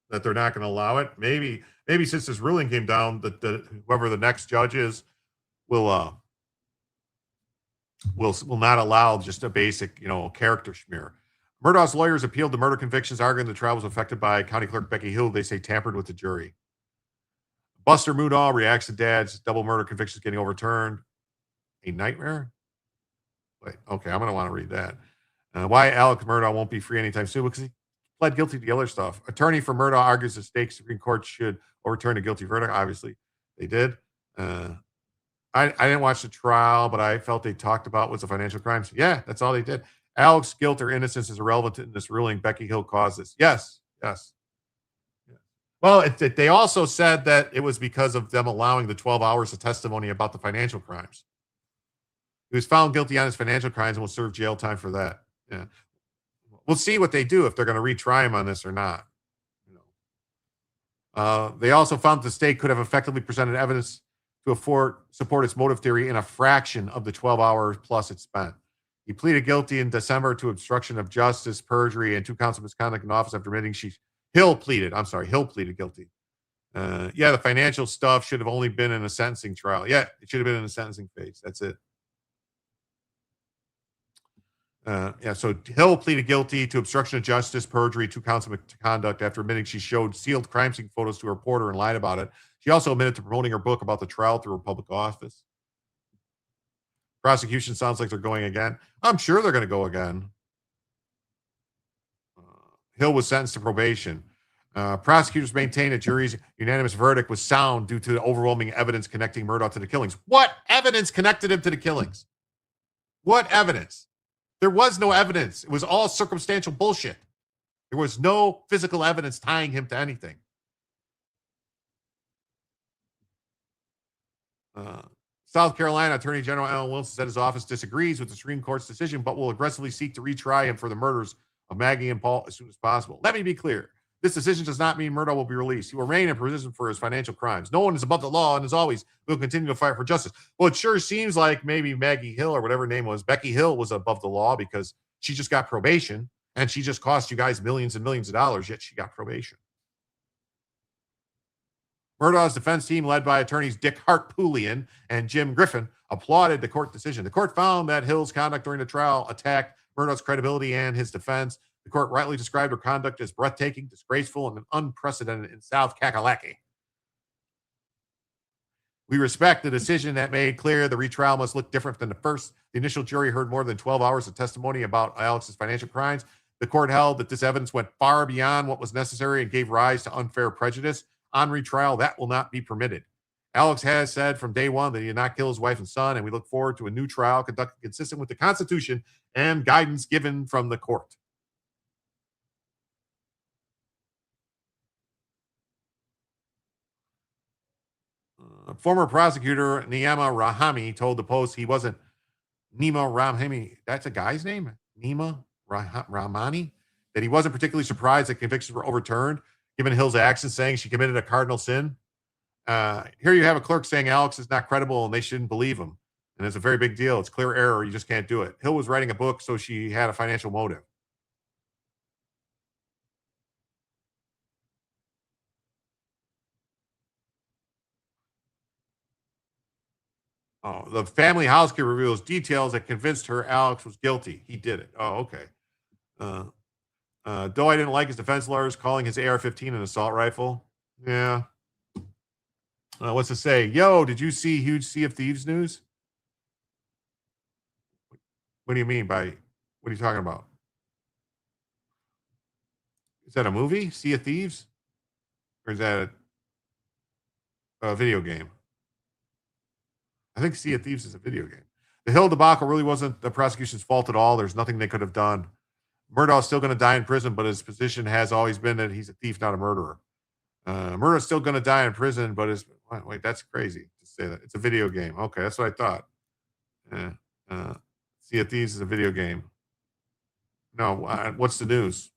That they're not going to allow it. Maybe since this ruling came down, that whoever the next judge is will not allow just a basic, character smear. Murdaugh's lawyers appealed the murder convictions, arguing the trial was affected by County Clerk Becky Hill. They say tampered with the jury. Buster Murdaugh reacts to dad's double murder convictions getting overturned. A nightmare? Wait, okay, I'm going to want to read that. Why Alec Murdaugh won't be free anytime soon? Because he pled guilty to the other stuff. Attorney for Murdaugh argues the state Supreme Court should overturn a guilty verdict. Obviously, they did. I didn't watch the trial, but I felt they talked about was the financial crimes. Yeah, that's all they did. Alec's guilt or innocence is irrelevant in this ruling. Becky Hill caused this. Yes. Well, they also said that it was because of them allowing the 12 hours of testimony about the financial crimes. He was found guilty on his financial crimes and will serve jail time for that. Yeah. We'll see what they do, if they're going to retry him on this or not. They also found the state could have effectively presented evidence to support its motive theory in a fraction of the 12 hours plus it spent. He pleaded guilty in December to obstruction of justice, perjury, and 2 counts of misconduct in office after admitting Hill pleaded guilty. The financial stuff should have only been in a sentencing trial. Yeah, it should have been in the sentencing phase. That's it. So Hill pleaded guilty to obstruction of justice, perjury, 2 counts of misconduct after admitting she showed sealed crime scene photos to a reporter and lied about it. She also admitted to promoting her book about the trial through her public office. Prosecution sounds like they're going again. I'm sure they're going to go again. Hill was sentenced to probation. Prosecutors maintain a jury's unanimous verdict was sound due to the overwhelming evidence connecting Murdaugh to the killings. What evidence connected him to the killings? What evidence? There was no evidence. It was all circumstantial bullshit. There was no physical evidence tying him to anything. South Carolina Attorney General Alan Wilson said his office disagrees with the Supreme Court's decision, but will aggressively seek to retry him for the murders of Maggie and Paul as soon as possible. Let me be clear. This decision does not mean Murdaugh will be released. He will remain in prison for his financial crimes. No one is above the law, and as always, we'll continue to fight for justice. Well, it sure seems like maybe Maggie Hill, or whatever her name was, Becky Hill, was above the law because she just got probation, and she just cost you guys millions and millions of dollars, yet she got probation. Murdaugh's defense team, led by attorneys Dick Hartpoolian and Jim Griffin, applauded the court decision. The court found that Hill's conduct during the trial attacked Murdaugh's credibility and his defense. The court rightly described her conduct as breathtaking, disgraceful, and unprecedented in South Kakalaki. We respect the decision that made clear the retrial must look different than the first. The initial jury heard more than 12 hours of testimony about Alex's financial crimes. The court held that this evidence went far beyond what was necessary and gave rise to unfair prejudice. On retrial, that will not be permitted. Alex has said from day one that he did not kill his wife and son, and we look forward to a new trial conducted consistent with the Constitution and guidance given from the court. Former prosecutor Nima Rahami told the Post he wasn't Nima Rahami. That's a guy's name? Nima Rahmani? That he wasn't particularly surprised that convictions were overturned, given Hill's actions, saying she committed a cardinal sin. Here you have a clerk saying Alex is not credible and they shouldn't believe him. And it's a very big deal. It's clear error. You just can't do it. Hill was writing a book, so she had a financial motive. Oh, the family housekeeper reveals details that convinced her Alex was guilty. He did it. Oh, okay. Though I didn't like his defense lawyers calling his AR-15 an assault rifle. Yeah. What's it say? Yo, did you see huge Sea of Thieves news? What do you mean by, what are you talking about? Is that a movie, Sea of Thieves? Or is that a video game? I think Sea of Thieves is a video game. The Hill debacle really wasn't the prosecution's fault at all. There's nothing they could have done. Murdaugh's still going to die in prison, but his position has always been that he's a thief, not a murderer. Murdaugh's still going to die in prison, but wait, that's crazy to say that. It's a video game. Okay, that's what I thought. Sea of Thieves is a video game. No, what's the news?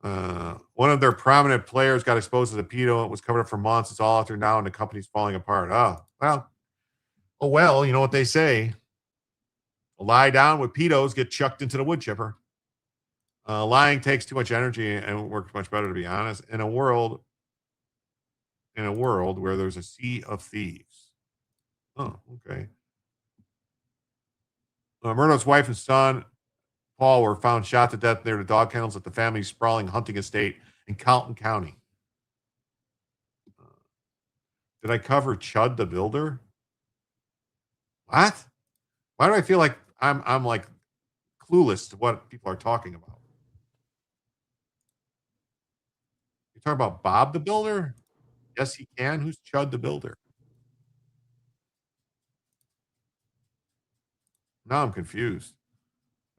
One of their prominent players got exposed as a pedo. It was covered up for months. It's all out there now, and the company's falling apart. Oh, well, you know what they say. Lie down with pedos, get chucked into the wood chipper. Lying takes too much energy and works much better, to be honest. In a world where there's a sea of thieves. Oh, okay. Murdaugh's wife and son, Paul, were found shot to death near the dog kennels at the family's sprawling hunting estate in Carlton County. Did I cover Chud the Builder? What? Why do I feel like I'm like clueless to what people are talking about? You talking about Bob the Builder? Yes, he can. Who's Chud the Builder? Now I'm confused.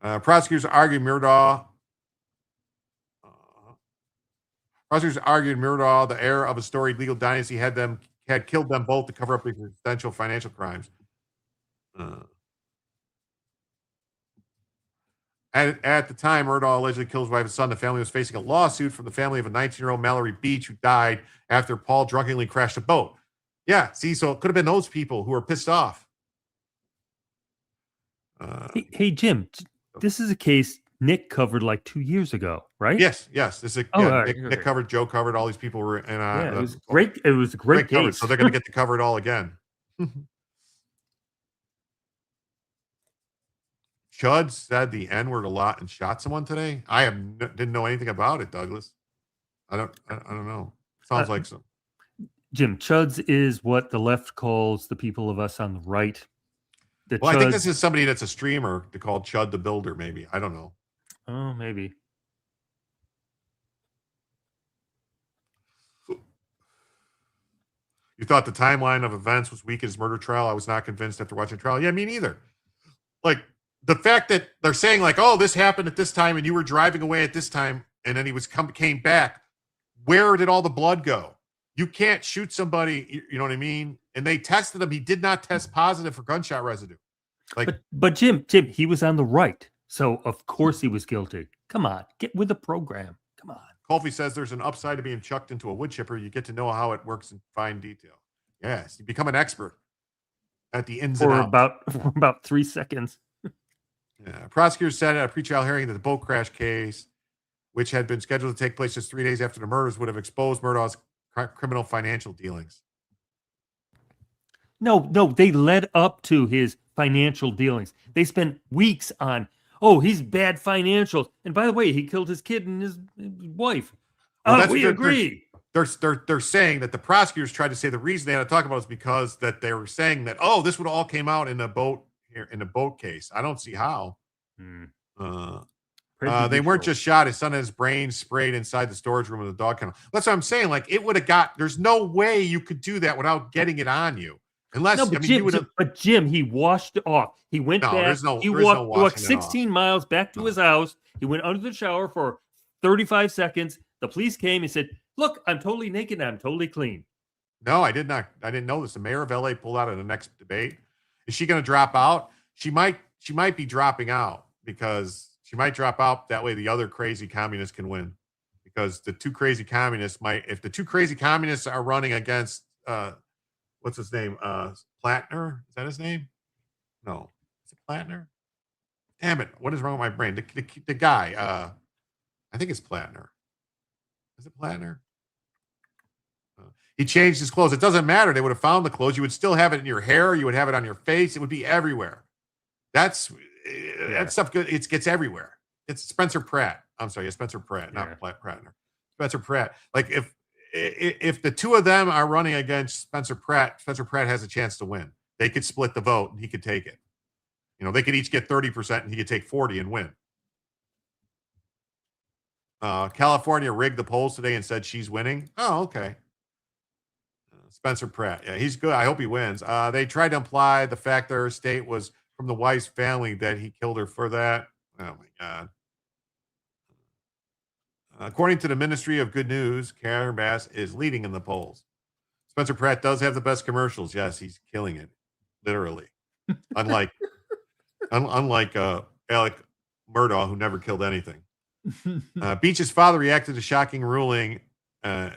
Prosecutors argued Murdaugh, the heir of a storied legal dynasty, had killed them both to cover up his potential financial crimes. At the time Murdaugh allegedly killed his wife and son, the family was facing a lawsuit from the family of a 19-year-old Mallory Beach who died after Paul drunkenly crashed a boat. Yeah, see, so it could have been those people who were pissed off. Hey, Jim, this is a case Nick covered like 2 years ago, right? Yes. This is Nick covered, Joe covered, all these people were in. It was great. It was a great cover, case. so they're going to get to cover it all again. Chud said the N-word a lot and shot someone today. I didn't know anything about it, Douglas. I don't know. Sounds like some. Jim, Chuds is what the left calls the people of us on the right. I think this is somebody that's a streamer called Chud the Builder, maybe. I don't know. Oh, maybe. You thought the timeline of events was weak in his murder trial? I was not convinced after watching the trial. Yeah, me neither. Like, the fact that they're saying, like, oh, this happened at this time and you were driving away at this time and then he came back. Where did all the blood go? You can't shoot somebody, you know what I mean? And they tested him. He did not test positive for gunshot residue. Like, but Jim, he was on the right. So, of course, he was guilty. Come on, get with the program. Come on. Colby says there's an upside to being chucked into a wood chipper. You get to know how it works in fine detail. Yes, you become an expert at the ins and outs. For about 3 seconds. Yeah. Prosecutors said at a pretrial hearing that the boat crash case, which had been scheduled to take place just 3 days after the murders, would have exposed Murdaugh's criminal financial dealings. No, they led up to his financial dealings. They spent weeks on, he's bad financials. And by the way, he killed his kid and his wife. Well, we agree. They're saying that the prosecutors tried to say the reason they had to talk about it is because that they were saying that, this would all came out in the boat here in the boat case. I don't see how. They weren't just shot. His son had his brain sprayed inside the storage room of the dog kennel. That's what I'm saying. Like, it would have there's no way you could do that without getting it on you. Unless, Jim, he washed it off. He went back. He walked 16 miles back to his house. He went under the shower for 35 seconds. The police came and said, look, I'm totally naked and I'm totally clean. No, I did not. I didn't know this. The mayor of LA pulled out in the next debate. Is she going to drop out? She might be dropping out because she might drop out. That way the other crazy communists can win, because the two crazy communists if the two crazy communists are running against, what's his name? Plattner? Is that his name? No. Is it Plattner? Damn it. What is wrong with my brain? The guy, I think it's Plattner. Is it Plattner? He changed his clothes. It doesn't matter. They would have found the clothes. You would still have it in your hair. You would have it on your face. It would be everywhere. That stuff. It gets everywhere. It's Spencer Pratt. I'm sorry, Spencer Pratt, not Prattner. Spencer Pratt. Like, if the two of them are running against Spencer Pratt has a chance to win. They could split the vote and he could take it. You know, they could each get 30% and he could take 40 and win. California rigged the polls today and said she's winning. Oh, okay. Spencer Pratt. Yeah, he's good. I hope he wins. They tried to imply the fact their state was from the wife's family that he killed her for that. Oh my God. According to the Ministry of Good News, Karen Bass is leading in the polls. Spencer Pratt does have the best commercials. Yes, he's killing it, literally. Unlike Alec Murdaugh, who never killed anything. Beach's father reacted to shocking ruling in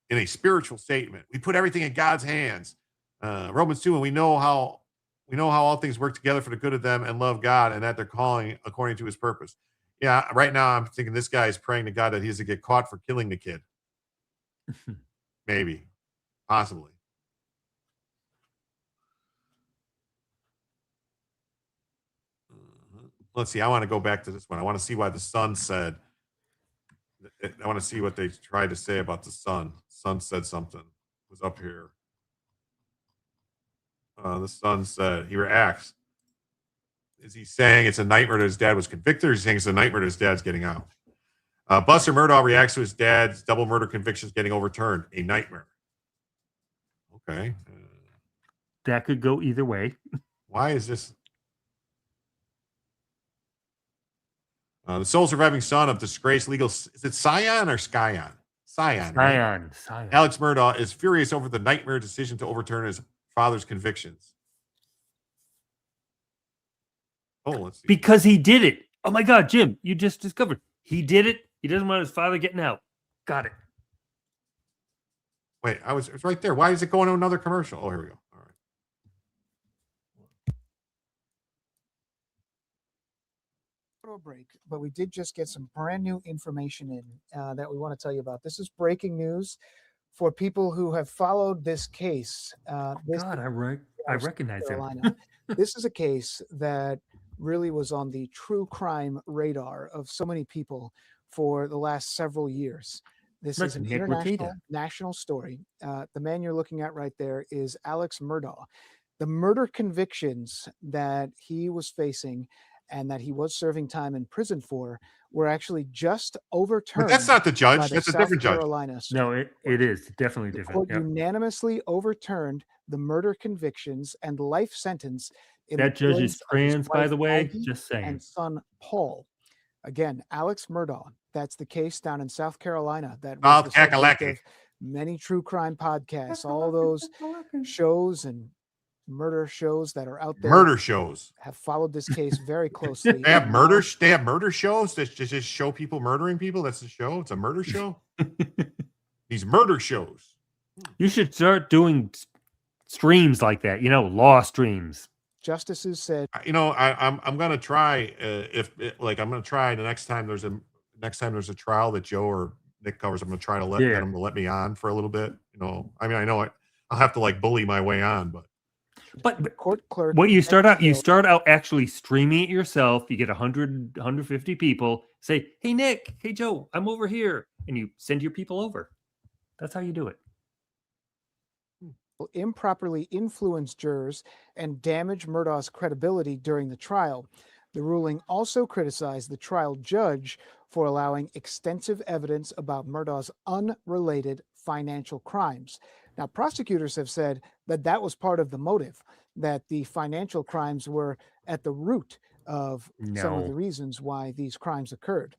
a spiritual statement. We put everything in God's hands. Romans 2, and we know how all things work together for the good of them and love God, and that they're calling according to his purpose. Yeah, right now I'm thinking this guy is praying to God that he doesn't get caught for killing the kid. Maybe. Possibly. Let's see. I want to go back to this one. I want to see why the Sun said. I want to see what they tried to say about the Sun. Sun said something. It was up here. The Sun said, he reacts. Is he saying it's a nightmare that his dad was convicted, or is he saying it's a nightmare that his dad's getting out? Buster Murdaugh reacts to his dad's double murder convictions getting overturned. A nightmare. Okay. That could go either way. Why is this? The sole surviving son of disgraced legal, is it Scion or Skyon? Scion. Right? Scion. Alex Murdaugh is furious over the nightmare decision to overturn his father's convictions. Oh, let's see. Because he did it. Oh my God, Jim, you just discovered he did it. He doesn't want his father getting out. Got it. Wait, it's right there. Why is it going to another commercial? Oh, here we go. All right. Break, but we did just get some brand new information in that we want to tell you about. This is breaking news for people who have followed this case. I recognize him. This is a case that really was on the true crime radar of so many people for the last several years. This is an international, national story. The man you're looking at right there is Alex Murdaugh. The murder convictions that he was facing and that he was serving time in prison for were actually just overturned. But that's not the judge. That's a different judge. No, it is definitely different. The court unanimously overturned the murder convictions and life sentence. That judge is trans, by the way. Just saying. And son Paul. Again, Alex Murdaugh. That's the case down in South Carolina. That was the subject of many true crime podcasts. All those shows and murder shows that are out there. Murder shows have followed this case very closely. They have murder shows that just show people murdering people. That's the show. It's a murder show. These murder shows. You should start doing streams like that. Law streams. Justices said, I'm going to try I'm going to try the next time there's a trial that Joe or Nick covers. I'm going to try to let them let me on for a little bit. I know I'll have to bully my way on, but court clerk. What you start out actually streaming it yourself. You get 100, 150 people. Say, hey Nick, hey Joe, I'm over here, and you send your people over. That's how you do it. Improperly influence jurors and damage Murdaugh's credibility during the trial. The ruling also criticized the trial judge for allowing extensive evidence about Murdaugh's unrelated financial crimes. Now, prosecutors have said that was part of the motive, that the financial crimes were at the root of some of the reasons why these crimes occurred.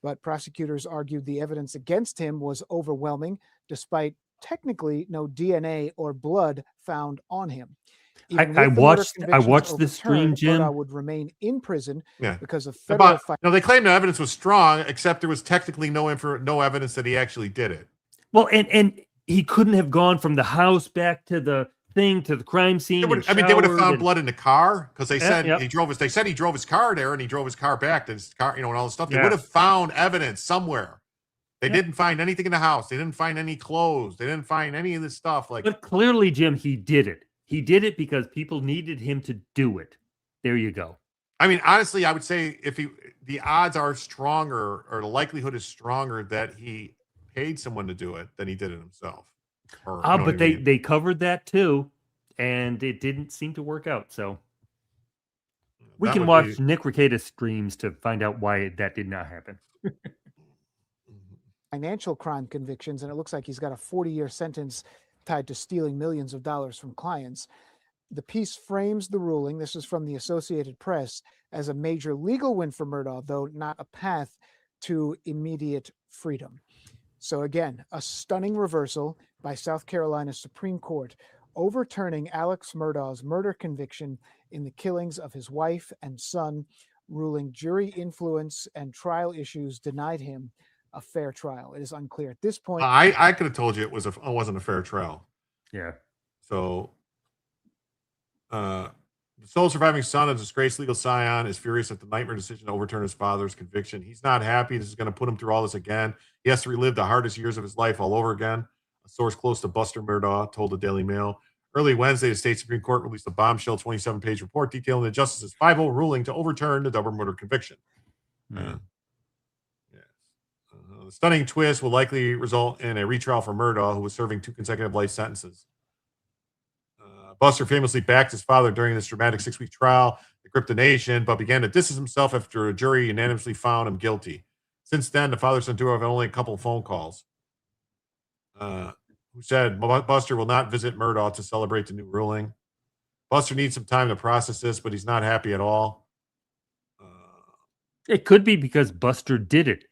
But prosecutors argued the evidence against him was overwhelming, despite technically no DNA or blood found on him. I watched this stream, Jim. Murdaugh would remain in prison because of federal. They claimed the evidence was strong, except there was technically no evidence that he actually did it. Well, and he couldn't have gone from the house back to the thing to the crime scene. They would have found blood in the car because they said he drove his car there and he drove his car back to his car, and all this stuff. They would have found evidence somewhere. They didn't find anything in the house. They didn't find any clothes. They didn't find any of this stuff. But clearly, Jim, he did it. He did it because people needed him to do it. There you go. I mean, honestly, I would say the odds are stronger, or the likelihood is stronger that he paid someone to do it than he did it himself. But they covered that too, and it didn't seem to work out. So we can watch Nick Rekieta streams to find out why that did not happen. Financial crime convictions, and it looks like he's got a 40-year sentence tied to stealing millions of dollars from clients. The piece frames the ruling, this is from the Associated Press, as a major legal win for Murdaugh, though not a path to immediate freedom. So again, a stunning reversal by South Carolina Supreme Court, overturning Alex Murdaugh's murder conviction in the killings of his wife and son, ruling jury influence and trial issues denied him a fair trial. It is unclear at this point. I could have told you it wasn't a fair trial. Yeah. So the sole surviving son of disgraced legal scion is furious at the nightmare decision to overturn his father's conviction. He's not happy. This is going to put him through all this again. He has to relive the hardest years of his life all over again. A source close to Buster Murdaugh told the Daily Mail. Early Wednesday, the state Supreme Court released a bombshell 27-page report detailing the justice's 5-0 ruling to overturn the double murder conviction. The stunning twist will likely result in a retrial for Murdaugh, who was serving 2 consecutive life sentences. Buster famously backed his father during this dramatic 6-week trial that gripped the nation, but began to distance himself after a jury unanimously found him guilty. Since then, the father-son duo have had only a couple of phone calls. Who said Buster will not visit Murdaugh to celebrate the new ruling. Buster needs some time to process this, but he's not happy at all. It could be because Buster did it.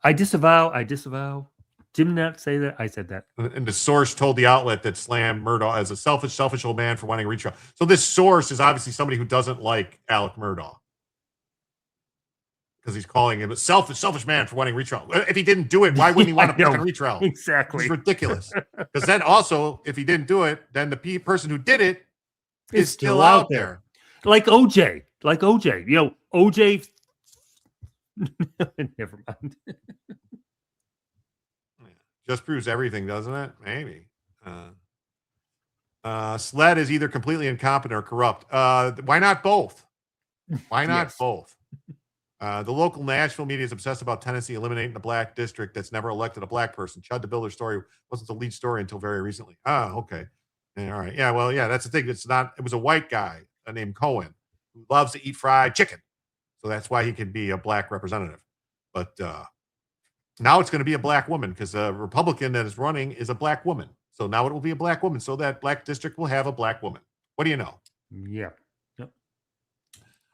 I disavow. Jim not say that. I said that. And the source told the outlet that slammed Murdaugh as a selfish old man for wanting a retrial. So this source is obviously somebody who doesn't like Alec Murdaugh, because he's calling him a selfish man for wanting a retrial. If he didn't do it, why wouldn't he want a fucking retrial? Exactly. It's ridiculous. Because then also, if he didn't do it, then the person who did it is still out there. Like OJ. You know, OJ. Never mind. Just proves everything, doesn't it? Maybe. SLED is either completely incompetent or corrupt. Why not both? Why not both? The local Nashville media is obsessed about Tennessee eliminating the black district that's never elected a black person. Chud the Builder story wasn't the lead story until very recently. Okay. Yeah, all right. Yeah, well, yeah, that's the thing. It was a white guy named Cohen who loves to eat fried chicken. So that's why he can be a black representative. But now it's going to be a black woman, because the Republican that is running is a black woman. So now it will be a black woman. So that black district will have a black woman. What do you know? Yeah. Yep.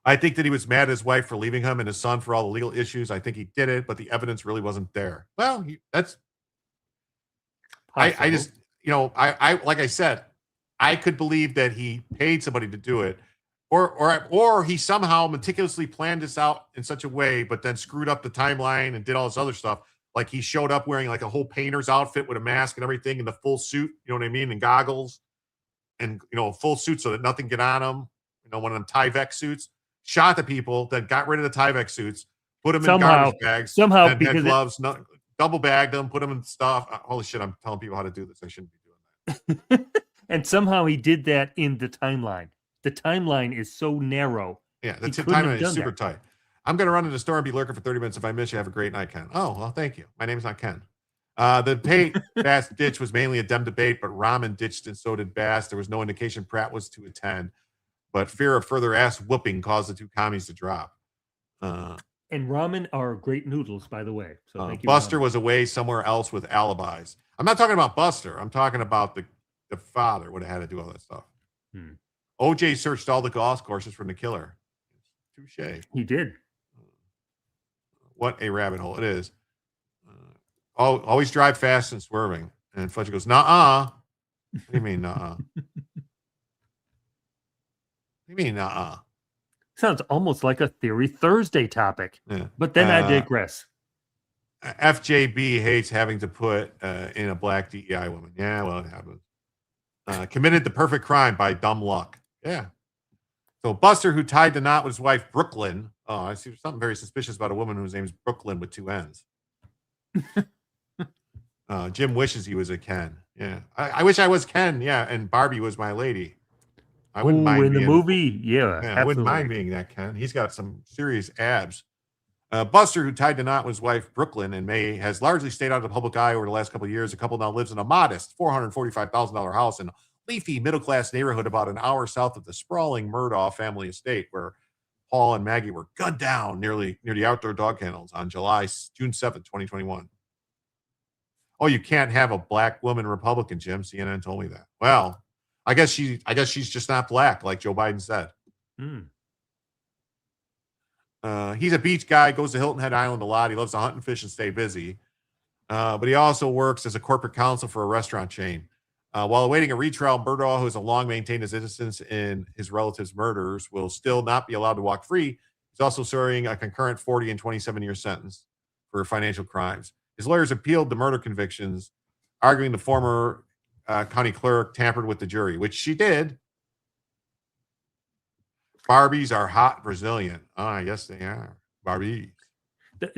I think that he was mad at his wife for leaving him and his son for all the legal issues. I think he did it, but the evidence really wasn't there. Well, I just, I like I said, I could believe that he paid somebody to do it, or he somehow meticulously planned this out in such a way, but then screwed up the timeline and did all this other stuff. Like he showed up wearing like a whole painter's outfit with a mask and everything, and the full suit, you know what I mean, and goggles, and a full suit so that nothing get on him. One of them Tyvek suits. Shot the people, then got rid of the Tyvek suits, put them in garbage bags, then had gloves, double bagged them, put them in stuff. Holy shit! I'm telling people how to do this. I shouldn't be doing that. And somehow he did that in the timeline. The timeline is so narrow. Yeah, the timeline is super tight. I'm going to run to the store and be lurking for 30 minutes. If I miss you, have a great night, Ken. Oh, well, thank you. My name's not Ken. The Pate Bass ditch was mainly a Dem debate, but Rahman ditched and so did Bass. There was no indication Pratt was to attend, but fear of further ass whooping caused the two commies to drop. And ramen are great noodles, by the way. So thank you. Buster was away somewhere else with alibis. I'm not talking about Buster. I'm talking about the father would have had to do all that stuff. OJ searched all the golf courses from the killer. Touche. He did. What a rabbit hole it is. Always drive fast and swerving. And Fletcher goes, nuh-uh. What do you mean, nuh-uh? What do you mean, nuh-uh? Sounds almost like a Theory Thursday topic. Yeah. But then I digress. FJB hates having to put in a black DEI woman. Yeah, well, it happens. Committed the perfect crime by dumb luck. Yeah. So Buster, who tied the knot with his wife, Brooklyn. Oh, I see something very suspicious about a woman whose name is Brooklyn with 2 N's. Jim wishes he was a Ken. Yeah. I wish I was Ken. Yeah. And Barbie was my lady. I wouldn't mind in the movie. Yeah. I wouldn't mind being that Ken. He's got some serious abs. Buster, who tied the knot with his wife, Brooklyn, in May, has largely stayed out of the public eye over the last couple of years. The couple now lives in a modest $445,000 house in a leafy middle-class neighborhood about an hour south of the sprawling Murdaugh family estate, where Paul and Maggie were gunned down near the outdoor dog kennels on June 7th, 2021. Oh, you can't have a black woman Republican, Jim. CNN told me that. Well, I guess she's just not black, like Joe Biden said. He's a beach guy, goes to Hilton Head Island a lot. He loves to hunt and fish and stay busy. But he also works as a corporate counsel for a restaurant chain. While awaiting a retrial, Murdaugh, who has long maintained his innocence in his relatives' murders, will still not be allowed to walk free. He's also serving a concurrent 40 and 27-year sentence for financial crimes. His lawyers appealed the murder convictions, arguing the former county clerk tampered with the jury, which she did. Barbies are hot Brazilian. Yes, they are. Barbies.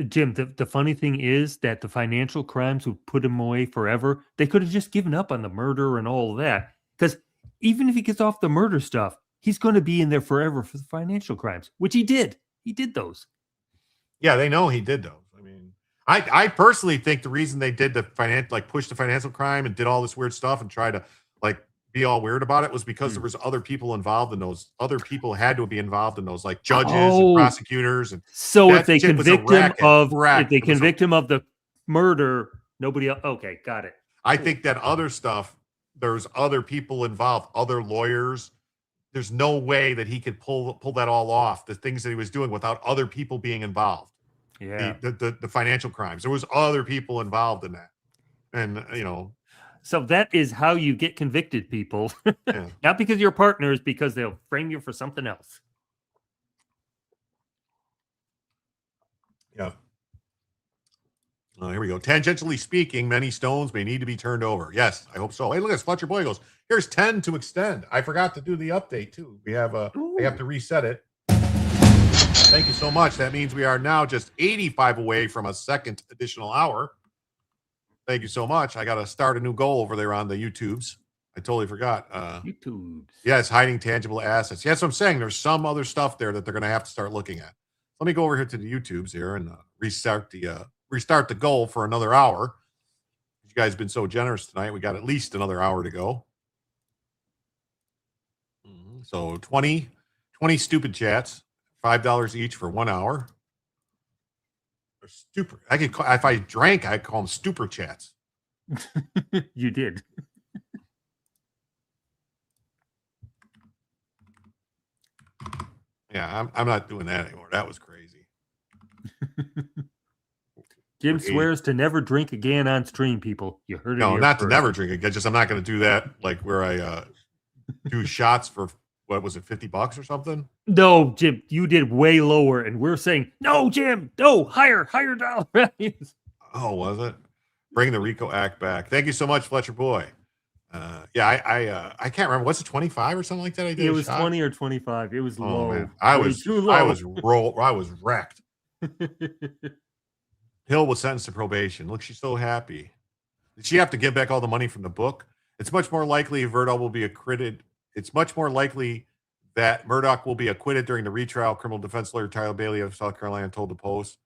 Jim, the funny thing is that the financial crimes would put him away forever. They could have just given up on the murder and all of that. Because even if he gets off the murder stuff, he's going to be in there forever for the financial crimes, which he did. He did those. Yeah, they know he did those. I mean, I personally think the reason they did the push the financial crime and did all this weird stuff and try to be all weird about it was because there was other people involved in those. Other people had to be involved in those, like judges and prosecutors. And so if they convict him of the murder, nobody else. Okay, got it. I think that other stuff, there's other people involved, other lawyers. There's no way that he could pull that all off, the things that he was doing without other people being involved. Yeah. The financial crimes. There was other people involved in that. And, so that is how you get convicted, people. Yeah. Not because you're partners, because they'll frame you for something else. Yeah. Here we go. Tangentially speaking, many stones may need to be turned over. Yes, I hope so. Hey, look at this. Fletcher Boy goes, here's 10 to extend. I forgot to do the update, too. We have I have to reset it. Thank you so much. That means we are now just 85 away from a second additional hour. Thank you so much. I got to start a new goal over there on the YouTubes. I totally forgot. YouTubes. Yes, hiding tangible assets. Yes, I'm saying there's some other stuff there that they're going to have to start looking at. Let me go over here to the YouTubes here and restart the goal for another hour. You guys have been so generous tonight. We got at least another hour to go. So 20 stupid chats, $5 each for 1 hour. They're stupid. I could if I drank, I'd call them stupid chats. You did. Yeah, I'm not doing that anymore. That was crazy. Jim swears to never drink again on stream, people. You heard it. No, not to never drink again. Just I'm not going to do that. Like where I do shots for what was it, $50 or something? No, Jim, you did way lower, and we're saying no, Jim, no, higher dollar values. Oh, was it? Bring the RICO Act back. Thank you so much, Fletcher Boy. I can't remember. What's it, 25 or something like that? I did. It was 20 or 25. It was low. Man. I was wrecked. Hill was sentenced to probation. Look, she's so happy. Did she have to give back all the money from the book? It's much more likely Murdoch will be acquitted. It's much more likely that Murdoch will be acquitted during the retrial. Criminal defense lawyer Tyler Bailey of South Carolina told the Post.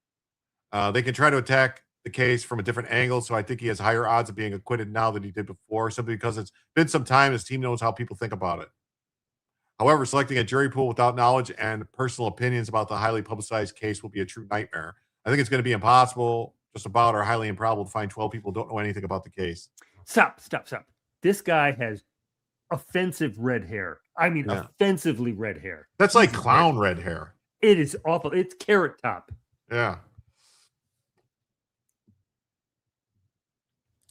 They can try to attack the case from a different angle, so I think he has higher odds of being acquitted now than he did before, simply because it's been some time. His team knows how people think about it. However, selecting a jury pool without knowledge and personal opinions about the highly publicized case will be a true nightmare. I think it's going to be impossible, just about, or highly improbable to find 12 people who don't know anything about the case. Stop. This guy has offensive red hair. I mean, offensively red hair. That's like clown red hair. It is awful. It's carrot top. Yeah.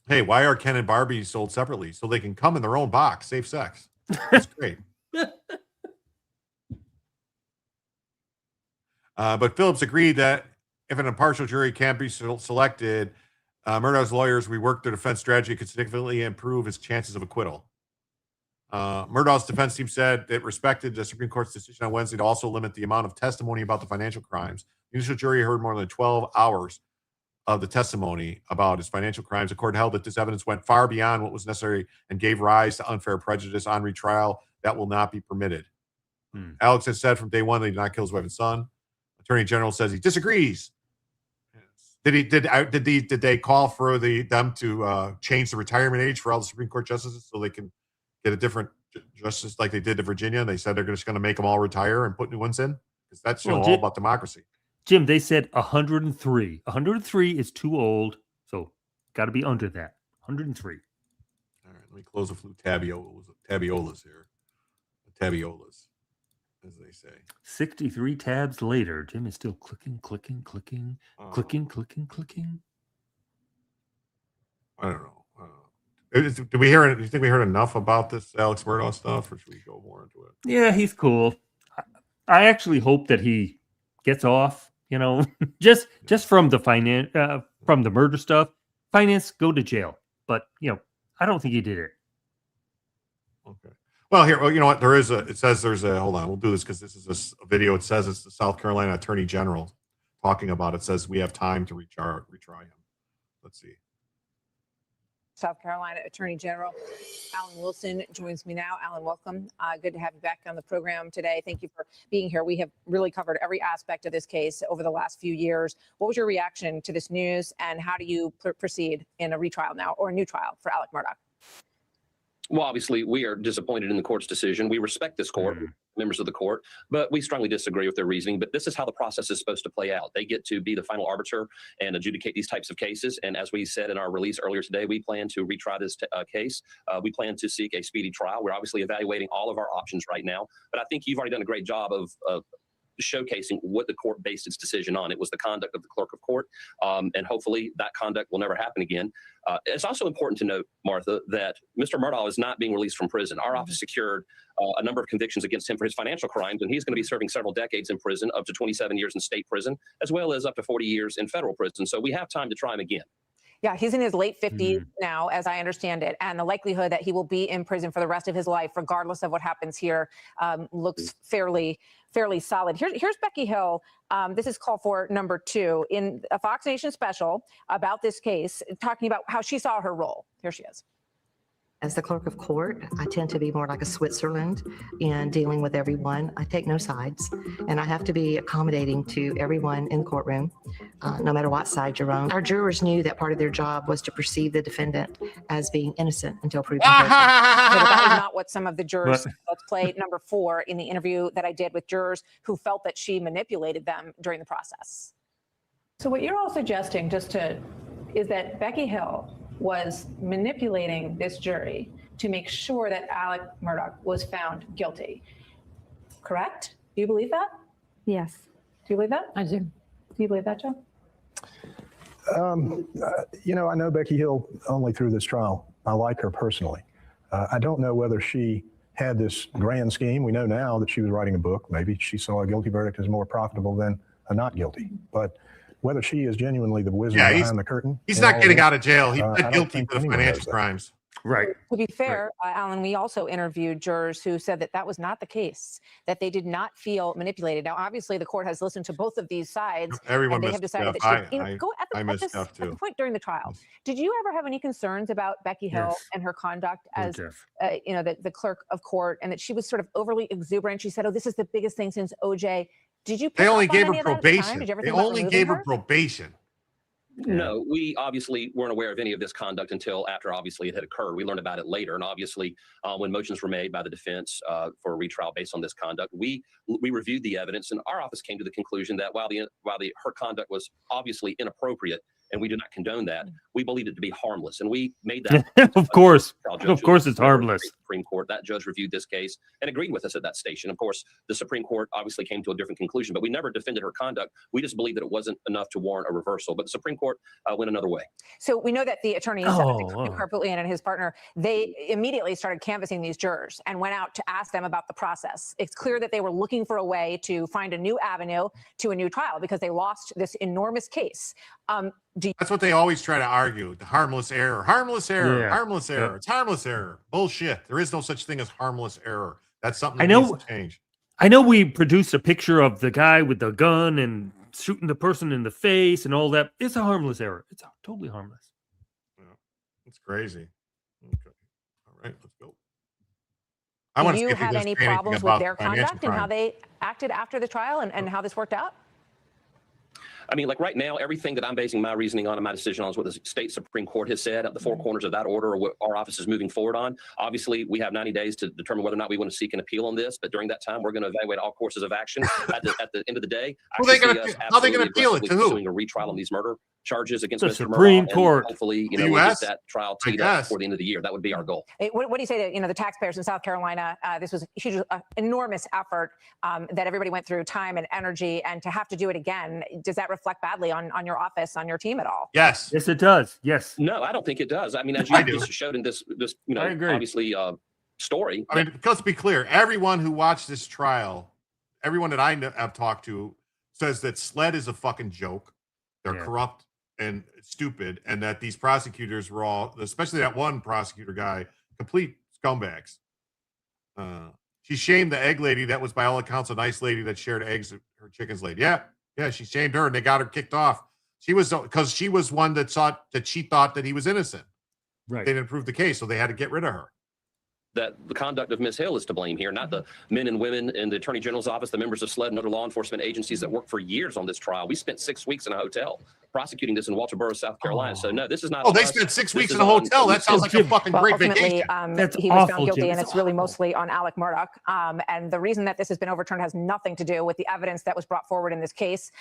Hey, why are Ken and Barbie sold separately? So they can come in their own box. Safe sex. That's great. But Phillips agreed that if an impartial jury can't be selected, Murdoch's lawyers reworked their defense strategy could significantly improve his chances of acquittal. Murdoch's defense team said it respected the Supreme Court's decision on Wednesday to also limit the amount of testimony about the financial crimes. The initial jury heard more than 12 hours of the testimony about his financial crimes. The court held that this evidence went far beyond what was necessary and gave rise to unfair prejudice on retrial. That will not be permitted. Alex has said from day one that he did not kill his wife and son. Attorney General says he disagrees. Did they call for them to change the retirement age for all the Supreme Court justices so they can get a different justice like they did to Virginia? They said they're just going to make them all retire and put new ones in because that's all about democracy. Jim, they said 103. 103 is too old, so got to be under that. 103. All right, Let me close a few tabiolas here. Tabiolas, as they say. 63 tabs later, Jim is still clicking. I don't know. Did we hear it? Do you think we heard enough about this Alex Murdaugh stuff, or should we go more into it? Yeah, he's cool. I actually hope that he gets off, just from the from the murder stuff. Finance, go to jail. But, I don't think he did it. Okay. Well, here, you know what? It says there's a, hold on, we'll do this because this is a video. It says it's the South Carolina Attorney General talking about it. It says we have time to retry him. Let's see. South Carolina Attorney General Alan Wilson joins me now. Alan, welcome. Good to have you back on the program today. Thank you for being here. We have really covered every aspect of this case over the last few years. What was your reaction to this news, and how do you proceed in a retrial now, or a new trial for Alec Murdoch? Well, obviously, we are disappointed in the court's decision. We respect this court, members of the court, but we strongly disagree with their reasoning. But this is how the process is supposed to play out. They get to be the final arbiter and adjudicate these types of cases. And as we said in our release earlier today, we plan to retry this case. We plan to seek a speedy trial. We're obviously evaluating all of our options right now. But I think you've already done a great job of showcasing what the court based its decision on. It was the conduct of the clerk of court, and hopefully that conduct will never happen again. It's also important to note, Martha, that Mr. Murdaugh is not being released from prison. Our office secured a number of convictions against him for his financial crimes, and he's going to be serving several decades in prison, up to 27 years in state prison, as well as up to 40 years in federal prison. So we have time to try him again. Yeah, he's in his late 50s now, as I understand it, and the likelihood that he will be in prison for the rest of his life, regardless of what happens here, looks fairly solid. Here's Becky Hill. This is call for number 2 in a Fox Nation special about this case, talking about how she saw her role. Here she is. As the clerk of court, I tend to be more like a Switzerland in dealing with everyone. I take no sides, and I have to be accommodating to everyone in the courtroom, no matter what side you're on. Our jurors knew that part of their job was to perceive the defendant as being innocent until proven guilty. That was not what some of the jurors said. Let's play number 4 in the interview that I did with jurors who felt that she manipulated them during the process. So what you're all suggesting, is that Becky Hill was manipulating this jury to make sure that Alec Murdoch was found guilty. Correct? Do you believe that? Yes. Do you believe that? I do. Do you believe that, Joe? I know Becky Hill only through this trial. I like her personally. I don't know whether she had this grand scheme. We know now that she was writing a book. Maybe she saw a guilty verdict as more profitable than a not guilty. But whether she is genuinely the wizard behind the curtain. He's not getting out of jail. He pled guilty for the financial crimes. Right. To be fair, Alan, we also interviewed jurors who said that was not the case, that they did not feel manipulated. Now, obviously, the court has listened to both of these sides. Everyone and they have decided that at the point during the trial. Did you ever have any concerns about Becky Hill and her conduct as the clerk of court, and that she was sort of overly exuberant? She said, "Oh, this is the biggest thing since OJ." Did you? They only gave her probation. They only gave her probation. No, we obviously weren't aware of any of this conduct until after obviously it had occurred. We learned about it later, and obviously when motions were made by the defense for a retrial based on this conduct, we reviewed the evidence, and our office came to the conclusion that while her conduct was obviously inappropriate, and we do not condone that, we believed it to be harmless, and we made that. Of course it's harmless. Supreme Court, that judge reviewed this case and agreed with us at that station. Of course, the Supreme Court obviously came to a different conclusion, but we never defended her conduct. We just believed that it wasn't enough to warrant a reversal, but the Supreme Court went another way. So we know that the attorneys, Carpatelian and his partner, they immediately started canvassing these jurors and went out to ask them about the process. It's clear that they were looking for a way to find a new avenue to a new trial because they lost this enormous case. That's what they always try to argue. The harmless error, harmless error, harmless error. It's harmless error. Bullshit. There is no such thing as harmless error. That's something that needs to change. I know we produced a picture of the guy with the gun and shooting the person in the face and all that. It's a harmless error. It's totally harmless. Yeah, it's crazy. Okay. All right, let's go. Do you have any problems with their conduct and how they acted after the trial and how this worked out? I mean, like right now, everything that I'm basing my reasoning on and my decision on is what the state Supreme Court has said at the four corners of that order, or what our office is moving forward on. Obviously, we have 90 days to determine whether or not we want to seek an appeal on this. But during that time, we're going to evaluate all courses of action. At the end of the day, how are they going to appeal it to who? Doing a retrial on these murder charges against The Mr. Supreme Murdoch, Court. and hopefully, The we'll get US? that trial I teed up guess. before the end of the year. That would be our goal. What do you say to the taxpayers in South Carolina? This was a huge, enormous effort that everybody went through, time and energy, and to have to do it again. Does that reflect badly on your office, on your team at all? Yes. Yes, it does. Yes. No, I don't think it does. I mean, as I you do. just showed in this I agree. obviously story. I mean, let's be clear. Everyone who watched this trial, everyone that I have talked to, says that SLED is a fucking joke. They're corrupt and stupid, and that these prosecutors were all, especially that one prosecutor guy, complete scumbags. She shamed the egg lady. That was by all accounts a nice lady that shared eggs at her chickens laid. Yeah, she shamed her, and they got her kicked off. She was, because she was one that she thought that he was innocent. Right. They didn't prove the case, so they had to get rid of her. That the conduct of Ms. Hill is to blame here, not the men and women in the Attorney General's office, the members of SLED and other law enforcement agencies that worked for years on this trial. We spent 6 weeks in a hotel prosecuting this in Walterboro, South Carolina. So no, this is not. Oh, they spent 6 weeks in a hotel. That sounds like a fucking great vacation. That's he was awful, found guilty, Jim. and It's it's really awful. mostly on Alec Murdoch. And the reason that this has been overturned has nothing to do with the evidence that was brought forward in this case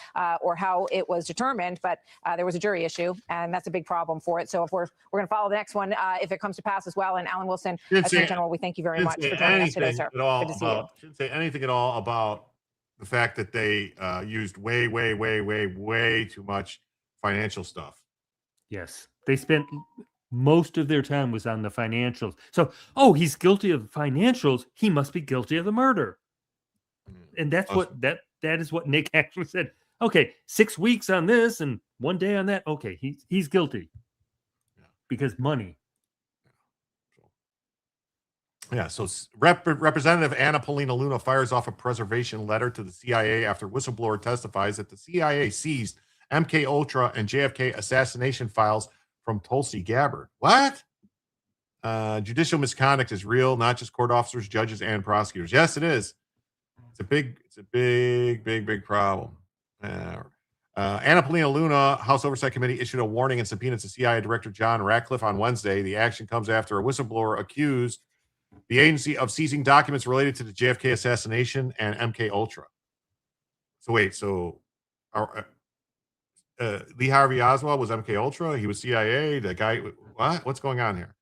or how it was determined. But there was a jury issue, and that's a big problem for it. So if we're going to follow the next one, if it comes to pass as well. And Alan Wilson, Attorney General, we thank you very much for joining us today, sir. Good to see you. Shouldn't say anything at all about the fact that they used way too much financial stuff. Yes. They spent most of their time was on the financials. So, he's guilty of financials. He must be guilty of the murder. And that's what that is what Nick actually said. Okay, 6 weeks on this and 1 day on that. Okay, he's guilty. Because money. Yeah, so Representative Anna Paulina Luna fires off a preservation letter to the CIA after whistleblower testifies that the CIA seized MK Ultra and JFK assassination files from Tulsi Gabbard. What? Judicial misconduct is real, not just court officers, judges, and prosecutors. Yes, it is. It's a big problem. Anna Paulina Luna, House Oversight Committee, issued a warning and subpoenaed to CIA Director John Ratcliffe on Wednesday. The action comes after a whistleblower accused the agency of seizing documents related to the JFK assassination and MK Ultra. So wait, Lee Harvey Oswald was MK Ultra. He was CIA. The guy, what? What's going on here?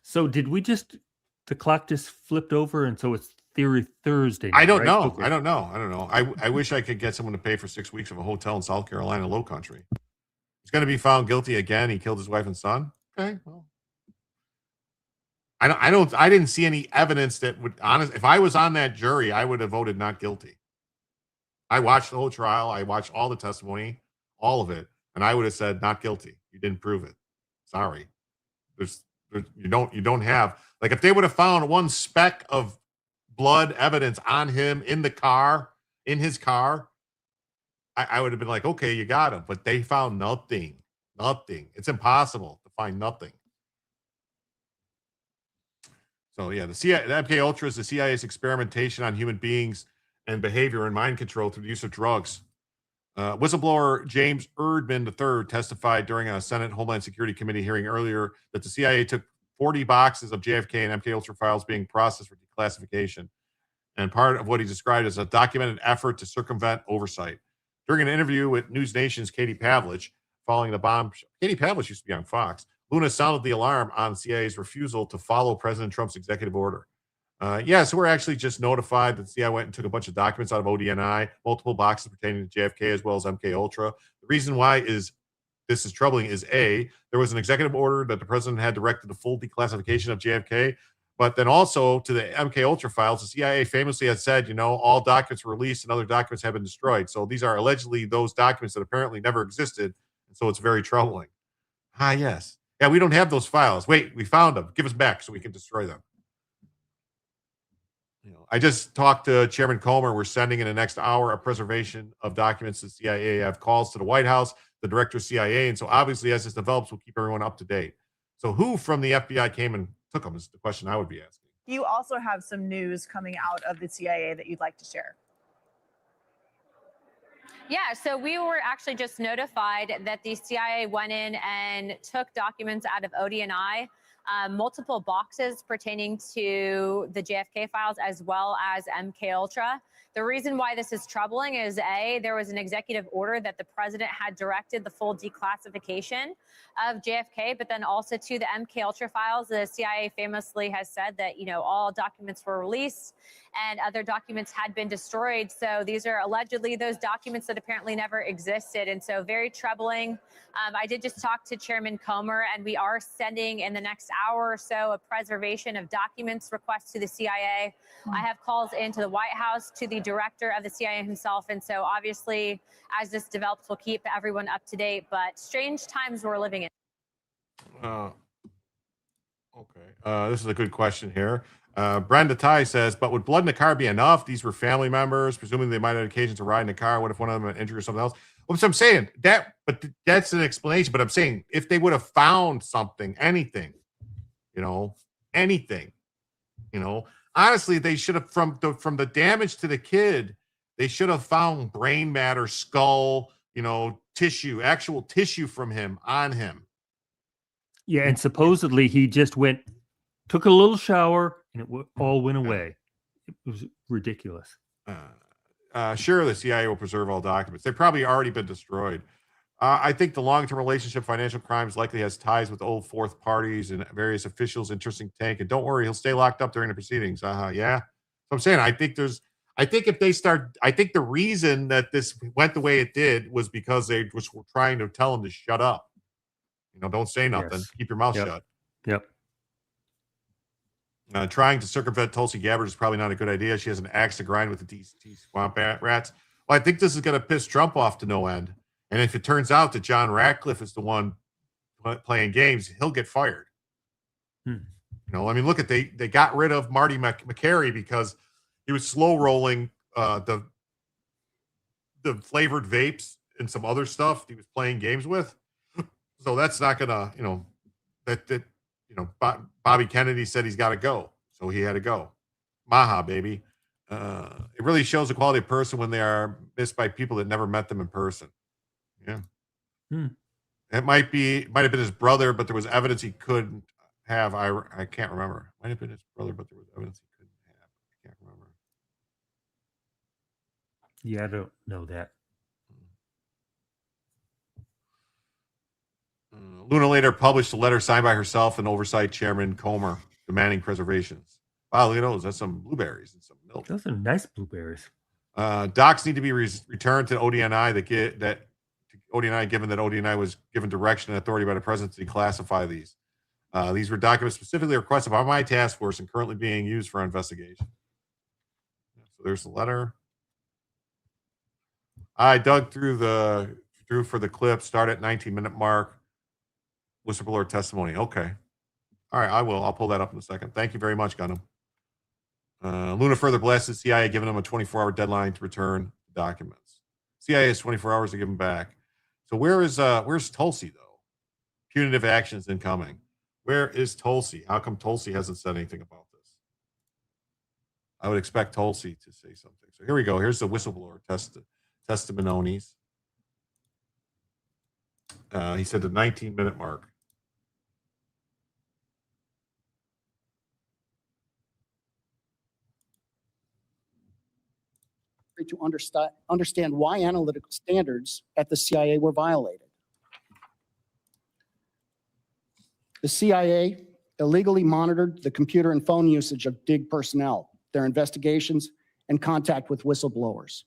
So did we the clock just flipped over and so it's Theory Thursday now, I don't right? know. Okay. I don't know. I wish I could get someone to pay for 6 weeks of a hotel in South Carolina, low country. He's going to be found guilty again. He killed his wife and son. Okay. Well, I didn't see any evidence that would if I was on that jury, I would have voted not guilty. I watched the whole trial. I watched all the testimony, all of it, and I would have said not guilty. You didn't prove it. Sorry. You don't have, like, if they would have found one speck of blood evidence on him in his car, I would have been like, okay, you got him. But they found nothing. It's impossible to find nothing. So yeah, the MK Ultra is the CIA's experimentation on human beings and behavior and mind control through the use of drugs. Whistleblower James Erdman III testified during a Senate Homeland Security Committee hearing earlier that the CIA took 40 boxes of JFK and MK Ultra files being processed for declassification, and part of what he described as a documented effort to circumvent oversight. During an interview with News Nation's Katie Pavlich following the bomb, Katie Pavlich used to be on Fox. Luna sounded the alarm on CIA's refusal to follow President Trump's executive order. So we're actually just notified that the CIA went and took a bunch of documents out of ODNI, multiple boxes pertaining to JFK as well as MK Ultra. The reason why this is troubling is A, there was an executive order that the president had directed the full declassification of JFK, but then also to the MK Ultra files, the CIA famously had said, all documents were released and other documents have been destroyed. So these are allegedly those documents that apparently never existed. And so it's very troubling. Yes. Yeah, we don't have those files. Wait, we found them. Give us back so we can destroy them. I just talked to Chairman Comer. We're sending in the next hour a preservation of documents to CIA. I have calls to the White House, the director of CIA. And so obviously as this develops, we'll keep everyone up to date. So who from the FBI came and took them is the question I would be asking. You also have some news coming out of the CIA that you'd like to share. Yeah, so we were actually just notified that the CIA went in and took documents out of ODNI multiple boxes pertaining to the JFK files as well as MK Ultra. The reason why this is troubling is there was an executive order that the president had directed the full declassification of JFK, but then also to the MK Ultra files. The CIA famously has said that, all documents were released and other documents had been destroyed. So these are allegedly those documents that apparently never existed. And so very troubling. I did just talk to Chairman Comer, and we are sending in the next hour or so a preservation of documents request to the CIA. I have calls into the White House to the director of the CIA himself. And so obviously, as this develops, we'll keep everyone up to date. But strange times we're living in. Okay. This is a good question here. Brenda Ty says, but would blood in the car be enough? These were family members. Presumably they might have occasion to ride in the car. What if one of them had injured or something else? Well, so I'm saying but that's an explanation. But I'm saying if they would have found something, anything, honestly, they should have, from the damage to the kid, they should have found brain matter, skull, tissue, actual tissue from him on him. Yeah, and supposedly he just took a little shower, and it all went away. It was ridiculous. Sure, the CIA will preserve all documents. They've probably already been destroyed. I think the long-term relationship, financial crimes likely has ties with old fourth parties and various officials. Interesting take. And don't worry, he'll stay locked up during the proceedings. Yeah. So I'm saying, I think the reason that this went the way it did was because they were trying to tell him to shut up. Don't say nothing. Yes. Keep your mouth Yep. shut. Yep. Trying to circumvent Tulsi Gabbard is probably not a good idea. She has an axe to grind with the DC swamp rats. Well, I think this is going to piss Trump off to no end. And if it turns out that John Ratcliffe is the one playing games, he'll get fired. Look at they got rid of Marty McCary because he was slow rolling the flavored vapes and some other stuff he was playing games with. So that's not gonna, Bobby Kennedy said he's got to go, so he had to go. Maha, baby. It really shows the quality of person when they are missed by people that never met them in person. Yeah. It might have been his brother, but there was evidence he couldn't have. I can't remember. Might have been his brother, but there was evidence he couldn't have. I can't remember. Yeah, I don't know that. Luna later published a letter signed by herself and oversight chairman Comer demanding preservations. Wow, look at those. That's some blueberries and some milk. Those are nice blueberries. Docs need to be returned to ODNI given that ODNI was given direction and authority by the president to declassify these. These were documents specifically requested by my task force and currently being used for our investigation. So there's the letter. I dug through for the clip, start at 19-minute mark. Whistleblower testimony. Okay. All right, I will. I'll pull that up in a second. Thank you very much, Gunham. Luna further blasted CIA, giving them a 24-hour deadline to return the documents. CIA has 24 hours to give them back. So where's Tulsi, though? Punitive actions incoming. Where is Tulsi? How come Tulsi hasn't said anything about this? I would expect Tulsi to say something. So here we go. Here's the whistleblower testimonies. He said the 19-minute mark. To understand why analytical standards at the CIA were violated. The CIA illegally monitored the computer and phone usage of DIG personnel, their investigations, and contact with whistleblowers.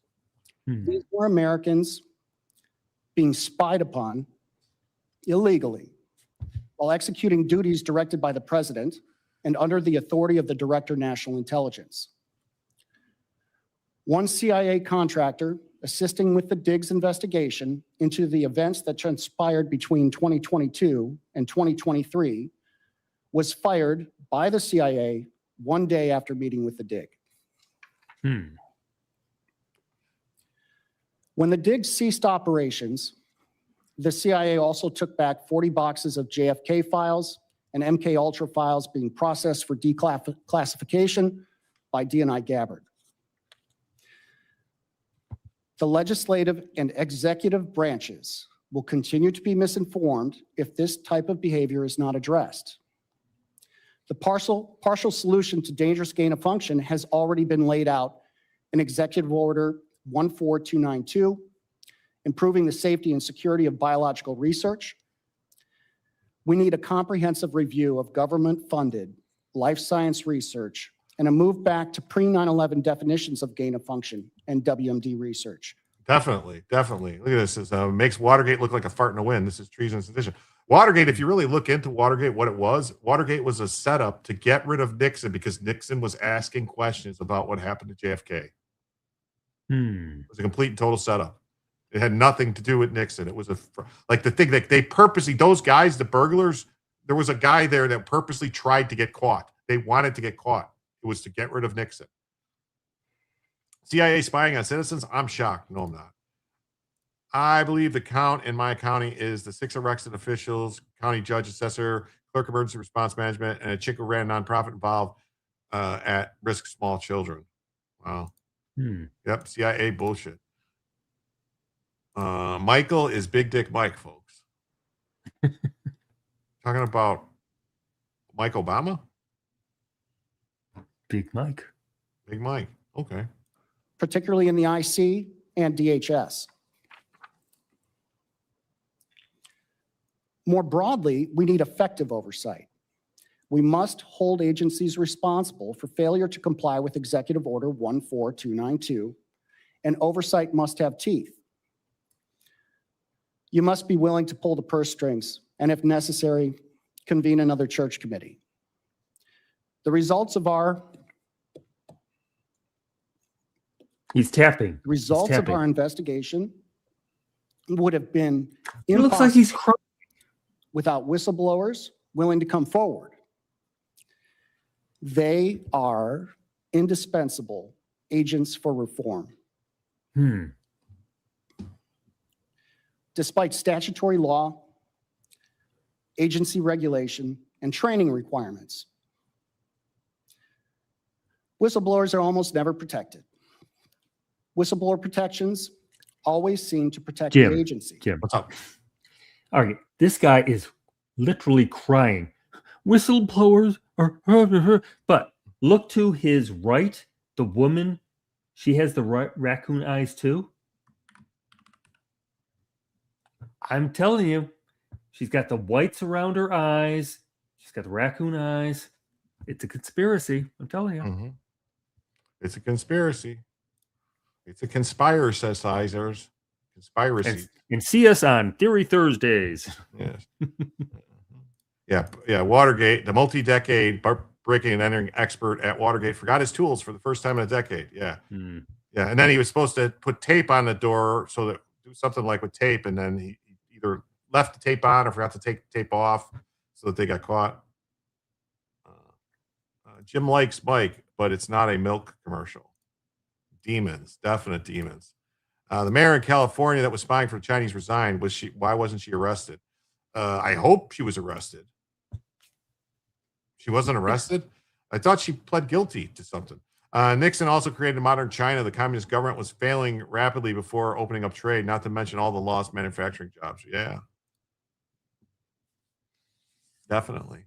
These were Americans being spied upon illegally while executing duties directed by the president and under the authority of the Director of National Intelligence. One CIA contractor assisting with the DIG's investigation into the events that transpired between 2022 and 2023 was fired by the CIA one day after meeting with the DIG. When the DIG ceased operations, the CIA also took back 40 boxes of JFK files and MK Ultra files being processed for declassification by DNI Gabbard. The legislative and executive branches will continue to be misinformed if this type of behavior is not addressed. The partial solution to dangerous gain of function has already been laid out in Executive Order 14292, improving the safety and security of biological research. We need a comprehensive review of government-funded life science research and a move back to pre-9/11 definitions of gain of function and WMD research. Definitely. Look at this. This makes Watergate look like a fart in the wind. This is treason and sedition. Watergate, if you really look into Watergate, what it was, Watergate was a setup to get rid of Nixon because Nixon was asking questions about what happened to JFK. It was a complete and total setup. It had nothing to do with Nixon. It was like the thing that they purposely, those guys, the burglars, there was a guy there that purposely tried to get caught. They wanted to get caught. It was to get rid of Nixon. CIA spying on citizens? I'm shocked. No, I'm not. I believe the count in my county is the 6 arrested officials, county judge, assessor, clerk of emergency response management, and a chick who ran a nonprofit involved at risk small children. Wow. Yep, CIA bullshit. Michael is Big Dick Mike, folks. Talking about Mike Obama? Big Mike. Big Mike. Okay. Particularly in the IC and DHS. More broadly, we need effective oversight. We must hold agencies responsible for failure to comply with Executive Order 14292, and oversight must have teeth. You must be willing to pull the purse strings, and if necessary, convene another church committee. The results of our He's tapping. Results He's of tapping. our investigation would have been It looks like he's impossible without whistleblowers willing to come forward. They are indispensable agents for reform. Despite statutory law, agency regulation, and training requirements, whistleblowers are almost never protected. Whistleblower protections always seem to protect the agency. Jim, what's up? All right, this guy is literally crying. Whistleblowers are, but look to his right, the woman, she has the raccoon eyes too. I'm telling you, she's got the whites around her eyes. She's got the raccoon eyes. It's a conspiracy. I'm telling you. It's a conspiracy. It's a conspiracizers. Conspiracy. And see us on Theory Thursdays. Yes. Yeah. Watergate, the multi-decade breaking and entering expert at Watergate forgot his tools for the first time in a decade. Yeah. Yeah. And then he was supposed to put tape on the door so that do something like with tape, and then he either left the tape on or forgot to take the tape off so that they got caught. Jim likes Mike, but it's not a milk commercial. Demons, definite demons. The mayor in California that was spying for the Chinese resigned. Why wasn't she arrested? I hope she was arrested. She wasn't arrested? I thought she pled guilty to something. Nixon also created modern China. The communist government was failing rapidly before opening up trade, not to mention all the lost manufacturing jobs. Yeah. Definitely.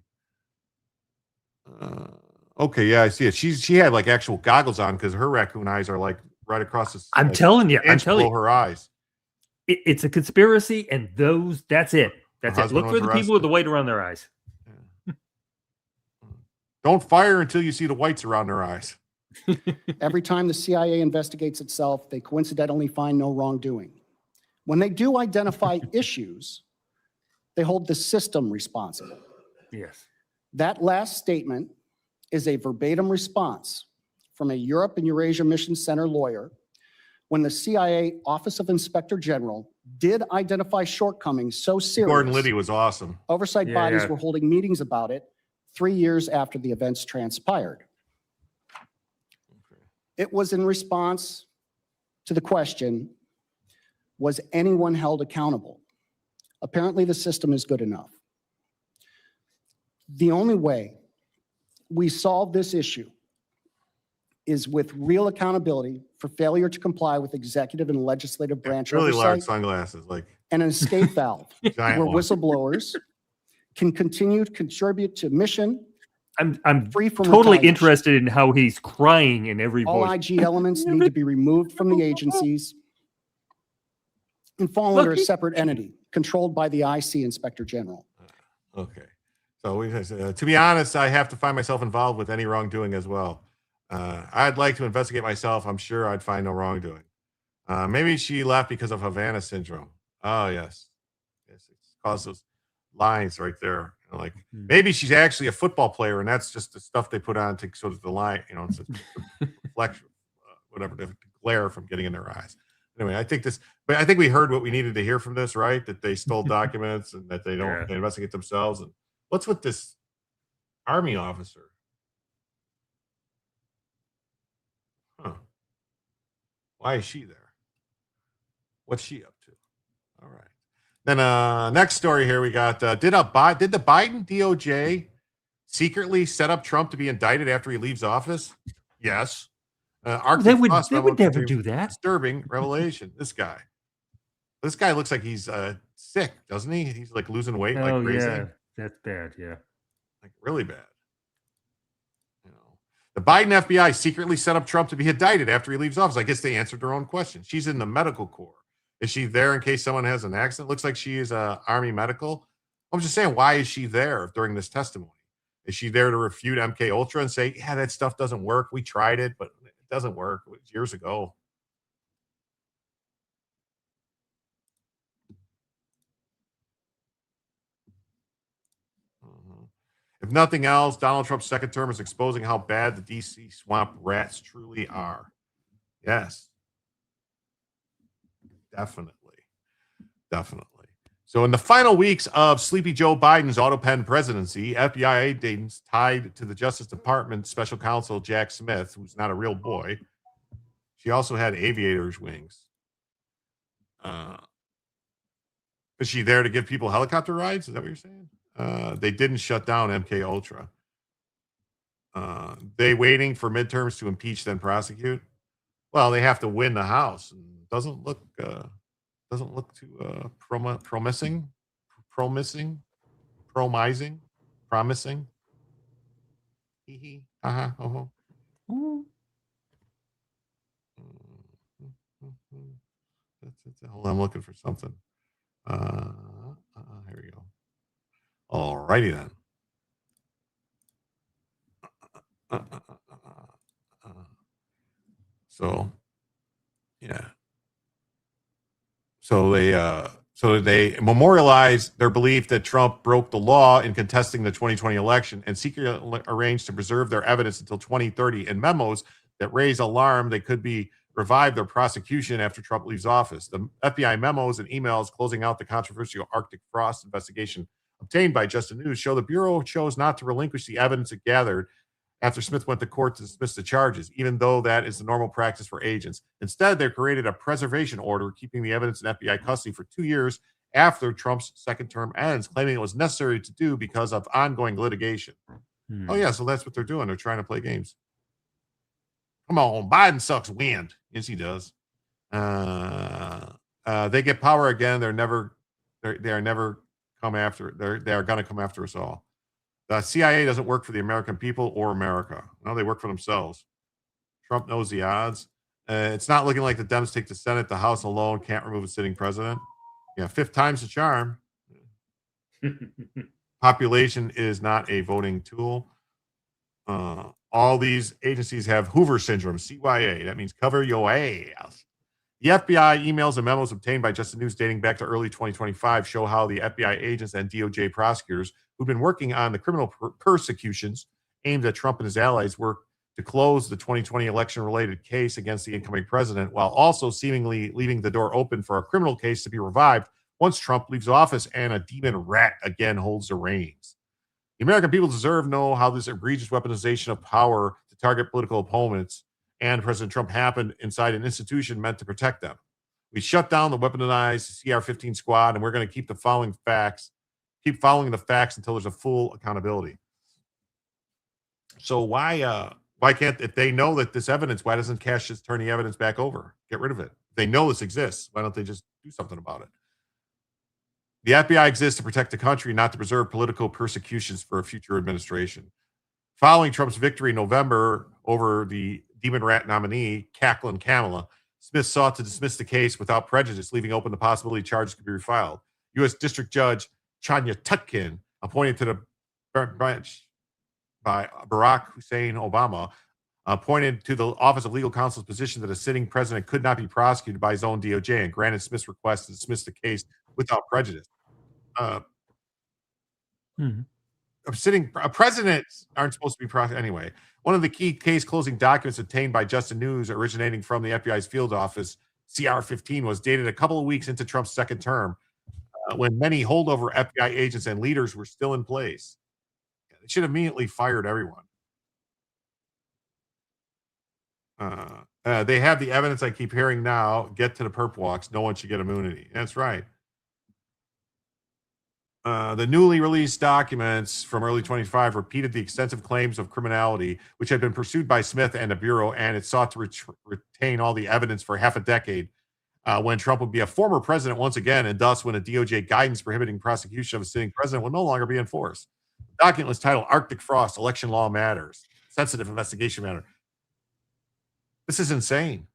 Okay, yeah, I see it. She had like actual goggles on because her raccoon eyes are like right across the. I'm telling you, her eyes. It's a conspiracy, and that's it. That's Her it. Look husband for was the people with the white around their eyes. Don't fire until you see the whites around their eyes. Every time the CIA investigates itself, they coincidentally find no wrongdoing. When they do identify issues, they hold the system responsible. Yes. That last statement is a verbatim response from a Europe and Eurasia Mission Center lawyer when the CIA Office of Inspector General did identify shortcomings so serious. Gordon Liddy was awesome. Oversight bodies were holding meetings about it 3 years after the events transpired. It was in response to the question, was anyone held accountable? Apparently the system is good enough. The only way we solve this issue is with real accountability for failure to comply with executive and legislative branch Really large oversight sunglasses, like and an escape valve Giant where one. whistleblowers can continue to contribute to mission I'm free from totally retaliation. interested in how he's crying in every All voice. IG elements need to be removed from the agencies and fall under a separate entity controlled by the IC Inspector General. Okay. So to be honest, I have to find myself involved with any wrongdoing as well. I'd like to investigate myself. I'm sure I'd find no wrongdoing. Maybe she left because of Havana syndrome. Oh, yes. Yes, it's caused those lines right there. Like maybe she's actually a football player, and that's just the stuff they put on to sort of the line, it's a reflection, whatever, the glare from getting in their eyes. Anyway, I think we heard what we needed to hear from this, right? That they stole documents and that they investigate themselves. And what's with this Army officer? Huh. Why is she there? What's she up to? All right. Then next story here we got, did the Biden DOJ secretly set up Trump to be indicted after he leaves office? Yes. They would never do that. Disturbing revelation. This guy looks like he's sick, doesn't he? He's like losing weight like crazy. Yeah, that's bad. Yeah, like really bad. The Biden FBI secretly set up Trump to be indicted after he leaves office. I guess they answered their own question. She's in the medical corps. Is she there in case someone has an accident? Looks like she is Army medical. I'm just saying, why is she there during this testimony? Is she there to refute MK Ultra and say, yeah, that stuff doesn't work. We tried it, but it doesn't work. It was years ago. If nothing else, Donald Trump's second term is exposing how bad the DC swamp rats truly are. Yes. Definitely. So in the final weeks of Sleepy Joe Biden's auto-pen presidency, FBI agents tied to the Justice Department Special Counsel Jack Smith, who's not a real boy. She also had aviator's wings. Is she there to give people helicopter rides? Is that what you're saying? They didn't shut down MK Ultra. They waiting for midterms to impeach then prosecute. Well, they have to win the House. And doesn't look too promising. Hee hee. Hold on, I'm looking for something. Here we go. All righty then. So, yeah. So they memorialized their belief that Trump broke the law in contesting the 2020 election and secretly arranged to preserve their evidence until 2030 in memos that raise alarm they could be revive their prosecution after Trump leaves office. The FBI memos and emails closing out the controversial Arctic frost investigation obtained by Just News show the Bureau chose not to relinquish the evidence it gathered after Smith went to court to dismiss the charges, even though that is the normal practice for agents. Instead, they created a preservation order, keeping the evidence in FBI custody for 2 years after Trump's second term ends, claiming it was necessary to do because of ongoing litigation. Oh, yeah, so that's what they're doing. They're trying to play games. Come on, Biden sucks wind. Yes, he does. They get power again. They are never come after. They are going to come after us all. The CIA doesn't work for the American people or America. No, they work for themselves. Trump knows the odds. It's not looking like the Dems take the Senate. The House alone can't remove a sitting president. Yeah, 5th time's the charm. Population is not a voting tool. All these agencies have Hoover syndrome, CYA. That means cover your ass. The FBI emails and memos obtained by Just News dating back to early 2025 show how the FBI agents and DOJ prosecutors who've been working on the criminal persecutions aimed at Trump and his allies worked to close the 2020 election-related case against the incoming president, while also seemingly leaving the door open for a criminal case to be revived once Trump leaves office and a demon rat again holds the reins. The American people deserve to know how this egregious weaponization of power to target political opponents and President Trump happened inside an institution meant to protect them. We shut down the weaponized CR-15 squad, and we're going to keep following the facts until there's a full accountability. So why can't, if they know that this evidence, why doesn't Kash just turn the evidence back over? Get rid of it. If they know this exists, why don't they just do something about it? The FBI exists to protect the country, not to preserve political persecutions for a future administration. Following Trump's victory in November over the Demon Rat nominee, Cackling Kamala, Smith sought to dismiss the case without prejudice, leaving open the possibility charges could be refiled. U.S. District Judge Chanya Tutkin, appointed to the branch by Barack Hussein Obama, appointed to the Office of Legal Counsel's position that a sitting president could not be prosecuted by his own DOJ and granted Smith's request to dismiss the case without prejudice. Presidents aren't supposed to be prosecuted anyway. One of the key case closing documents obtained by Justin News, originating from the FBI's field office, CR-15, was dated a couple of weeks into Trump's second term, when many holdover FBI agents and leaders were still in place. They should have immediately fired everyone. They have the evidence I keep hearing now. Get to the perp walks. No one should get immunity. That's right. The newly released documents from early 25 repeated the extensive claims of criminality, which had been pursued by Smith and the Bureau, and it sought to retain all the evidence for half a decade when Trump would be a former president once again, and thus when a DOJ guidance prohibiting prosecution of a sitting president would no longer be enforced. The document was titled Arctic Frost, Election Law Matters, Sensitive Investigation Matter. This is insane.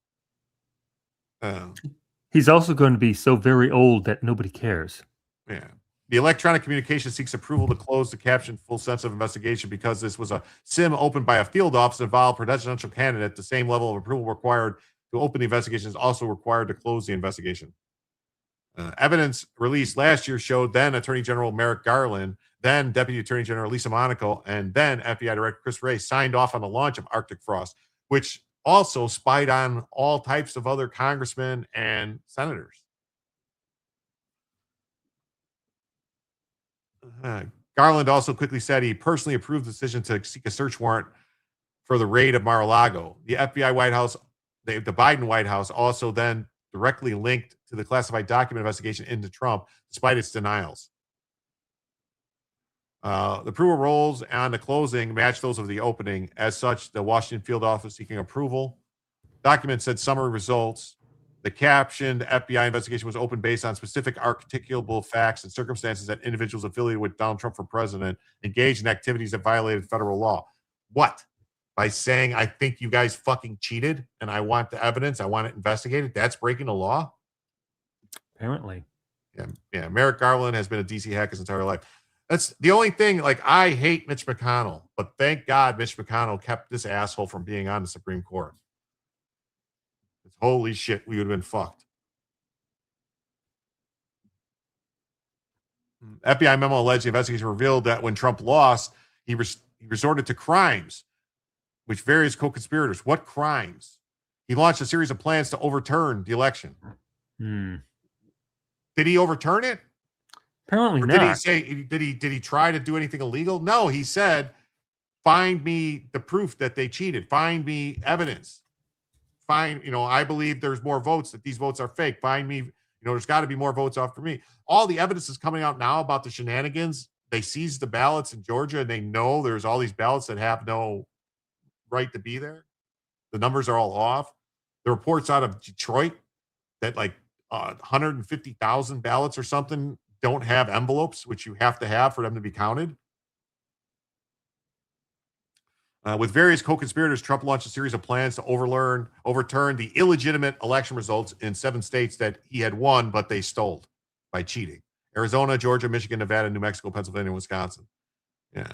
He's also going to be so very old that nobody cares. Yeah. The electronic communication seeks approval to close the captioned full sensitive investigation because this was a SIM opened by a field office that involved a presidential candidate. The same level of approval required to open the investigation is also required to close the investigation. Evidence released last year showed then Attorney General Merrick Garland, then Deputy Attorney General Lisa Monaco, and then FBI Director Chris Wray signed off on the launch of Arctic Frost, which also spied on all types of other congressmen and senators. Garland also quickly said he personally approved the decision to seek a search warrant for the raid of Mar-a-Lago. The FBI White House, the Biden White House, also then directly linked to the classified document investigation into Trump, despite its denials. The approval rolls on the closing match those of the opening. As such, the Washington field office seeking approval. Document said summary results. The captioned FBI investigation was opened based on specific articulable facts and circumstances that individuals affiliated with Donald Trump for president engaged in activities that violated federal law. What? By saying, I think you guys fucking cheated and I want the evidence, I want it investigated. That's breaking the law? Apparently. Yeah. Merrick Garland has been a DC hack his entire life. That's the only thing. Like, I hate Mitch McConnell, but thank God Mitch McConnell kept this asshole from being on the Supreme Court. Holy shit, we would have been fucked. FBI memo alleged the investigation revealed that when Trump lost, he resorted to crimes, which various co-conspirators. What crimes? He launched a series of plans to overturn the election. Did he overturn it? Apparently or not. Did he say? Did he try to do anything illegal? No, he said, "Find me the proof that they cheated. Find me evidence. Find, I believe there's more votes, that these votes are fake. Find me, there's got to be more votes off for me." All the evidence is coming out now about the shenanigans. They seized the ballots in Georgia and they know there's all these ballots that have no right to be there. The numbers are all off. The reports out of Detroit that like 150,000 ballots or something don't have envelopes, which you have to have for them to be counted. With various co-conspirators, Trump launched a series of plans to overturn the illegitimate election results in 7 states that he had won, but they stole by cheating: Arizona, Georgia, Michigan, Nevada, New Mexico, Pennsylvania, and Wisconsin. Yeah.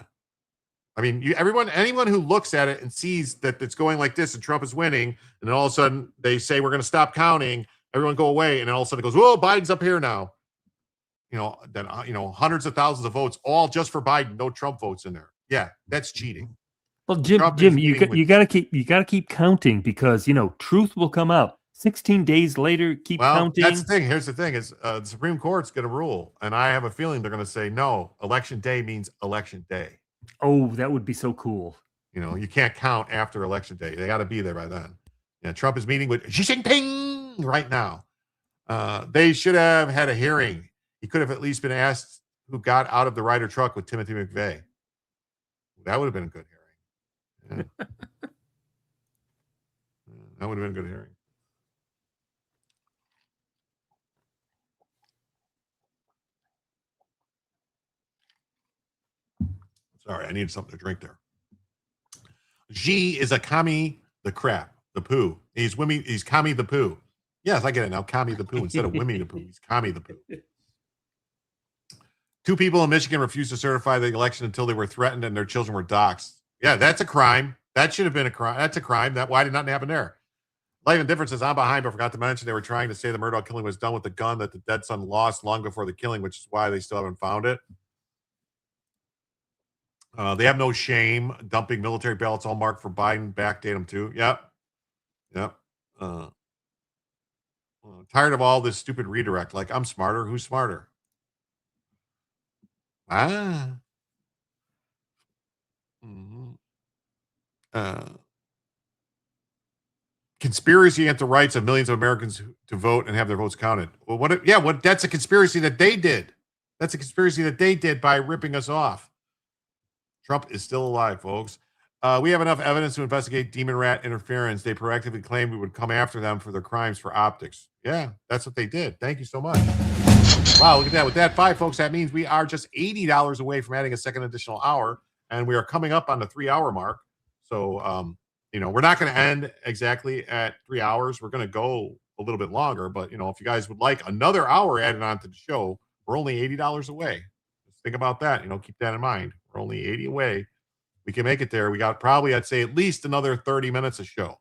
I mean, anyone who looks at it and sees that it's going like this and Trump is winning, and then all of a sudden they say, we're going to stop counting, everyone go away, and then all of a sudden it goes, whoa, Biden's up here now. Then hundreds of thousands of votes, all just for Biden, no Trump votes in there. Yeah, that's cheating. Well, Jim, you got to keep counting because truth will come out. 16 days later, keep counting. That's the thing. Here's the thing: is the Supreme Court's going to rule, and I have a feeling they're going to say no. Election day means election day. Oh, that would be so cool. You can't count after election day. They got to be there by then. Yeah, Trump is meeting with Xi Jinping right now. They should have had a hearing. He could have at least been asked who got out of the Ryder truck with Timothy McVeigh. That would have been a good hearing. Yeah. That would have been a good hearing. Sorry, I needed something to drink there. Xi is a commie the crap, the poo. He's commie the poo. Yes, I get it now. Commie the poo instead of Winnie the Pooh. He's commie the poo. 2 people in Michigan refused to certify the election until they were threatened and their children were doxxed. Yeah, that's a crime. That should have been a crime. That's a crime. Why did nothing happen there? Life and Difference says, I'm behind, but forgot to mention they were trying to say the Murdaugh killing was done with the gun that the dead son lost long before the killing, which is why they still haven't found it. They have no shame dumping military ballots all marked for Biden. Backdate them too. Yep. Tired of all this stupid redirect. Like, I'm smarter. Who's smarter? Conspiracy against the rights of millions of Americans to vote and have their votes counted. Well, that's a conspiracy that they did. That's a conspiracy that they did by ripping us off. Trump is still alive, folks. We have enough evidence to investigate demon rat interference. They proactively claimed we would come after them for their crimes for optics. Yeah, that's what they did. Thank you so much. Wow, look at that. With that 5, folks, that means we are just $80 away from adding a second additional hour, and we are coming up on the 3-hour mark. So, we're not going to end exactly at 3 hours. We're going to go a little bit longer, but, if you guys would like another hour added on to the show, we're only $80 away. Just think about that. Keep that in mind. We're only 80 away. We can make it there. We got probably, I'd say, at least another 30 minutes of show.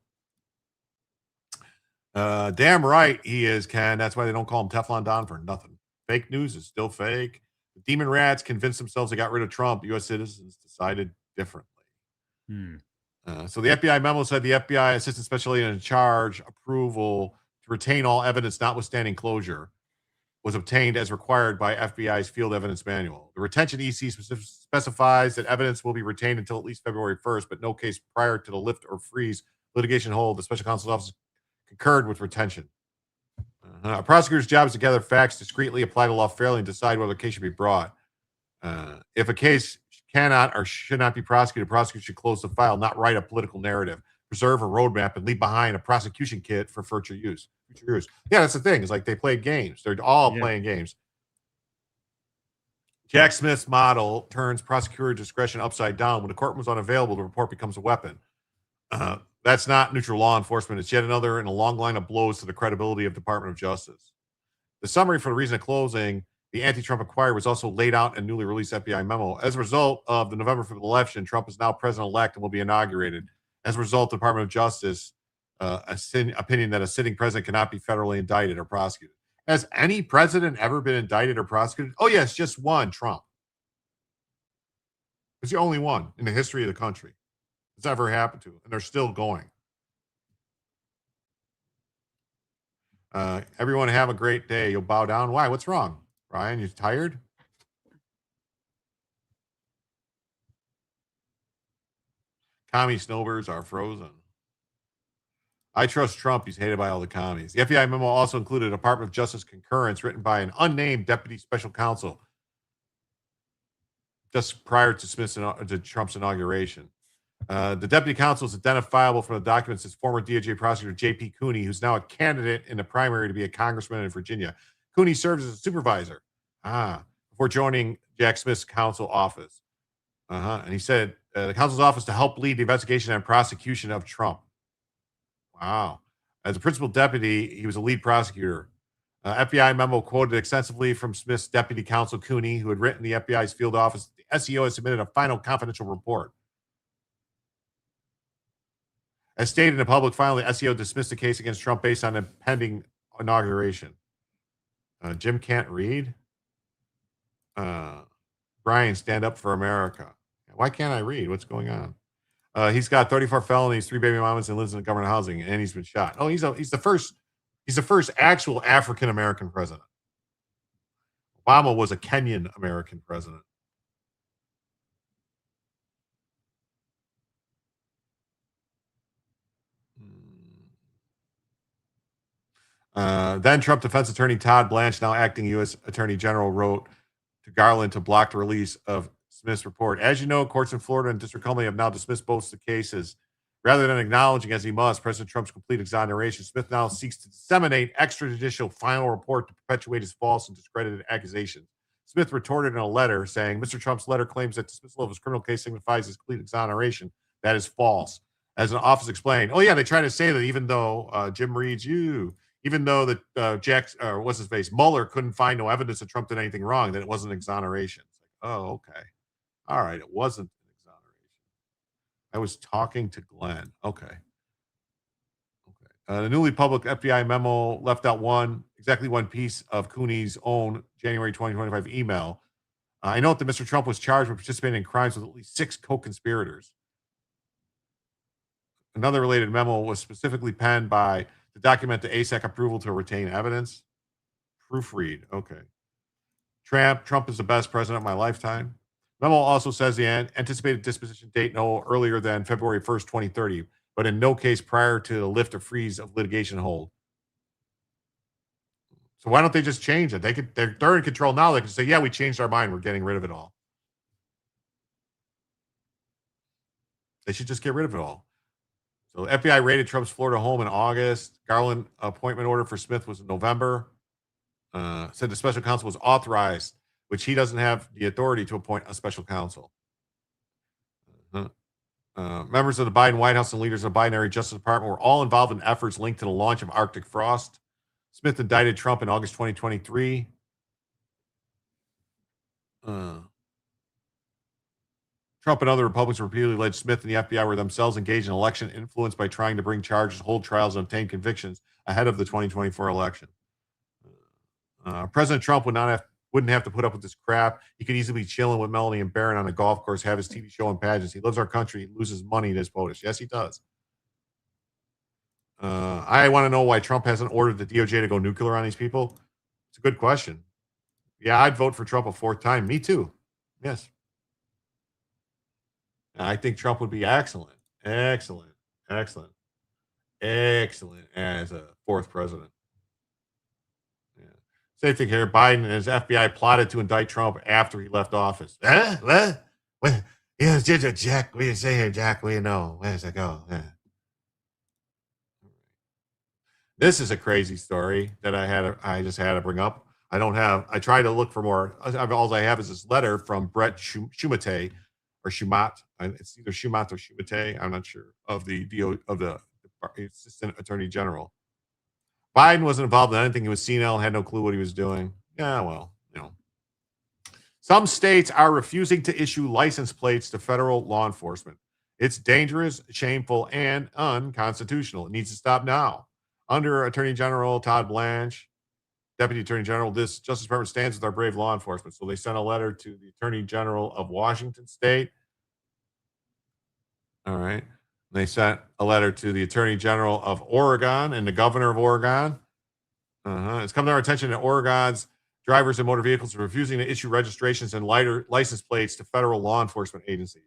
Damn right he is, Ken. That's why they don't call him Teflon Don for nothing. Fake news is still fake. The demon rats convinced themselves they got rid of Trump. U.S. citizens decided differently. So the FBI memo said the FBI Assistant Special Agent in charge approval to retain all evidence notwithstanding closure was obtained as required by FBI's Field Evidence Manual. The retention EC specifies that evidence will be retained until at least February 1st, but no case prior to the lift or freeze litigation hold. The Special Counsel's Office concurred with retention. A prosecutor's job is to gather facts, discreetly apply the law fairly, and decide whether a case should be brought. If a case cannot or should not be prosecuted, a prosecutor should close the file, not write a political narrative, preserve a roadmap, and leave behind a prosecution kit for future use. Yeah, that's the thing. It's like they played games. They're all playing games. Jack Smith's model turns prosecutor discretion upside down. When the courtroom is unavailable, the report becomes a weapon. That's not neutral law enforcement. It's yet another in a long line of blows to the credibility of Department of Justice. The summary for the reason of closing the anti-Trump inquiry was also laid out in a newly released FBI memo. As a result of the November 5th election, Trump is now president-elect and will be inaugurated. As a result, the Department of Justice opinion that a sitting president cannot be federally indicted or prosecuted. Has any president ever been indicted or prosecuted? Oh, yes, just one, Trump. It's the only one in the history of the country it's ever happened to, and they're still going. Everyone have a great day. You'll bow down. Why? What's wrong? Ryan, you tired? Commie snowbirds are frozen. I trust Trump. He's hated by all the commies. The FBI memo also included a Department of Justice concurrence written by an unnamed deputy special counsel just prior to Trump's inauguration. The deputy counsel is identifiable from the documents as former DOJ prosecutor J.P. Cooney, who's now a candidate in the primary to be a congressman in Virginia. Cooney served as a supervisor before joining Jack Smith's counsel office. And he said the counsel's office to help lead the investigation and prosecution of Trump. Wow. As a principal deputy, he was a lead prosecutor. FBI memo quoted extensively from Smith's deputy counsel Cooney, who had written the FBI's field office. The SEO has submitted a final confidential report. As stated in a public filing, the SEO dismissed the case against Trump based on a pending inauguration. Jim can't read. Brian, stand up for America. Why can't I read? What's going on? He's got 34 felonies, 3 baby mamas, and lives in government housing, and he's been shot. Oh, he's the first actual African American president. Obama was a Kenyan American president. Then Trump defense attorney Todd Blanche, now acting U.S. Attorney General, wrote to Garland to block the release of Smith's report. As you know, courts in Florida and District Columbia have now dismissed both the cases. Rather than acknowledging, as he must, President Trump's complete exoneration, Smith now seeks to disseminate extrajudicial final report to perpetuate his false and discredited accusations. Smith retorted in a letter saying, Mr. Trump's letter claims that dismissal of his criminal case signifies his complete exoneration. That is false. As an office explained, oh yeah, they try to say that even though Jim reads you, even though that what's his face, Mueller couldn't find no evidence that Trump did anything wrong, that it wasn't exoneration. It's like, oh, okay. All right, it wasn't an exoneration. I was talking to Glenn. Okay. The newly public FBI memo left out exactly one piece of Cooney's own January 2025 email. I note that Mr. Trump was charged with participating in crimes with at least 6 co-conspirators. Another related memo was specifically penned to document the ASAC approval to retain evidence. Proofread. Okay. Trump is the best president of my lifetime. Memo also says the anticipated disposition date no earlier than February 1st, 2030, but in no case prior to the lift or freeze of litigation hold. So why don't they just change it? They're in control now. They can say, yeah, we changed our mind. We're getting rid of it all. They should just get rid of it all. So FBI raided Trump's Florida home in August. Garland appointment order for Smith was in November. Said the special counsel was authorized, which he doesn't have the authority to appoint a special counsel. Members of the Biden White House and leaders of the Biden area Justice Department were all involved in efforts linked to the launch of Arctic Frost. Smith indicted Trump in August 2023. Trump and other Republicans repeatedly alleged Smith and the FBI were themselves engaged in election influence by trying to bring charges, hold trials, and obtain convictions ahead of the 2024 election. President Trump wouldn't have to put up with this crap. He could easily be chilling with Melanie and Barron on a golf course, have his TV show and pageants. He loves our country. He loses money to his POTUS. Yes, he does. I want to know why Trump hasn't ordered the DOJ to go nuclear on these people. It's a good question. Yeah, I'd vote for Trump a 4th time. Me too. Yes. I think Trump would be excellent as a 4th president. Yeah. Same thing here. Biden and his FBI plotted to indict Trump after he left office. What? Yeah, Jack. What do you say here, Jack? What do you know? Where does it go? Yeah. This is a crazy story that I just had to bring up. I tried to look for more. All I have is this letter from Brett Shumate or Shumat. It's either Shumat or Shumate. I'm not sure of the Assistant Attorney General. Biden wasn't involved in anything. He was senile, had no clue what he was doing. Yeah, well, Some states are refusing to issue license plates to federal law enforcement. It's dangerous, shameful, and unconstitutional. It needs to stop now. Under Attorney General Todd Blanche, Deputy Attorney General, this Justice Department stands with our brave law enforcement. So they sent a letter to the Attorney General of Washington State. All right. They sent a letter to the Attorney General of Oregon and the Governor of Oregon. It's come to our attention that Oregon's drivers and motor vehicles are refusing to issue registrations and license plates to federal law enforcement agencies.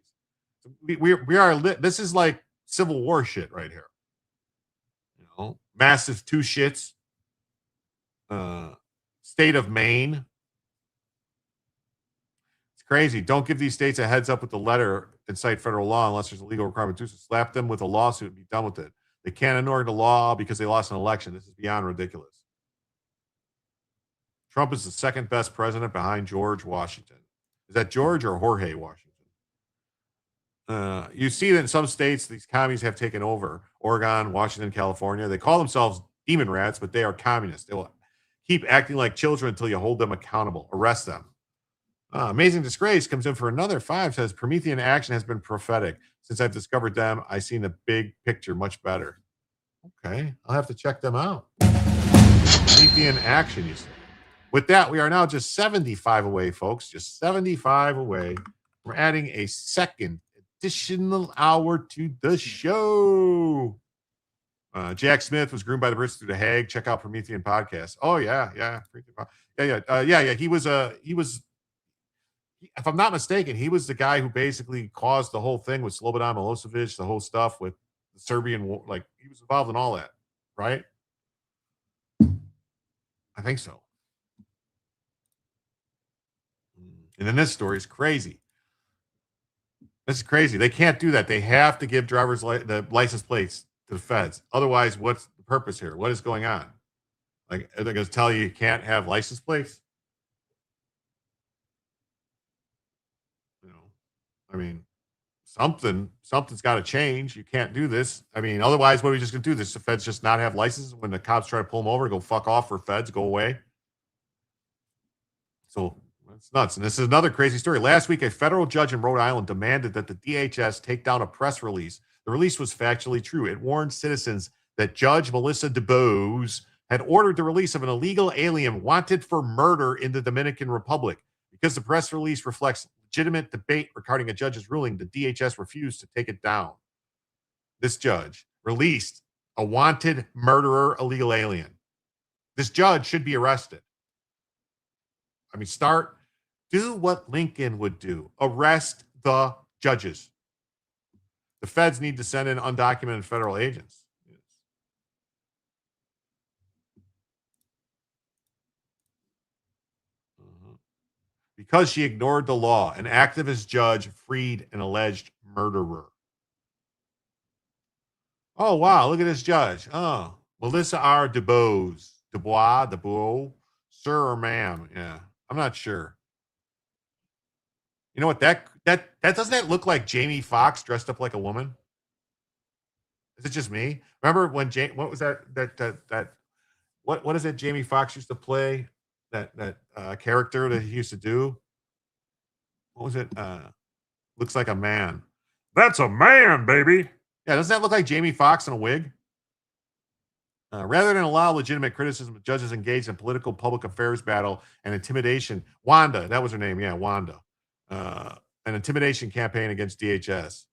This is like Civil War shit right here. Massive two shits. State of Maine. It's crazy. Don't give these states a heads up with the letter and cite federal law unless there's a legal requirement to slap them with a lawsuit and be done with it. They can't ignore the law because they lost an election. This is beyond ridiculous. Trump is the 2nd best president behind George Washington. Is that George or Jorge Washington? You see that in some states, these commies have taken over. Oregon, Washington, California. They call themselves demon rats, but they are communists. They will keep acting like children until you hold them accountable. Arrest them. Amazing Disgrace comes in for another 5. Says Promethean action has been prophetic. Since I've discovered them, I've seen the big picture much better. Okay, I'll have to check them out. Promethean action, you say. With that, we are now just 75 away, folks. Just 75 away. We're adding a second additional hour to the show. Jack Smith was groomed by the Brits through the Hague. Check out Promethean podcast. Oh yeah. He was if I'm not mistaken, he was the guy who basically caused the whole thing with Slobodan Milosevic, the whole stuff with the Serbian war. Like, he was involved in all that, right? I think so. And then this story is crazy. This is crazy. They can't do that. They have to give drivers the license plates to the feds. Otherwise, what's the purpose here? What is going on? Like, are they going to tell you can't have license plates? something's got to change. You can't do this. I mean, otherwise, what are we just going to do? The feds just not have licenses when the cops try to pull them over, go fuck off for feds, go away. So that's nuts. And this is another crazy story. Last week, a federal judge in Rhode Island demanded that the DHS take down a press release. The release was factually true. It warned citizens that Judge Melissa DuBose had ordered the release of an illegal alien wanted for murder in the Dominican Republic. Because the press release reflects legitimate debate regarding a judge's ruling, the DHS refused to take it down. This judge released a wanted murderer illegal alien. This judge should be arrested. I mean, do what Lincoln would do. Arrest the judges. The feds need to send in undocumented federal agents. Because she ignored the law, an activist judge freed an alleged murderer. Oh, wow. Look at this judge. Oh, Melissa R. DuBose. DuBois, sir or ma'am? Yeah, I'm not sure. You know what? That doesn't that look like Jamie Foxx dressed up like a woman? Is it just me? Remember when what was that what is it Jamie Foxx used to play? That character that he used to do? What was it? Looks like a man. That's a man, baby. Yeah, doesn't that look like Jamie Foxx in a wig? Rather than allow legitimate criticism of judges engaged in political public affairs battle and intimidation, Wanda, that was her name, yeah, Wanda, an intimidation campaign against DHS.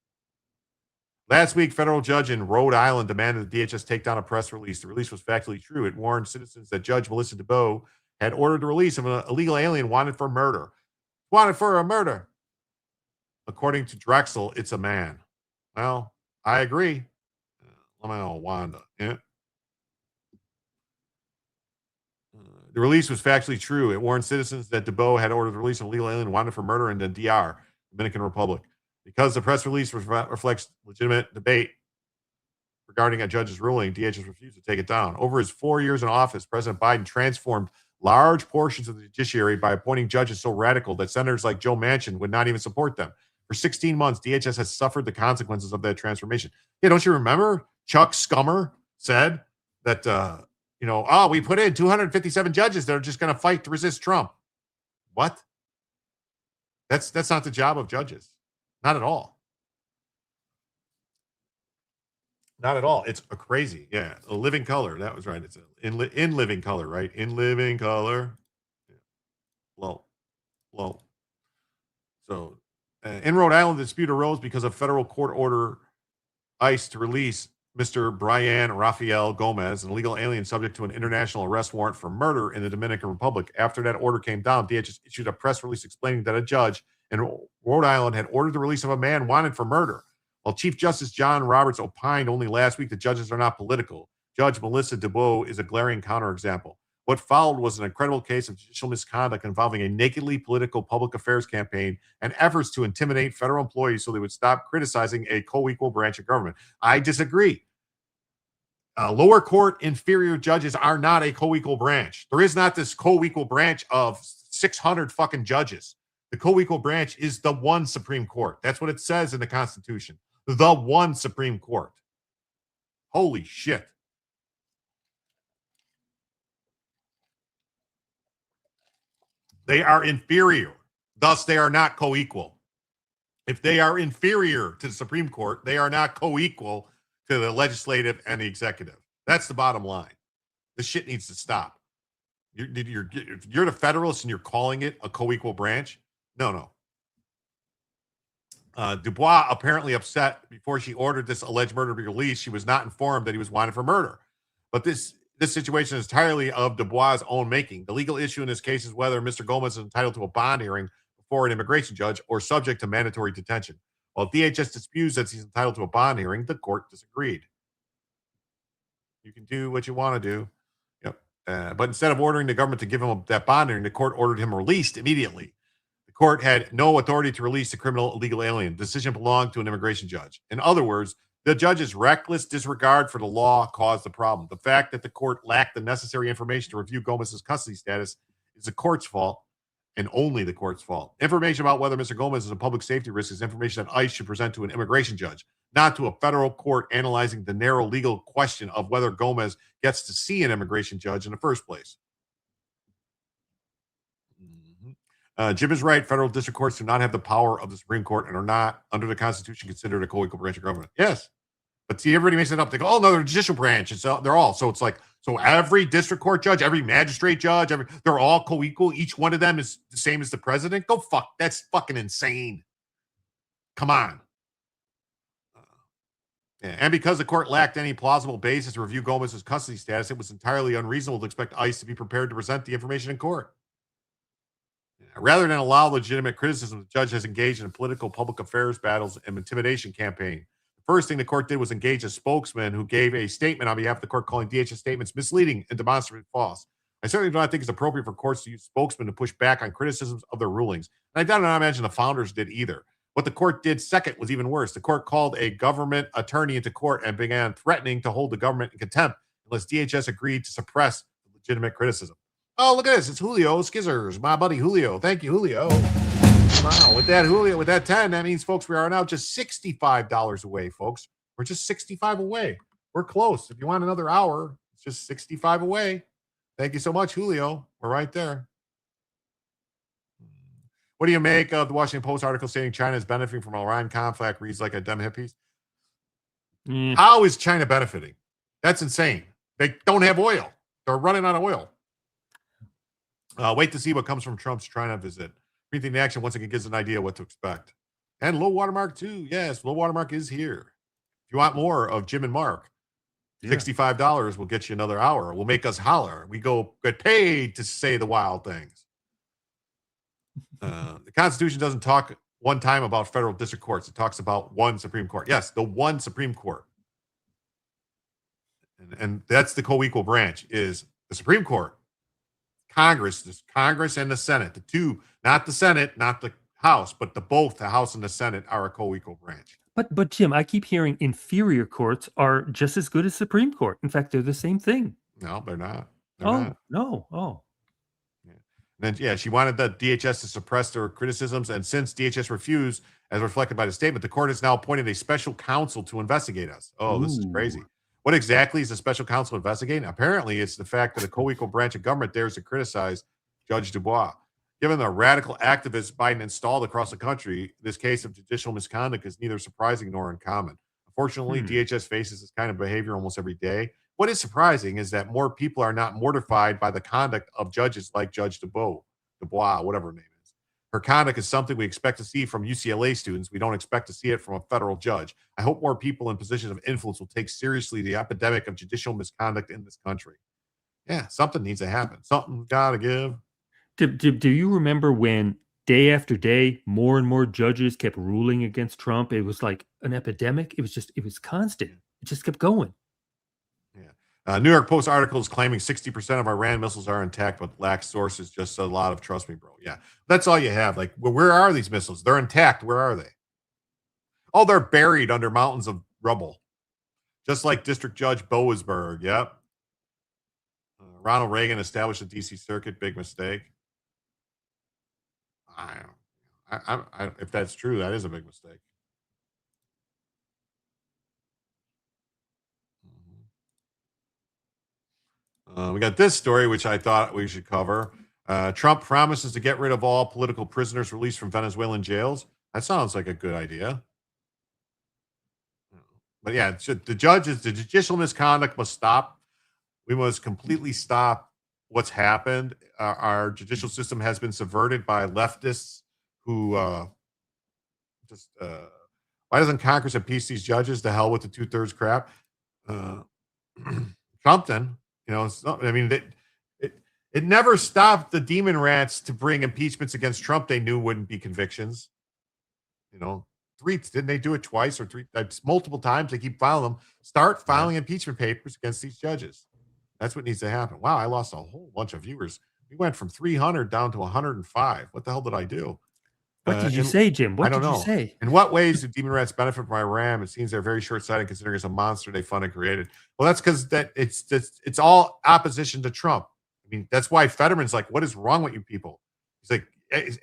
Last week, federal judge in Rhode Island demanded the DHS take down a press release. The release was factually true. It warned citizens that Judge Melissa DuBose had ordered the release of an illegal alien wanted for murder. Wanted for a murder. According to Drexel, it's a man. Well, I agree. Let me know, Wanda. Yeah. The release was factually true. It warned citizens that DuBose had ordered the release of an illegal alien wanted for murder in the DR, Dominican Republic. Because the press release reflects legitimate debate regarding a judge's ruling, DHS refused to take it down. Over his 4 years in office, President Biden transformed large portions of the judiciary by appointing judges so radical that senators like Joe Manchin would not even support them. For 16 months, DHS has suffered the consequences of that transformation. Yeah, don't you remember? Chuck Schumer said that, we put in 257 judges that are just going to fight to resist Trump. What? That's not the job of judges. Not at all. Not at all. It's a crazy. Yeah. A living color. That was right. It's in living color, right? In living color. Yeah. Low. So in Rhode Island, the dispute arose because of federal court order ICE to release Mr. Brian Rafael Gomez, an illegal alien subject to an international arrest warrant for murder in the Dominican Republic. After that order came down, DHS issued a press release explaining that a judge in Rhode Island had ordered the release of a man wanted for murder. While Chief Justice John Roberts opined only last week that judges are not political, Judge Melissa DuBose is a glaring counterexample. What followed was an incredible case of judicial misconduct involving a nakedly political public affairs campaign and efforts to intimidate federal employees so they would stop criticizing a co-equal branch of government. I disagree. Lower court inferior judges are not a co-equal branch. There is not this co-equal branch of 600 fucking judges. The co-equal branch is the one Supreme Court. That's what it says in the Constitution. The one Supreme Court. Holy shit. They are inferior. Thus, they are not co-equal. If they are inferior to the Supreme Court, they are not co-equal to the legislative and the executive. That's the bottom line. This shit needs to stop. You're the Federalists and you're calling it a co-equal branch? No. Dubois apparently upset before she ordered this alleged murder to be released. She was not informed that he was wanted for murder. But this situation is entirely of Dubois' own making. The legal issue in this case is whether Mr. Gomez is entitled to a bond hearing before an immigration judge or subject to mandatory detention. While DHS disputes that he's entitled to a bond hearing, the court disagreed. You can do what you want to do. Yep. But instead of ordering the government to give him that bond hearing, the court ordered him released immediately. The court had no authority to release the criminal illegal alien. The decision belonged to an immigration judge. In other words, the judge's reckless disregard for the law caused the problem. The fact that the court lacked the necessary information to review Gomez's custody status is the court's fault, and only the court's fault. Information about whether Mr. Gomez is a public safety risk is information that ICE should present to an immigration judge, not to a federal court analyzing the narrow legal question of whether Gomez gets to see an immigration judge in the first place. Jim is right. Federal district courts do not have the power of the Supreme Court and are not, under the Constitution, considered a co-equal branch of government. Yes. But see, everybody makes it up. They go, oh, no, they're a judicial branch. They're all. So it's like, so every district court judge, every magistrate judge, they're all co-equal. Each one of them is the same as the president. Go fuck. That's fucking insane. Come on. Yeah. And because the court lacked any plausible basis to review Gomez's custody status, it was entirely unreasonable to expect ICE to be prepared to present the information in court. Rather than allow legitimate criticism, the judge has engaged in political public affairs battles and intimidation campaign. The first thing the court did was engage a spokesman who gave a statement on behalf of the court calling DHS statements misleading and demonstrably false. I certainly do not think it's appropriate for courts to use spokesmen to push back on criticisms of their rulings. And I do not imagine the founders did either. What the court did second was even worse. The court called a government attorney into court and began threatening to hold the government in contempt unless DHS agreed to suppress legitimate criticism. Oh, look at this. It's Julio Skizzers, my buddy Julio. Thank you, Julio. Wow. With that, Julio, with that 10, that means, folks, we are now just $65 away, folks. We're just 65 away. We're close. If you want another hour, it's just 65 away. Thank you so much, Julio. We're right there. What do you make of the Washington Post article stating China is benefiting from Iran conflict? Reads like a dumb hippies. How is China benefiting? That's insane. They don't have oil. They're running out of oil. Wait to see what comes from Trump's China visit. Everything in action once again gives an idea what to expect. And low watermark too. Yes, low watermark is here. If you want more of Jim and Mark, $65 will get you another hour. Will make us holler. We go get paid to say the wild things. The Constitution doesn't talk one time about federal district courts. It talks about one Supreme Court. Yes, the one Supreme Court. And that's the co-equal branch is the Supreme Court. Congress, this Congress and the Senate, the two, not the Senate, not the House, but both the House and the Senate are a co-equal branch. But Jim, I keep hearing inferior courts are just as good as Supreme Court. In fact, they're the same thing. No, they're not. They're not. No. Oh. And then, she wanted the DHS to suppress their criticisms. And since DHS refused, as reflected by the statement, the court has now appointed a special counsel to investigate us. Oh, this is crazy. What exactly is the special counsel investigating? Apparently, it's the fact that a co-equal branch of government dares to criticize Judge Dubois. Given the radical activists Biden installed across the country, this case of judicial misconduct is neither surprising nor uncommon. Unfortunately, DHS faces this kind of behavior almost every day. What is surprising is that more people are not mortified by the conduct of judges like Judge Dubois, whatever her name is. Her conduct is something we expect to see from UCLA students. We don't expect to see it from a federal judge. I hope more people in positions of influence will take seriously the epidemic of judicial misconduct in this country. Yeah, something needs to happen. Something's got to give. Do you remember when day after day, more and more judges kept ruling against Trump? It was like an epidemic. It was constant. It just kept going. New York Post articles claiming 60% of Iran missiles are intact, but lack sources. Just a lot of trust me, bro. Yeah, that's all you have. Like, well, where are these missiles? They're intact. Where are they? Oh, they're buried under mountains of rubble, just like District Judge Boasberg. Yep. Ronald Reagan established a D.C. circuit. Big mistake. If that's true, that is a big mistake. We got this story, which I thought we should cover. Trump promises to get rid of all political prisoners released from Venezuelan jails. That sounds like a good idea. But yeah, the judicial misconduct must stop. We must completely stop what's happened. Our judicial system has been subverted by leftists who why doesn't Congress impeach these judges? The hell with the 2/3 crap. Something. It never stopped the demon rats to bring impeachments against Trump. They knew wouldn't be convictions. Didn't they do it twice or three? Multiple times. They keep filing them. Start filing impeachment papers against these judges. That's what needs to happen. Wow, I lost a whole bunch of viewers. We went from 300 down to 105. What the hell did I do? What did you say, Jim? What did you say? In what ways do demon rats benefit from Iran? It seems they're very short-sighted considering it's a monster they funded and created. Well, that's because it's all opposition to Trump. I mean, that's why Fetterman's like, what is wrong with you people? He's like,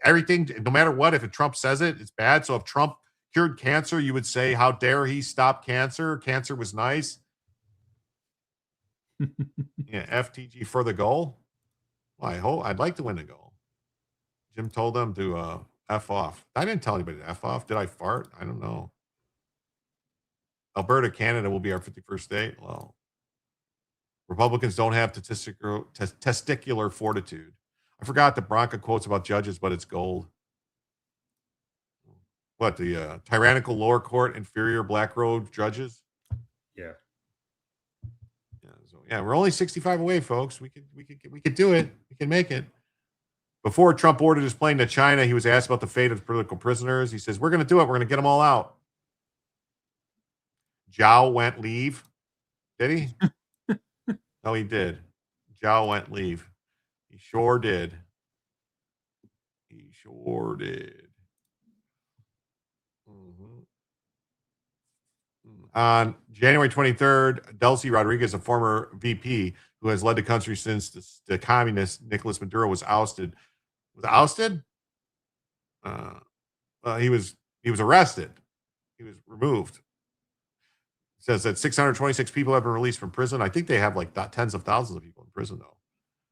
everything, no matter what, if Trump says it, it's bad. So if Trump cured cancer, you would say, how dare he stop cancer? Cancer was nice. Yeah, FTG for the goal. Well, I'd like to win the goal. Jim told them to F off. I didn't tell anybody to F off. Did I fart? I don't know. Alberta, Canada will be our 51st state. Well, Republicans don't have testicular fortitude. I forgot the Bronca quotes about judges, but it's gold. What, the tyrannical lower court, inferior black road judges? Yeah. Yeah, we're only 65 away, folks. We could do it. We can make it. Before Trump ordered his plane to China, he was asked about the fate of political prisoners. He says, we're going to do it. We're going to get them all out. Zhao went leave. Did he? No, he did. Zhao went leave. He sure did. He sure did. On January 23rd, Delcy Rodriguez, a former VP who has led the country since the communist Nicolas Maduro was ousted. Was ousted? He was arrested. He was removed. It says that 626 people have been released from prison. I think they have like tens of thousands of people in prison, though.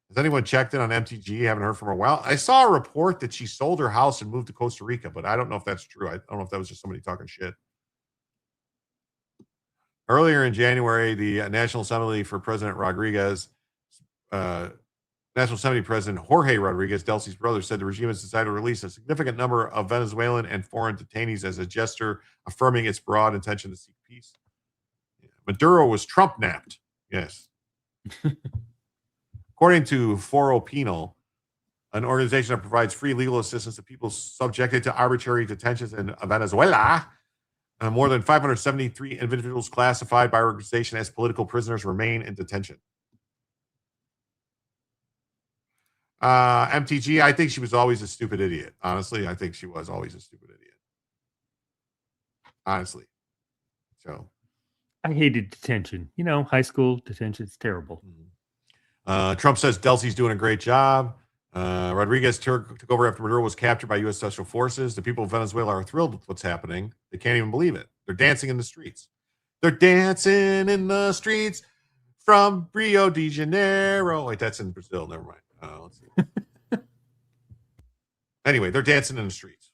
Has anyone checked in on MTG? Haven't heard from her. Well, I saw a report that she sold her house and moved to Costa Rica, but I don't know if that's true. I don't know if that was just somebody talking shit. Earlier in January, the National Assembly for President Rodriguez, National Assembly President Jorge Rodriguez, Delcy's brother, said the regime has decided to release a significant number of Venezuelan and foreign detainees as a gesture affirming its broad intention to seek peace. Maduro was Trump-napped. Yes. According to Foro Penal, an organization that provides free legal assistance to people subjected to arbitrary detentions in Venezuela, more than 573 individuals classified by our organization as political prisoners remain in detention. MTG, I think she was always a stupid idiot. Honestly, I think she was always a stupid idiot. Honestly. So. I hated detention. You know, high school detention is terrible. Trump says Delcy's doing a great job. Rodriguez took over after Maduro was captured by U.S. Special Forces. The people of Venezuela are thrilled with what's happening. They can't even believe it. They're dancing in the streets. They're dancing in the streets from Rio de Janeiro. Wait, that's in Brazil. Never mind. Let's see. Anyway, they're dancing in the streets.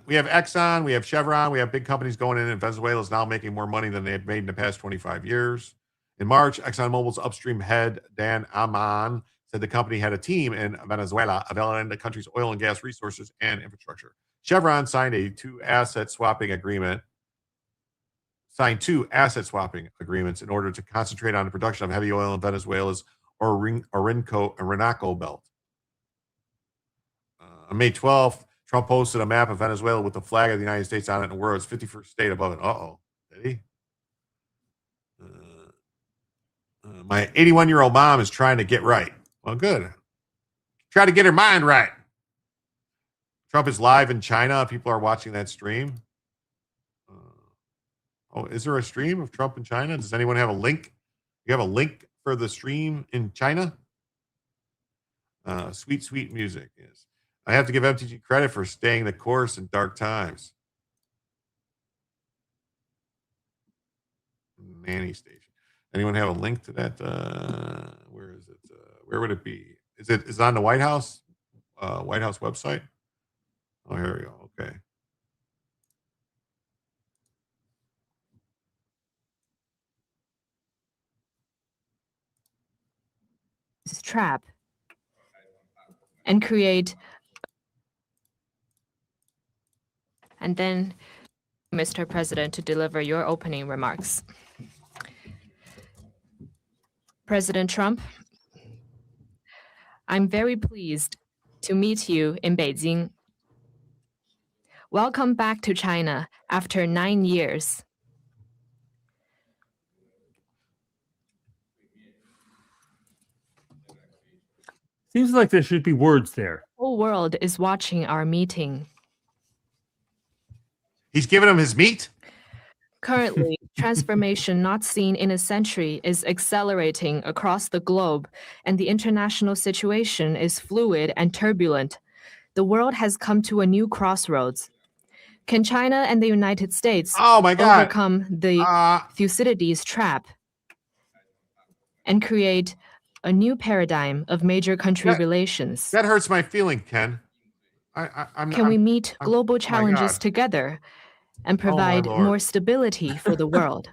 We have Exxon. We have Chevron. We have big companies going in, and Venezuela is now making more money than they've made in the past 25 years. In March, ExxonMobil's upstream head, Dan Amman, said the company had a team in Venezuela evaluating the country's oil and gas resources and infrastructure. Chevron signed two asset swapping agreements in order to concentrate on the production of heavy oil in Venezuela's Orinoco belt. On May 12th, Trump posted a map of Venezuela with the flag of the United States on it and the world's 51st state above it. Uh-oh. Did he? My 81-year-old mom is trying to get right. Well, good. Try to get her mind right. Trump is live in China. People are watching that stream. Is there a stream of Trump in China? Does anyone have a link? You have a link for the stream in China? Sweet, sweet music. Yes. I have to give MTG credit for staying the course in dark times. Nanny Station. Anyone have a link to that? Where is it? Where would it be? Is it on the White House website? Oh, here we go. Okay. Trap and create, and then Mr. President to deliver your opening remarks. President Trump, I'm very pleased to meet you in Beijing. Welcome back to China after 9 years. Seems like there should be words there. The whole world is watching our meeting. He's giving him his meat? Currently, Transformation not seen in a century is accelerating across the globe, and the international situation is fluid and turbulent. The world has come to a new crossroads. Can China and the United States overcome the Thucydides trap and create a new paradigm of major country relations? That hurts my feeling, Ken. Can we meet global challenges together and provide more stability for the world?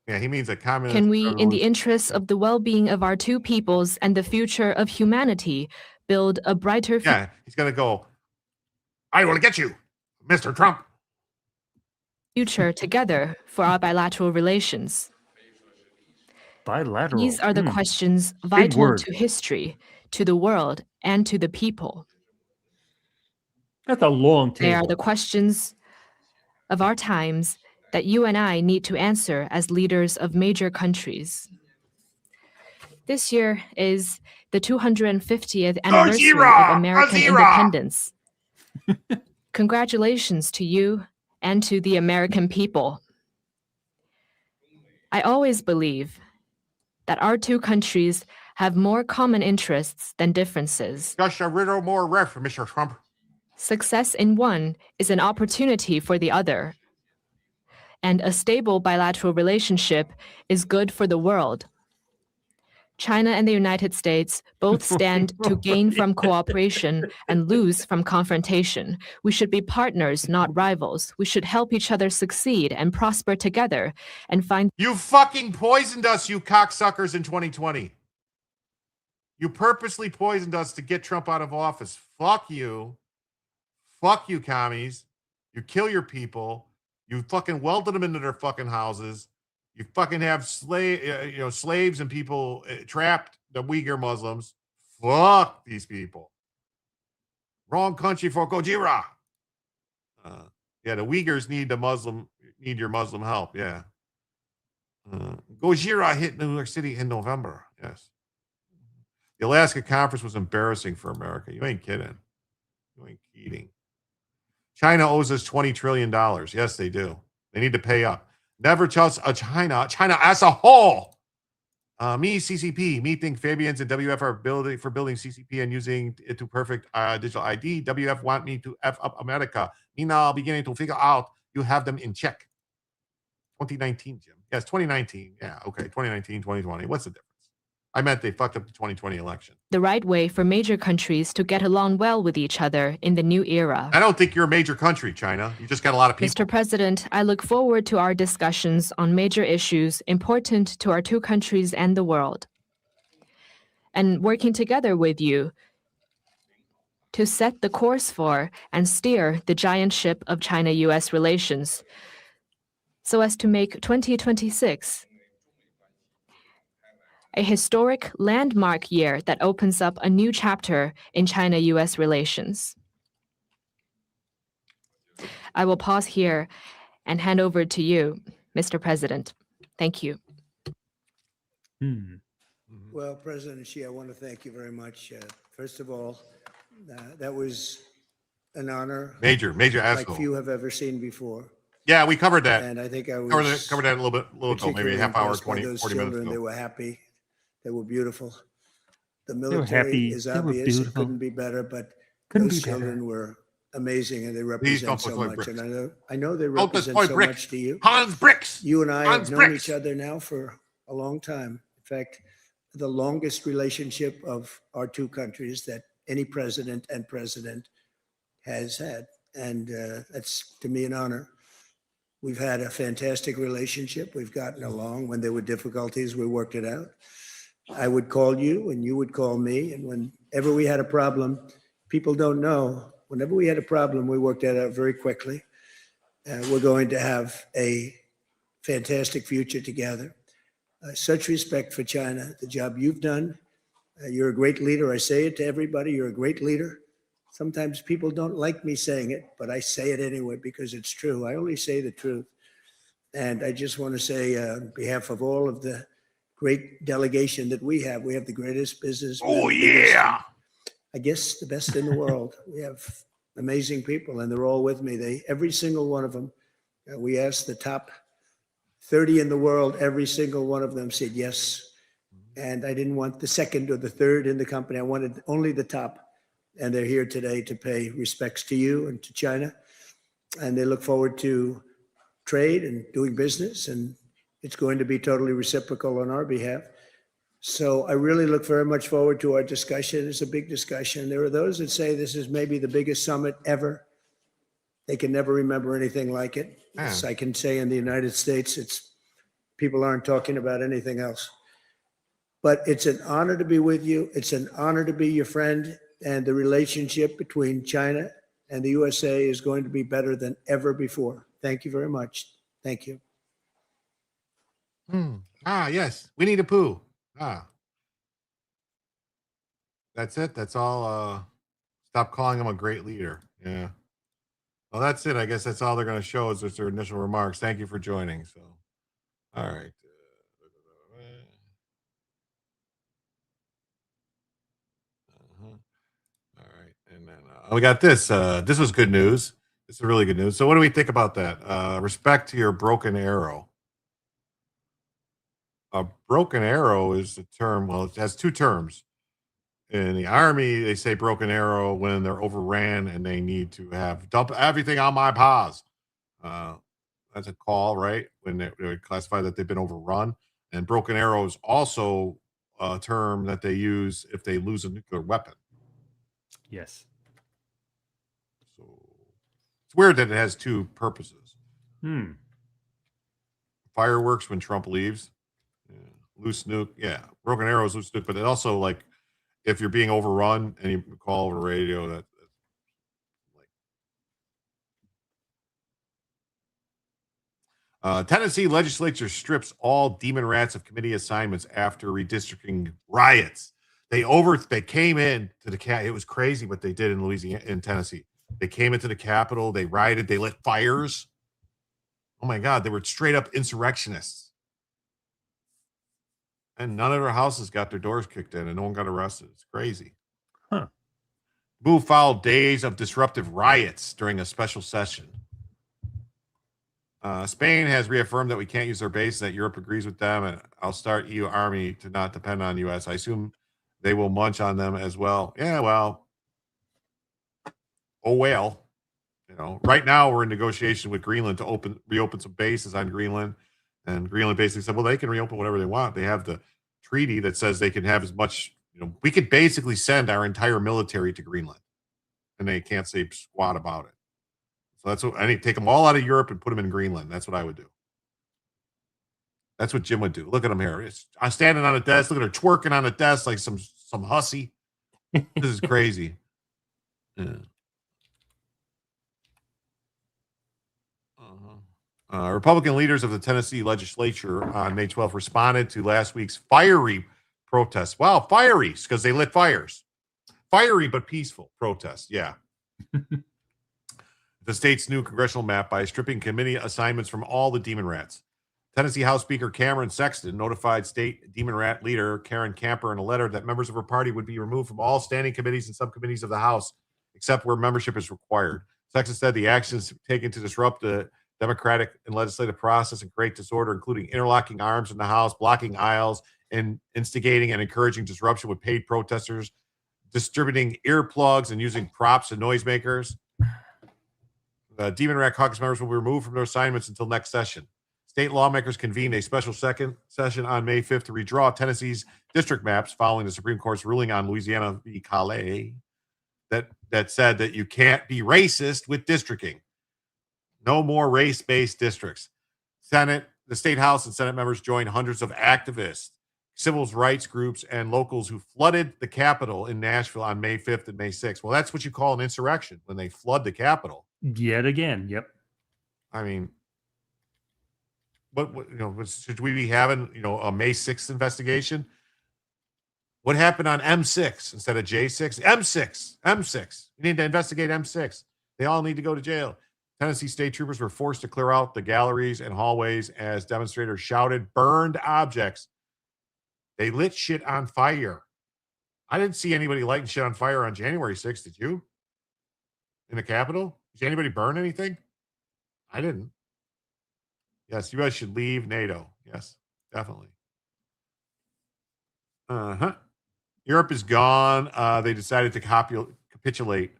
Yeah, he means a communist. Can we, in the interests of the well-being of our two peoples and the future of humanity, build a brighter future? Yeah, he's going to go, I will get you, Mr. Trump. Future together for our bilateral relations? Bilateral. These are the questions vital to history, to the world, and to the people. That's a long table. They are the questions of our times that you and I need to answer as leaders of major countries. This year is the 250th anniversary of American independence. Congratulations to you and to the American people. I always believe that our two countries have more common interests than differences. Just a little more ref, Mr. Trump. Success in one is an opportunity for the other. And a stable bilateral relationship is good for the world. China and the United States both stand to gain from cooperation and lose from confrontation. We should be partners, not rivals. We should help each other succeed and prosper together and find... You fucking poisoned us, you cocksuckers, in 2020. You purposely poisoned us to get Trump out of office. Fuck you. Fuck you, commies. You kill your people. You fucking welded them into their fucking houses. You fucking have slaves and people trapped, the Uyghur Muslims. Fuck these people. Wrong country for Gojira. Yeah, the Uyghurs need your Muslim help. Yeah. Gojira hit New York City in November. Yes. The Alaska conference was embarrassing for America. You ain't kidding. You ain't kidding. China owes us $20 trillion. Yes, they do. They need to pay up. Never trust China as a whole. Me, CCP. Me think Fabians and WF are building CCP and using it to perfect digital ID. WF want me to F up America. Me now beginning to figure out you have them in check. 2019, Jim. Yes, 2019. Yeah, okay. 2019, 2020. What's the difference? I meant they fucked up the 2020 election. The right way for major countries to get along well with each other in the new era. I don't think you're a major country, China. You just got a lot of people. Mr. President, I look forward to our discussions on major issues important to our two countries and the world, and working together with you to set the course for and steer the giant ship of China-U.S. relations so as to make 2026 a historic landmark year that opens up a new chapter in China-U.S. relations. I will pause here and hand over to you, Mr. President. Thank you. Well, President Xi, I want to thank you very much. First of all, that was an honor. Major asshole. Like few have ever seen before. Yeah, we covered that. And I think I was covered that a little ago, maybe a half hour, 40 minutes ago. They were happy. They were beautiful. The military is obvious. It couldn't be better, but those children were amazing, and they represent so much. And I know they represent so much to you. Hans Bricks. You and I have known each other now for a long time. In fact, the longest relationship of our two countries that any president has had. And that's, to me, an honor. We've had a fantastic relationship. We've gotten along. When there were difficulties, we worked it out. I would call you and you would call me. And whenever we had a problem, people don't know, whenever we had a problem, we worked that out very quickly. We're going to have a fantastic future together. Such respect for China, the job you've done. You're a great leader. I say it to everybody. You're a great leader. Sometimes people don't like me saying it, but I say it anyway because it's true. I only say the truth. And I just want to say on behalf of all of the great delegation that we have the greatest business. Oh, yeah. I guess the best in the world. We have amazing people and they're all with me. Every single one of them We asked the top 30 in the world, every single one of them said yes. And I didn't want the second or the third in the company. I wanted only the top. And they're here today to pay respects to you and to China. And they look forward to trade and doing business. And it's going to be totally reciprocal on our behalf. So I really look very much forward to our discussion. It's a big discussion. There are those that say this is maybe the biggest summit ever. They can never remember anything like it. As I can say in the United States, people aren't talking about anything else. But it's an honor to be with you. It's an honor to be your friend. And the relationship between China and the USA is going to be better than ever before. Thank you very much. Thank you. Yes. Winnie the Pooh. That's it. That's all. Stop calling him a great leader. Yeah. Well, that's it. I guess that's all they're going to show is just their initial remarks. Thank you for joining. So, all right. All right. And then we got this. This was good news. This is really good news. So what do we think about that? Respect to your broken arrow. A broken arrow is a term. Well, it has two terms. In the Army, they say broken arrow when they're overran and they need to dump everything on my paws. That's a call, right? When they would classify that they've been overrun. And broken arrow is also a term that they use if they lose a nuclear weapon. Yes. So it's weird that it has two purposes. Fireworks when Trump leaves. Yeah. Loose nuke. Yeah. Broken arrow is loose nuke, but it also, like, if you're being overrun and you call over radio, that's like Tennessee legislature strips all demon rats of committee assignments after redistricting riots. They came in to the it was crazy what they did in Tennessee. They came into the Capitol, they rioted, they lit fires. Oh my God, they were straight up insurrectionists. And none of their houses got their doors kicked in and no one got arrested. It's crazy. Move followed days of disruptive riots during a special session. Spain has reaffirmed that we can't use their base, that Europe agrees with them, and I'll start EU army to not depend on U.S. I assume they will munch on them as well. Yeah, well. Oh, well. You know, right now we're in negotiation with Greenland to reopen some bases on Greenland. And Greenland basically said, well, they can reopen whatever they want. They have the treaty that says they can have as much, we could basically send our entire military to Greenland and they can't say squat about it. So that's what I need to take them all out of Europe and put them in Greenland. That's what I would do. That's what Jim would do. Look at him here. I'm standing on a desk. Look at her twerking on a desk like some hussy. This is crazy. Yeah. Republican leaders of the Tennessee legislature on May 12th responded to last week's fiery protests. Wow, fiery, because they lit fires. Fiery but peaceful protests, yeah. The state's new congressional map by stripping committee assignments from all the demon rats. Tennessee House Speaker Cameron Sexton notified state demon rat leader Karen Camper in a letter that members of her party would be removed from all standing committees and subcommittees of the House, except where membership is required. Sexton said the actions taken to disrupt the democratic and legislative process and create disorder, including interlocking arms in the House, blocking aisles, and instigating and encouraging disruption with paid protesters, distributing earplugs and using props and noisemakers. Demon Rat Caucus members will be removed from their assignments until next session. State lawmakers convened a special second session on May 5th to redraw Tennessee's district maps following the Supreme Court's ruling on Louisiana v. Calais that said that you can't be racist with districting. No more race-based districts. The state House and Senate members joined hundreds of activists, civil rights groups, and locals who flooded the Capitol in Nashville on May 5th and May 6th. Well, that's what you call an insurrection, when they flood the Capitol. Yet again, yep. I mean, what should we be having, a May 6th investigation? What happened on M6 instead of J6? M6. You need to investigate M6. They all need to go to jail. Tennessee state troopers were forced to clear out the galleries and hallways as demonstrators shouted burned objects. They lit shit on fire. I didn't see anybody lighting shit on fire on January 6th. Did you? In the Capitol? Did anybody burn anything? I didn't. Yes, U.S. should leave NATO. Yes, definitely. Europe is gone. They decided to capitulate.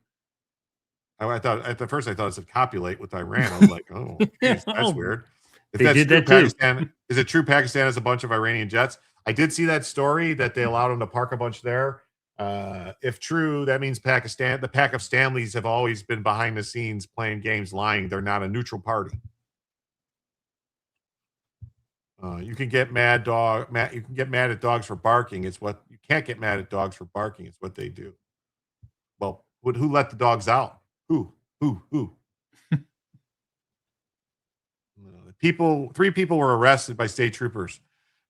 I thought at first I thought it said copulate with Iran. I was like, oh, geez, that's weird. If They that's did true, that too. Pakistan is it true? Pakistan has a bunch of Iranian jets. I did see that story that they allowed them to park a bunch there. If true, that means Pakistan. The pack of Stanleys have always been behind the scenes playing games, lying. They're not a neutral party. You can get mad you can get mad at dogs for barking. It's what you can't get mad at dogs for barking. It's what they do. Well, who let the dogs out? Who? Three people were arrested by state troopers.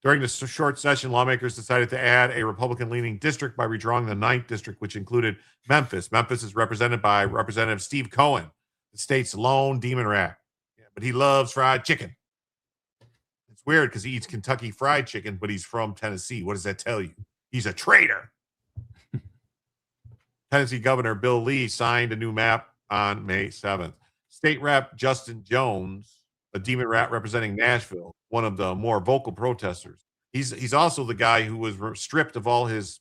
During the short session, lawmakers decided to add a Republican-leaning district by redrawing the 9th district, which included Memphis. Memphis is represented by Representative Steve Cohen, the state's lone demon rat. Yeah, but he loves fried chicken. It's weird because he eats Kentucky Fried Chicken, but he's from Tennessee. What does that tell you? He's a traitor. Tennessee Governor Bill Lee signed a new map on May 7th. State Rep Justin Jones, a demon rat representing Nashville, one of the more vocal protesters. He's also the guy who was stripped of all his,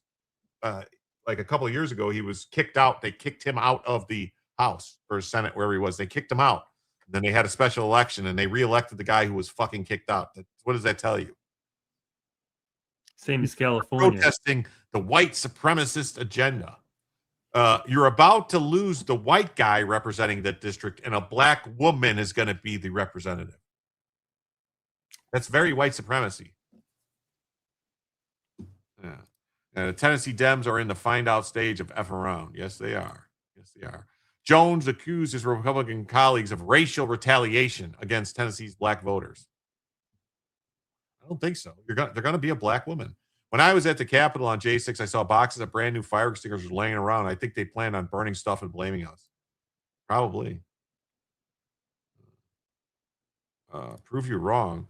like a couple of years ago, he was kicked out. They kicked him out of the House or Senate, wherever he was. They kicked him out. Then they had a special election and they reelected the guy who was fucking kicked out. What does that tell you? Same as California. Protesting the white supremacist agenda. You're about to lose the white guy representing that district, and a black woman is going to be the representative. That's very white supremacy. Yeah. And the Tennessee Dems are in the find out stage of F around. Yes, they are. Yes, they are. Jones accused his Republican colleagues of racial retaliation against Tennessee's black voters. I don't think so. They're going to be a black woman. When I was at the Capitol on J6, I saw boxes of brand new fire extinguishers laying around. I think they planned on burning stuff and blaming us. Probably. Prove you wrong.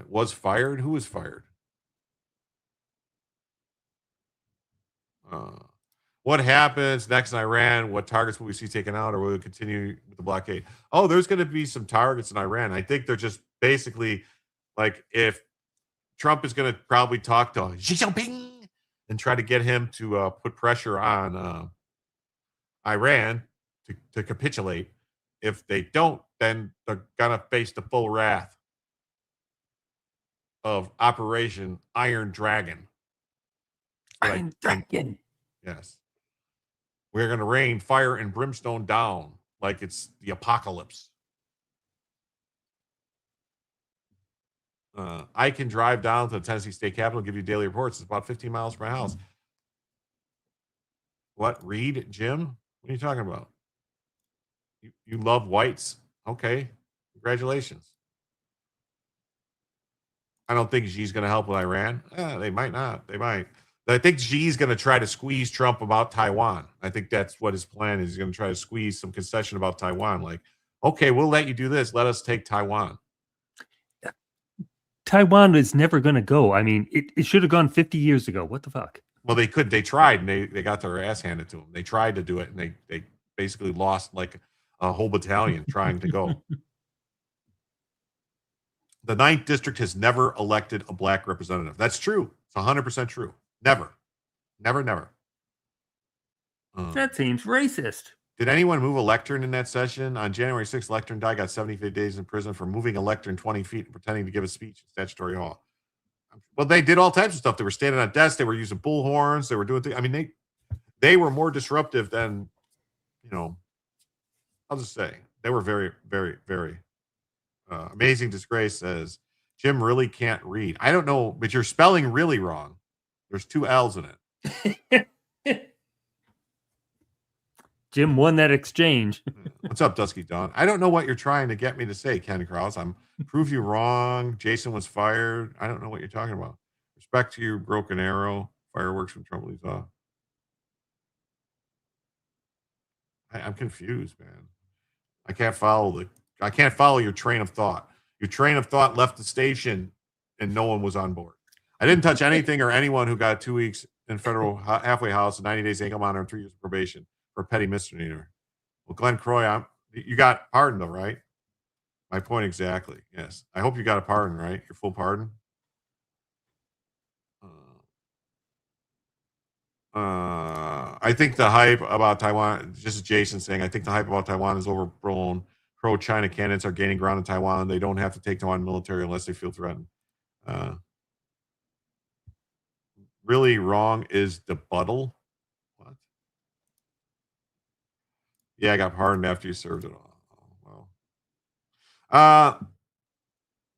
Was fired? Who was fired? What happens next in Iran? What targets will we see taken out, or will we continue with the blockade? Oh, there's going to be some targets in Iran. I think they're just basically like if Trump is going to probably talk to Xi Jinping and try to get him to put pressure on Iran to capitulate. If they don't, then they're going to face the full wrath of Operation Iron Dragon. Iron Dragon. Yes. We're going to rain fire and brimstone down like it's the apocalypse. I can drive down to the Tennessee State Capitol and give you daily reports. It's about 15 miles from my house. What? Read, Jim? What are you talking about? You love whites? Okay. Congratulations. I don't think Xi's going to help with Iran. They might not. They might. I think Xi's going to try to squeeze Trump about Taiwan. I think that's what his plan is. He's going to try to squeeze some concession about Taiwan. Like, okay, we'll let you do this. Let us take Taiwan. Taiwan is never going to go. I mean, it should have gone 50 years ago. What the fuck? Well, they could. They tried, and they got their ass handed to them. They tried to do it, and they basically lost like a whole battalion trying to go. The 9th district has never elected a black representative. That's true. It's 100% true. Never. That seems racist. Did anyone move a lectern in that session? On January 6th, lectern died, got 75 days in prison for moving a lectern 20 feet and pretending to give a speech in Statutory Hall. Well, they did all types of stuff. They were standing on desks. They were using bullhorns. They were doing things. I mean, they were more disruptive than, I'll just say. They were very, very, very amazing. Disgrace says, Jim really can't read. I don't know, but you're spelling really wrong. There's 2 L's in it. Jim won that exchange. What's up, Dusky Dawn? I don't know what you're trying to get me to say, Ken Krause. I'm prove you wrong. Jason was fired. I don't know what you're talking about. Respect to you, Broken Arrow. Fireworks from Trump leaves off. I'm confused, man. I can't follow your train of thought. Your train of thought left the station and no one was on board. I didn't touch anything or anyone who got 2 weeks in federal halfway house, 90 days ankle monitor, and 3 years of probation for a petty misdemeanor. Well, Glenn Croy, you got pardoned though, right? My point exactly. Yes. I hope you got a pardon, right? Your full pardon. I think the hype about Taiwan, just as Jason saying, I think the hype about Taiwan is overblown. Pro-China candidates are gaining ground in Taiwan. They don't have to take Taiwan military unless they feel threatened. Really wrong is debuttal. What? Yeah, I got pardoned after you served it all. Well,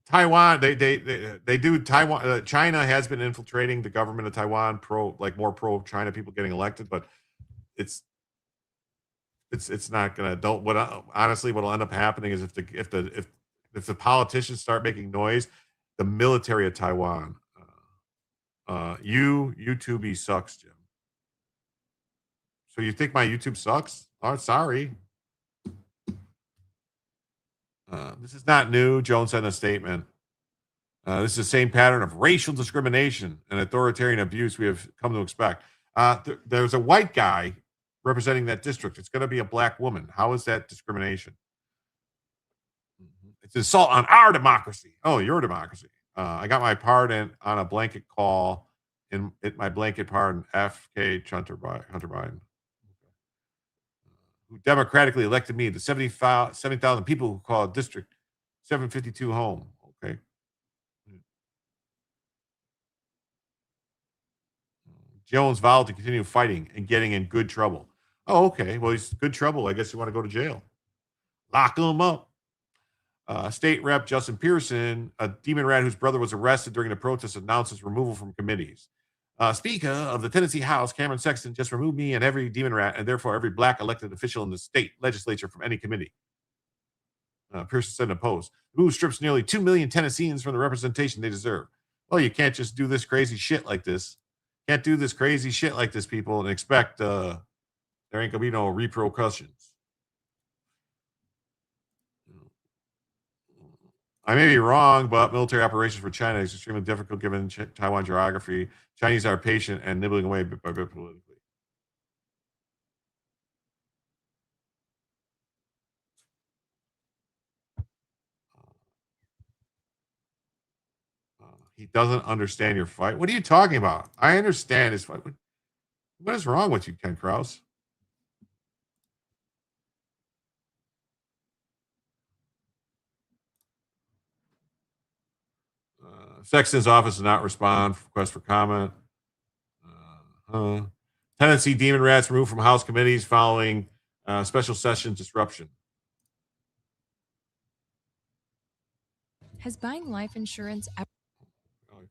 Taiwan, they do Taiwan. China has been infiltrating the government of Taiwan, more pro-China people getting elected, but it's not gonna. Honestly, what'll end up happening is if the politicians start making noise, the military of Taiwan. YouTube sucks, Jim. So you think my YouTube sucks? Oh, sorry. This is not new. Jones said in a statement. This is the same pattern of racial discrimination and authoritarian abuse we have come to expect. There's a white guy representing that district. It's going to be a black woman. How is that discrimination? It's an assault on our democracy. Oh, your democracy. I got my pardon on a blanket call. My blanket pardon, F.K. Hunter Biden, who democratically elected me, the 70,000 people who call District 752 home. Okay. Jones vowed to continue fighting and getting in good trouble. Oh, okay. Well, he's good trouble. I guess you want to go to jail. Lock him up. State Rep Justin Pearson, a demon rat whose brother was arrested during the protest, announced his removal from committees. Speaker of the Tennessee House, Cameron Sexton, just removed me and every demon rat, and therefore every black elected official in the state legislature from any committee. Pearson said in a post, the move strips nearly 2 million Tennesseans from the representation they deserve. Well, you can't just do this crazy shit like this. Can't do this crazy shit like this, people, and expect there ain't gonna be no repercussions. I may be wrong, but military operations for China is extremely difficult given Taiwan geography. Chinese are patient and nibbling away bit by bit politically. He doesn't understand your fight. What are you talking about? I understand his fight. What is wrong with you, Ken Krause? Sexton's office did not respond for request for comment. Tennessee demon rats removed from House committees following special session disruption. Has buying life insurance ever...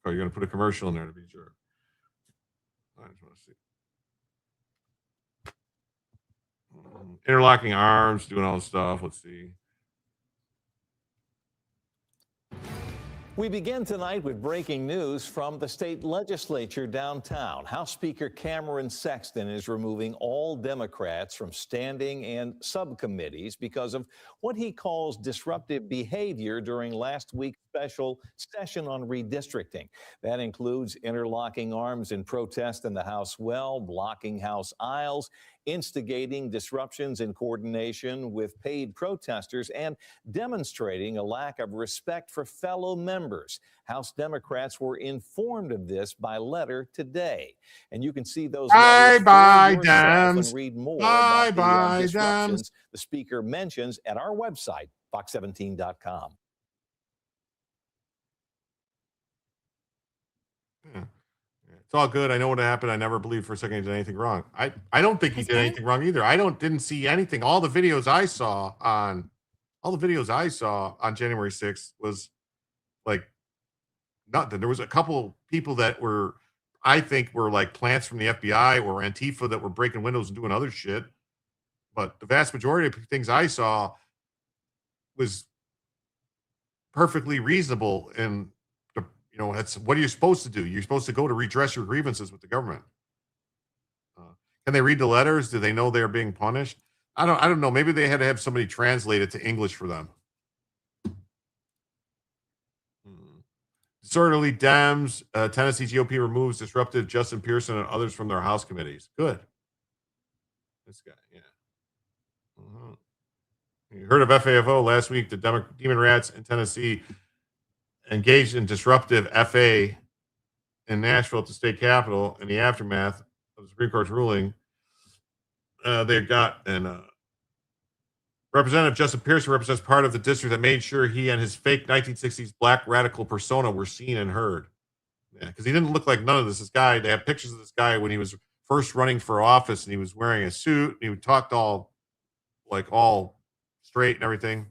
Oh, you're going to put a commercial in there to be sure. I just want to see. Interlocking arms, doing all this stuff. Let's see. We begin tonight with breaking news from the state legislature downtown. House Speaker Cameron Sexton is removing all Democrats from standing and subcommittees because of what he calls disruptive behavior during last week's special session on redistricting. That includes interlocking arms in protest in the House well, blocking House aisles, instigating disruptions in coordination with paid protesters, and demonstrating a lack of respect for fellow members. House Democrats were informed of this by letter today. And you can see those letters for yourself and read more about the disruptions the Speaker mentions at our website, fox17.com. It's all good. I know what happened. I never believed for a second he did anything wrong. I don't think he did anything wrong either. Didn't see anything. All the videos I saw on January 6th was like nothing. There was a couple people that were, I think, were like plants from the FBI or Antifa that were breaking windows and doing other shit. But the vast majority of things I saw was perfectly reasonable. And that's what are you supposed to do? You're supposed to go to redress your grievances with the government. Can they read the letters? Do they know they're being punished? I don't know. Maybe they had to have somebody translate it to English for them. Disorderly Dems, Tennessee GOP removes disruptive Justin Pearson and others from their House committees. Good. This guy, yeah. You heard of FAFO last week? The Demon Rats in Tennessee engaged in disruptive FA in Nashville at the state capitol in the aftermath of the Supreme Court's ruling. They got an Representative Justin Pearson represents part of the district that made sure he and his fake 1960s black radical persona were seen and heard. Yeah, because he didn't look like none of this. This guy, they have pictures of this guy when he was first running for office, and he was wearing a suit, and he talked all straight and everything.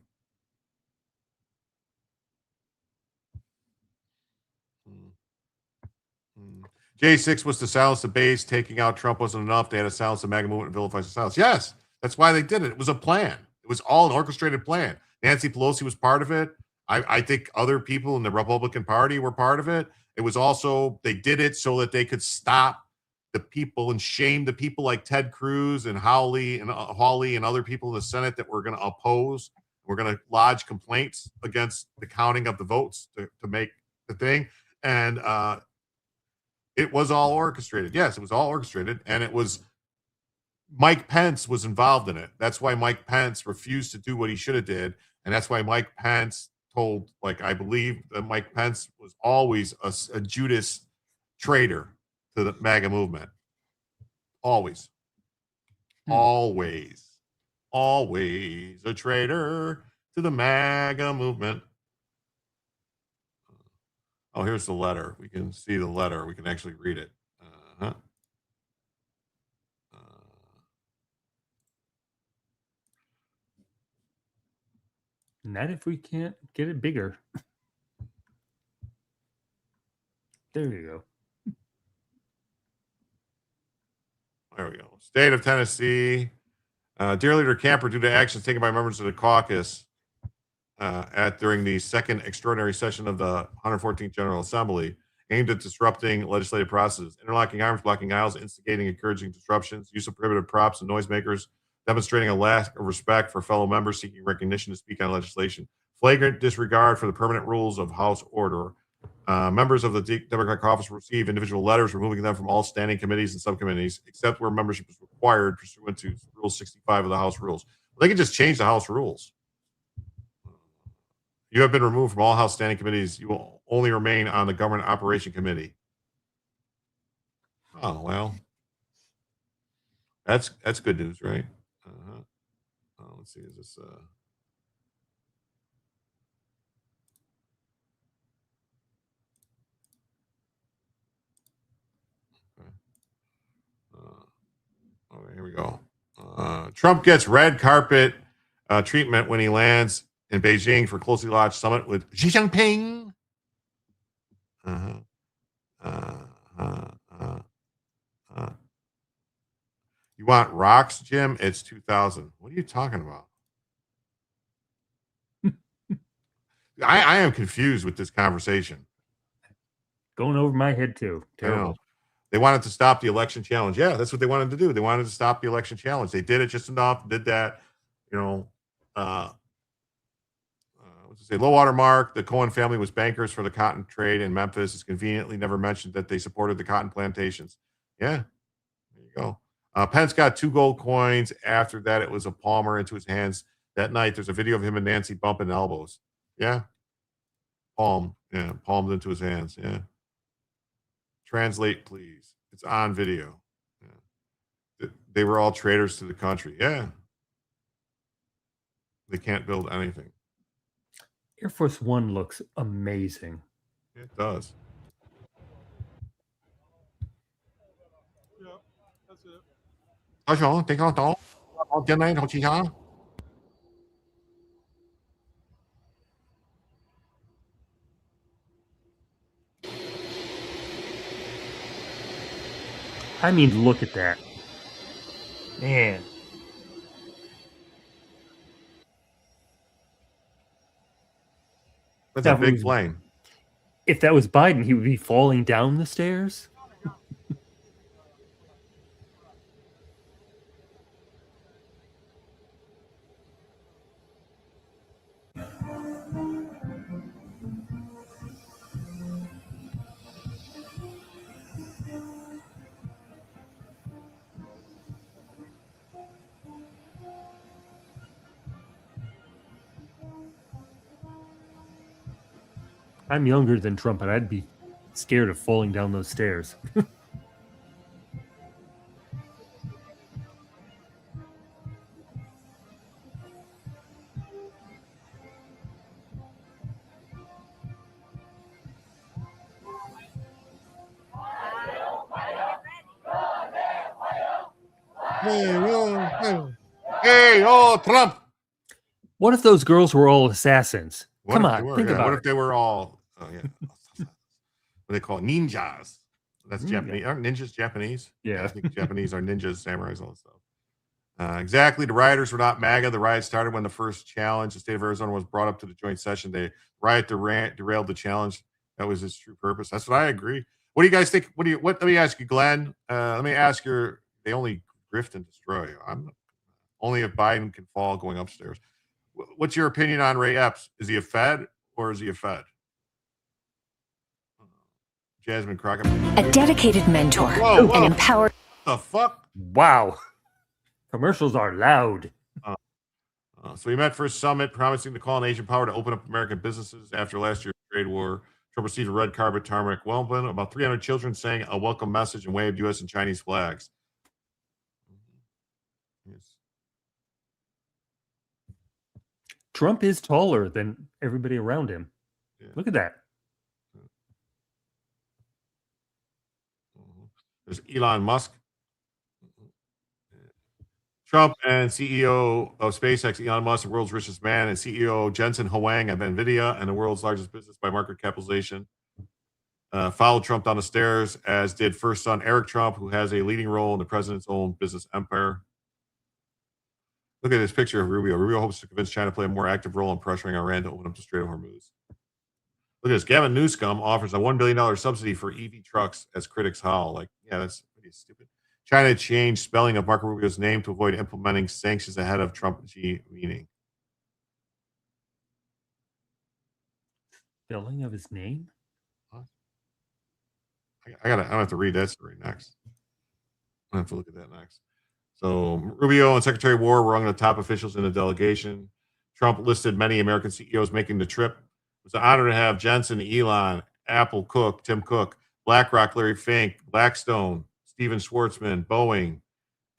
J6 was to silence the base. Taking out Trump wasn't enough. They had to silence the MAGA movement and vilify the silence. Yes, that's why they did it. It was a plan. It was all an orchestrated plan. Nancy Pelosi was part of it. I think other people in the Republican Party were part of it. It was also, they did it so that they could stop the people and shame the people like Ted Cruz and Hawley and other people in the Senate that were going to oppose. We're going to lodge complaints against the counting of the votes to make the thing. And it was all orchestrated. Yes, it was all orchestrated. And it was, Mike Pence was involved in it. That's why Mike Pence refused to do what he should have did. And that's why Mike Pence told, I believe that Mike Pence was always a Judas traitor to the MAGA movement. Always. Always a traitor to the MAGA movement. Oh, here's the letter. We can see the letter. We can actually read it. Not if we can't get it bigger. There you go. There we go. State of Tennessee. Dear Leader Camper, due to actions taken by members of the caucus during the second extraordinary session of the 114th General Assembly, aimed at disrupting legislative processes, interlocking arms, blocking aisles, instigating, encouraging disruptions, use of prohibitive props and noisemakers, demonstrating a lack of respect for fellow members seeking recognition to speak on legislation, flagrant disregard for the permanent rules of House order. Members of the Democratic caucus receive individual letters removing them from all standing committees and subcommittees, except where membership is required pursuant to Rule 65 of the House rules. Well, they can just change the House rules. You have been removed from all House standing committees. You will only remain on the Government Operation Committee. Oh, well. That's good news, right? Let's see. Is this okay, here we go. Trump gets red carpet treatment when he lands in Beijing for closely lodged summit with Xi Jinping. You want rocks, Jim? It's 2000. What are you talking about? I am confused with this conversation. Going over my head too. Terrible. They wanted to stop the election challenge. Yeah, that's what they wanted to do. They wanted to stop the election challenge. They did it just enough. Did that, what's it say? Low water mark. The Cohen family was bankers for the cotton trade in Memphis. It's conveniently never mentioned that they supported the cotton plantations. Yeah, there you go. Pence got 2 gold coins. After that, it was a Palmer into his hands. That night, there's a video of him and Nancy bumping elbows. Yeah. Palmed into his hands. Yeah. Translate, please. It's on video. Yeah. They were all traitors to the country. Yeah. They can't build anything. Air Force One looks amazing. It does. I mean, look at that. Man. That's a big plane. If that was Biden, he would be falling down the stairs. I'm younger than Trump, and I'd be scared of falling down those stairs. Hey, oh, Trump. What if those girls were all assassins? What Come if on, they were? think Yeah, about what it. if they were all, what they call it? Ninjas. That's Japanese. Aren't ninjas Japanese? Yeah. I think Japanese are ninjas, samurais, all that stuff. Exactly. The rioters were not MAGA. The riot started when the first challenge, the state of Arizona, was brought up to the joint session. They derailed the challenge. That was its true purpose. That's what I agree. What do you guys think? Let me ask you, Glenn. Let me ask you, they only grift and destroy. Only if Biden can fall going upstairs. What's your opinion on Ray Epps? Is he a Fed or is he a Fed? Jasmine Crockett. A dedicated mentor, Whoa. an empowered. The fuck? Wow. Commercials are loud. So he met for a summit promising to call on Asian power to open up American businesses after last year's trade war. Trump received a red carpet tarmac welcome. About 300 children sang a welcome message and waved U.S. and Chinese flags. Yes. Trump is taller than everybody around him. Yeah. Look at that. There's Elon Musk. Trump and CEO of SpaceX, Elon Musk, the world's richest man, and CEO Jensen Huang of NVIDIA and the world's largest business by market capitalization, followed Trump down the stairs, as did first son Eric Trump, who has a leading role in the president's own business empire. Look at this picture of Rubio. Rubio hopes to convince China to play a more active role in pressuring Iran to open up the Strait of Hormuz. Look at this. Gavin Newsom offers a $1 billion subsidy for EV trucks as critics howl. Like, yeah, that's pretty stupid. China changed spelling of Marco Rubio's name to avoid implementing sanctions ahead of Trump Xi meeting. Spelling of his name? I don't have to read that story next. I have to look at that next. So Rubio and Secretary of War were among the top officials in the delegation. Trump listed many American CEOs making the trip. It was an honor to have Jensen, Elon, Apple, Tim Cook, BlackRock, Larry Fink, Blackstone, Steven Schwartzman, Boeing,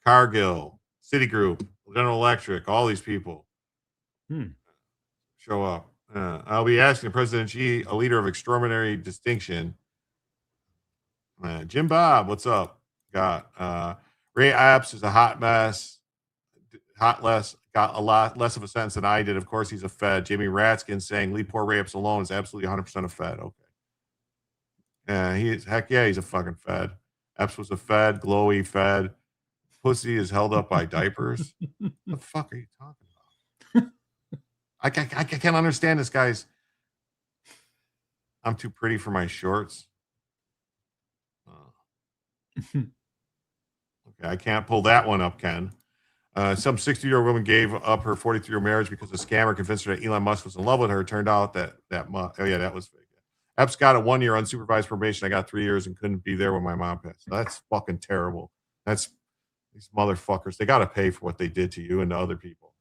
Cargill, Citigroup, General Electric, all these people show up. I'll be asking President Xi, a leader of extraordinary distinction. Jim Bob, what's up? Got Ray Epps is a hot mess. Got a lot less of a sentence than I did. Of course, he's a Fed. Jamie Ratskin saying leave poor Ray Epps alone is absolutely 100% a Fed. Okay. He's a fucking Fed. Epps was a Fed, glowy Fed. Pussy is held up by diapers. What the fuck are you talking about? I can't understand this, guys. I'm too pretty for my shorts. Okay, I can't pull that one up, Ken. Some 60-year-old woman gave up her 43-year marriage because a scammer convinced her that Elon Musk was in love with her. It turned out that was fake. Epps got a 1-year unsupervised probation. I got 3 years and couldn't be there when my mom passed. That's fucking terrible. That's these motherfuckers. They got to pay for what they did to you and to other people.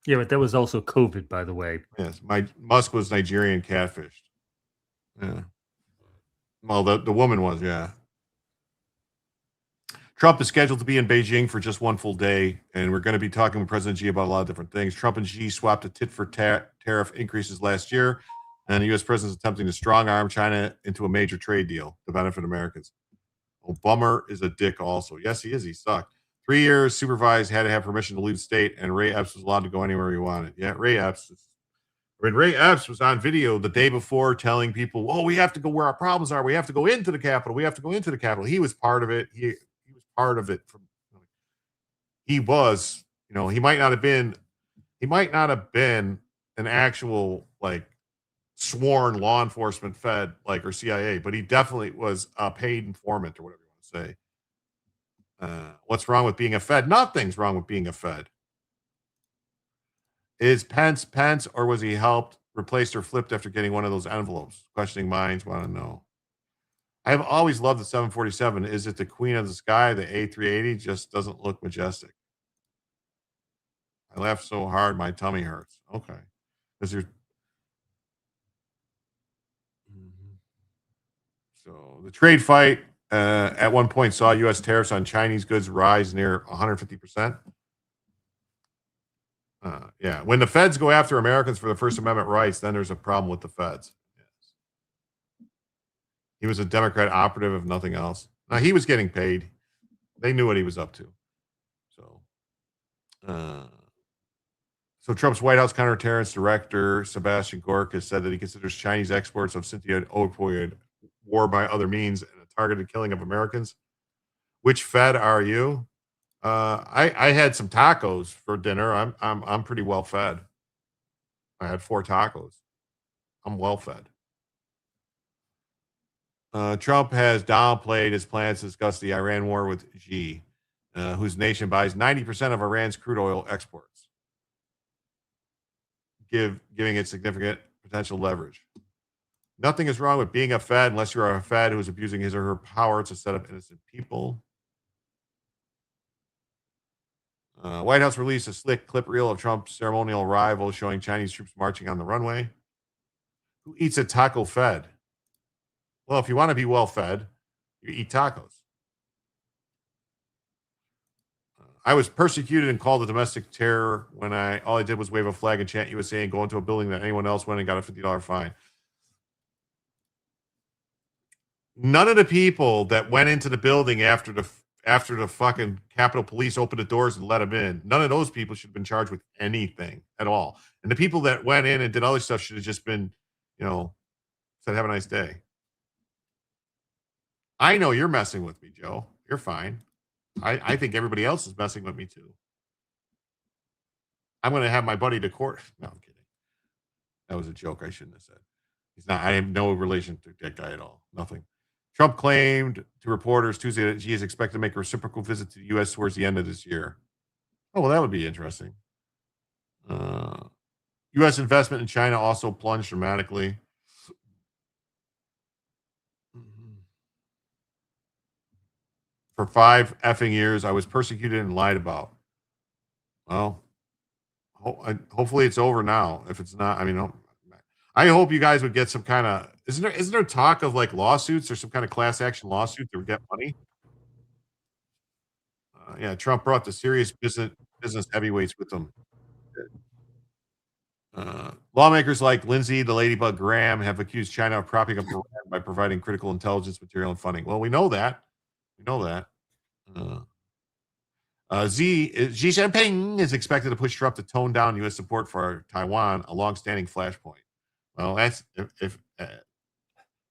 Yeah, but that was also COVID, by the way. Yes, Musk was Nigerian catfished. Yeah. Well, the woman was, yeah. Trump is scheduled to be in Beijing for just one full day, and we're going to be talking with President Xi about a lot of different things. Trump and Xi swapped a tit-for-tariff increases last year, and the U.S. president is attempting to strong-arm China into a major trade deal to benefit Americans. Obama is a dick also. Yes, he is. He sucked. 3 years supervised, had to have permission to leave the state, and Ray Epps was allowed to go anywhere he wanted. Yeah, Ray Epps was on video the day before telling people, oh, we have to go where our problems are. We have to go into the Capitol. We have to go into the Capitol. He was part of it. He was part of it. He was, he might not have been an actual, sworn law enforcement Fed, or CIA, but he definitely was a paid informant or whatever you want to say. What's wrong with being a Fed? Nothing's wrong with being a Fed. Is Pence, or was he helped, replaced, or flipped after getting one of those envelopes? Questioning minds want to know. I have always loved the 747. Is it the queen of the sky? The A380 just doesn't look majestic. I laughed so hard my tummy hurts. Okay. Because So the trade fight at one point saw U.S. tariffs on Chinese goods rise near 150%. Yeah, when the feds go after Americans for the First Amendment rights, then there's a problem with the feds. Yes. He was a Democrat operative, if nothing else. Now, he was getting paid. They knew what he was up to. So Trump's White House counterterrorist director, Sebastian Gork, has said that he considers Chinese exports of synthetic opioid, war by other means, and a targeted killing of Americans. Which Fed are you? I had some tacos for dinner. I'm pretty well fed. I had 4 tacos. I'm well fed. Trump has downplayed his plans to discuss the Iran war with Xi, whose nation buys 90% of Iran's crude oil exports, giving it significant potential leverage. Nothing is wrong with being a Fed unless you're a Fed who is abusing his or her power to set up innocent people. White House released a slick clip reel of Trump's ceremonial arrival showing Chinese troops marching on the runway. Who eats a taco Fed? Well, if you want to be well fed, you eat tacos. I was persecuted and called a domestic terror when all I did was wave a flag and chant USA and go into a building that anyone else went and got a $50 fine. None of the people that went into the building after the fucking Capitol Police opened the doors and let them in, none of those people should have been charged with anything at all. And the people that went in and did other stuff should have just been, said, have a nice day. I know you're messing with me, Joe. You're fine. I think everybody else is messing with me too. I'm going to have my buddy to court. No, I'm kidding. That was a joke I shouldn't have said. He's not. I have no relation to that guy at all. Nothing. Trump claimed to reporters Tuesday that he is expected to make a reciprocal visit to the U.S. towards the end of this year. Oh, well, that would be interesting. U.S. investment in China also plunged dramatically. For 5 effing years, I was persecuted and lied about. Well, hopefully it's over now. If it's not, I hope you guys would get some kind of, isn't there talk of like lawsuits or some kind of class action lawsuit to get money? Yeah, Trump brought the serious business heavyweights with him. Lawmakers like Lindsey the Ladybug Graham have accused China of propping up Iran by providing critical intelligence material and funding. Well, we know that. Xi Jinping is expected to push Trump to tone down U.S. support for Taiwan, a long-standing flashpoint. Well, that's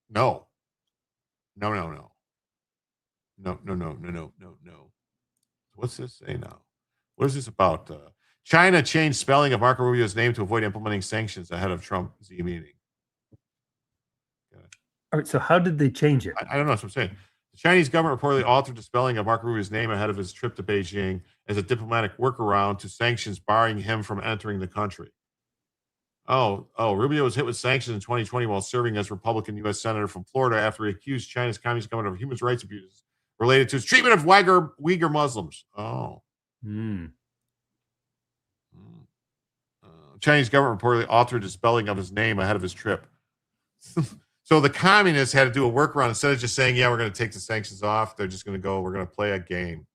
no. What's this say now? What is this about? China changed spelling of Marco Rubio's name to avoid implementing sanctions ahead of Trump-Xi meeting. All right, so how did they change it? I don't know. That's what I'm saying. The Chinese government reportedly altered the spelling of Marco Rubio's name ahead of his trip to Beijing as a diplomatic workaround to sanctions barring him from entering the country. Oh, Rubio was hit with sanctions in 2020 while serving as Republican U.S. Senator from Florida after he accused China's Communist government of human rights abuses related to his treatment of Uyghur Muslims. Oh. Chinese government reportedly altered the spelling of his name ahead of his trip. So the communists had to do a workaround. Instead of just saying, yeah, we're going to take the sanctions off, they're just going to go, we're going to play a game.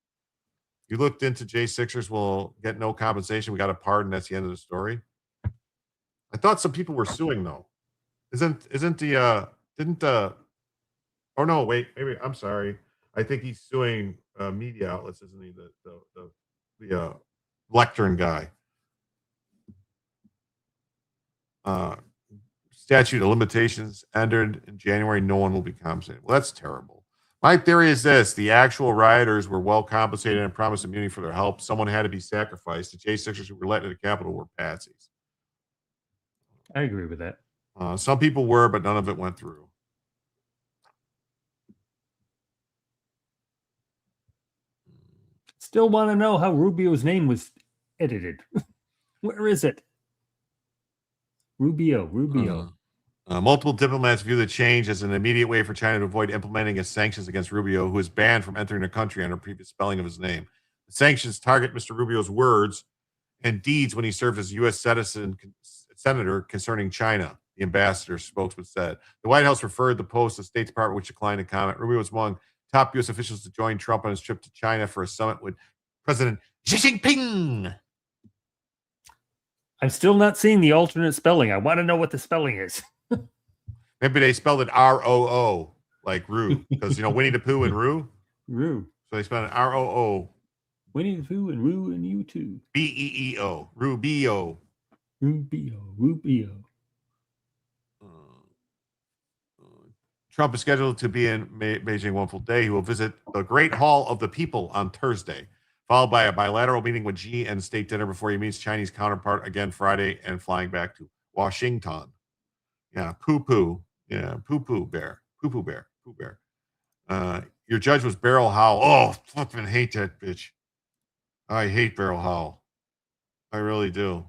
You looked into J6ers will get no compensation. We got a pardon. That's the end of the story. I thought some people were suing though. Oh no, wait, maybe I'm sorry. I think he's suing media outlets, isn't he? The lectern guy. Statute of limitations ended in January. No one will be compensated. Well, that's terrible. My theory is this: the actual rioters were well compensated and promised immunity for their help. Someone had to be sacrificed. The J6ers who were let into the Capitol were patsies. I agree with that. Some people were, but none of it went through. Still want to know how Rubio's name was edited. Where is it? Rubio. Multiple diplomats view the change as an immediate way for China to avoid implementing its sanctions against Rubio, who is banned from entering the country under previous spelling of his name. The sanctions target Mr. Rubio's words and deeds when he served as a U.S. senator concerning China. the ambassador's spokesman said. The White House referred the post to the State Department, which declined to comment. Rubio was among top U.S. officials to join Trump on his trip to China for a summit with President Xi Jinping. I'm still not seeing the alternate spelling. I want to know what the spelling is. Maybe they spelled it R-O-O, like Roo, because, Winnie the Pooh and Roo. Roo. So they spelled it R-O-O. Winnie the Pooh and Roo and you too. B-E-E-O. Rubio. Rubio. Trump is scheduled to be in Beijing one full day. He will visit the Great Hall of the People on Thursday, followed by a bilateral meeting with Xi and state dinner before he meets Chinese counterpart again Friday and flying back to Washington. Yeah, poo-poo. Yeah, poo-poo bear. Poo-poo bear. Poo bear. Your judge was Beryl Howell. Oh, flipping hate that bitch. I hate Beryl Howell. I really do.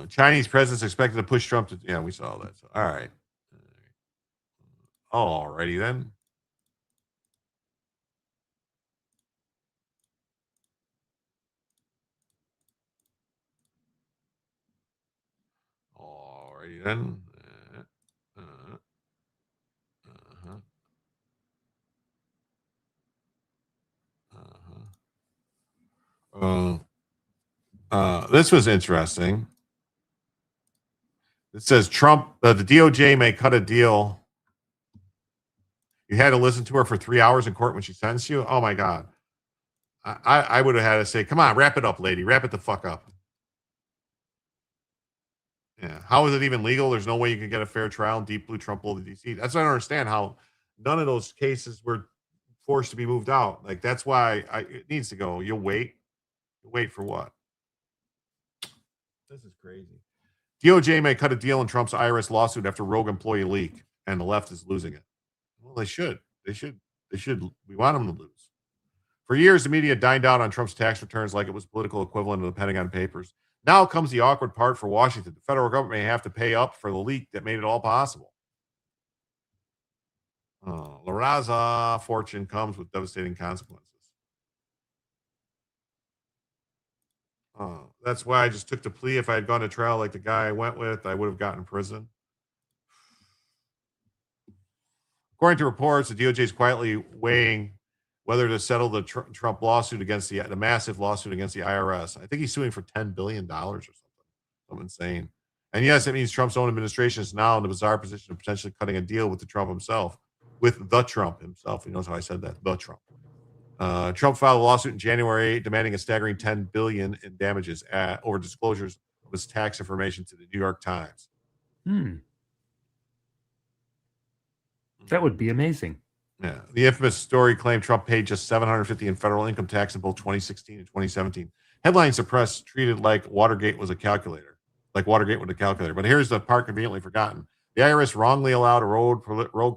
Chinese presidents expected to push Trump to. Yeah, we saw that. So, all right. Alrighty then. Alrighty then. This was interesting. It says Trump, the DOJ may cut a deal. You had to listen to her for 3 hours in court when she sentenced you. Oh my God. I would have had to say, come on, wrap it up, lady. Wrap it the fuck up. Yeah. How is it even legal? There's no way you can get a fair trial in Deep Blue Trump Bull DC. That's why I don't understand how none of those cases were forced to be moved out. Like, that's why it needs to go. You'll wait. Wait for what? This is crazy. DOJ may cut a deal in Trump's IRS lawsuit after rogue employee leak, and the left is losing it. Well, they should. They should. We want them to lose. For years, the media dined out on Trump's tax returns like it was political equivalent of the Pentagon Papers. Now comes the awkward part for Washington. The federal government may have to pay up for the leak that made it all possible. La Raza fortune comes with devastating consequences. That's why I just took the plea. If I had gone to trial like the guy I went with, I would have gotten prison. According to reports, the DOJ is quietly weighing whether to settle the Trump lawsuit against the massive lawsuit against the IRS. I think he's suing for $10 billion or something insane. And yes, it means Trump's own administration is now in the bizarre position of potentially cutting a deal with the Trump himself. He knows how I said that. The Trump. Trump filed a lawsuit in January demanding a staggering $10 billion in damages over disclosures of his tax information to the New York Times. That would be amazing. Yeah. The infamous story claimed Trump paid just $750 in federal income tax in both 2016 and 2017. Headlines the press treated like Watergate was a calculator. But here's the part conveniently forgotten. The IRS wrongly allowed a rogue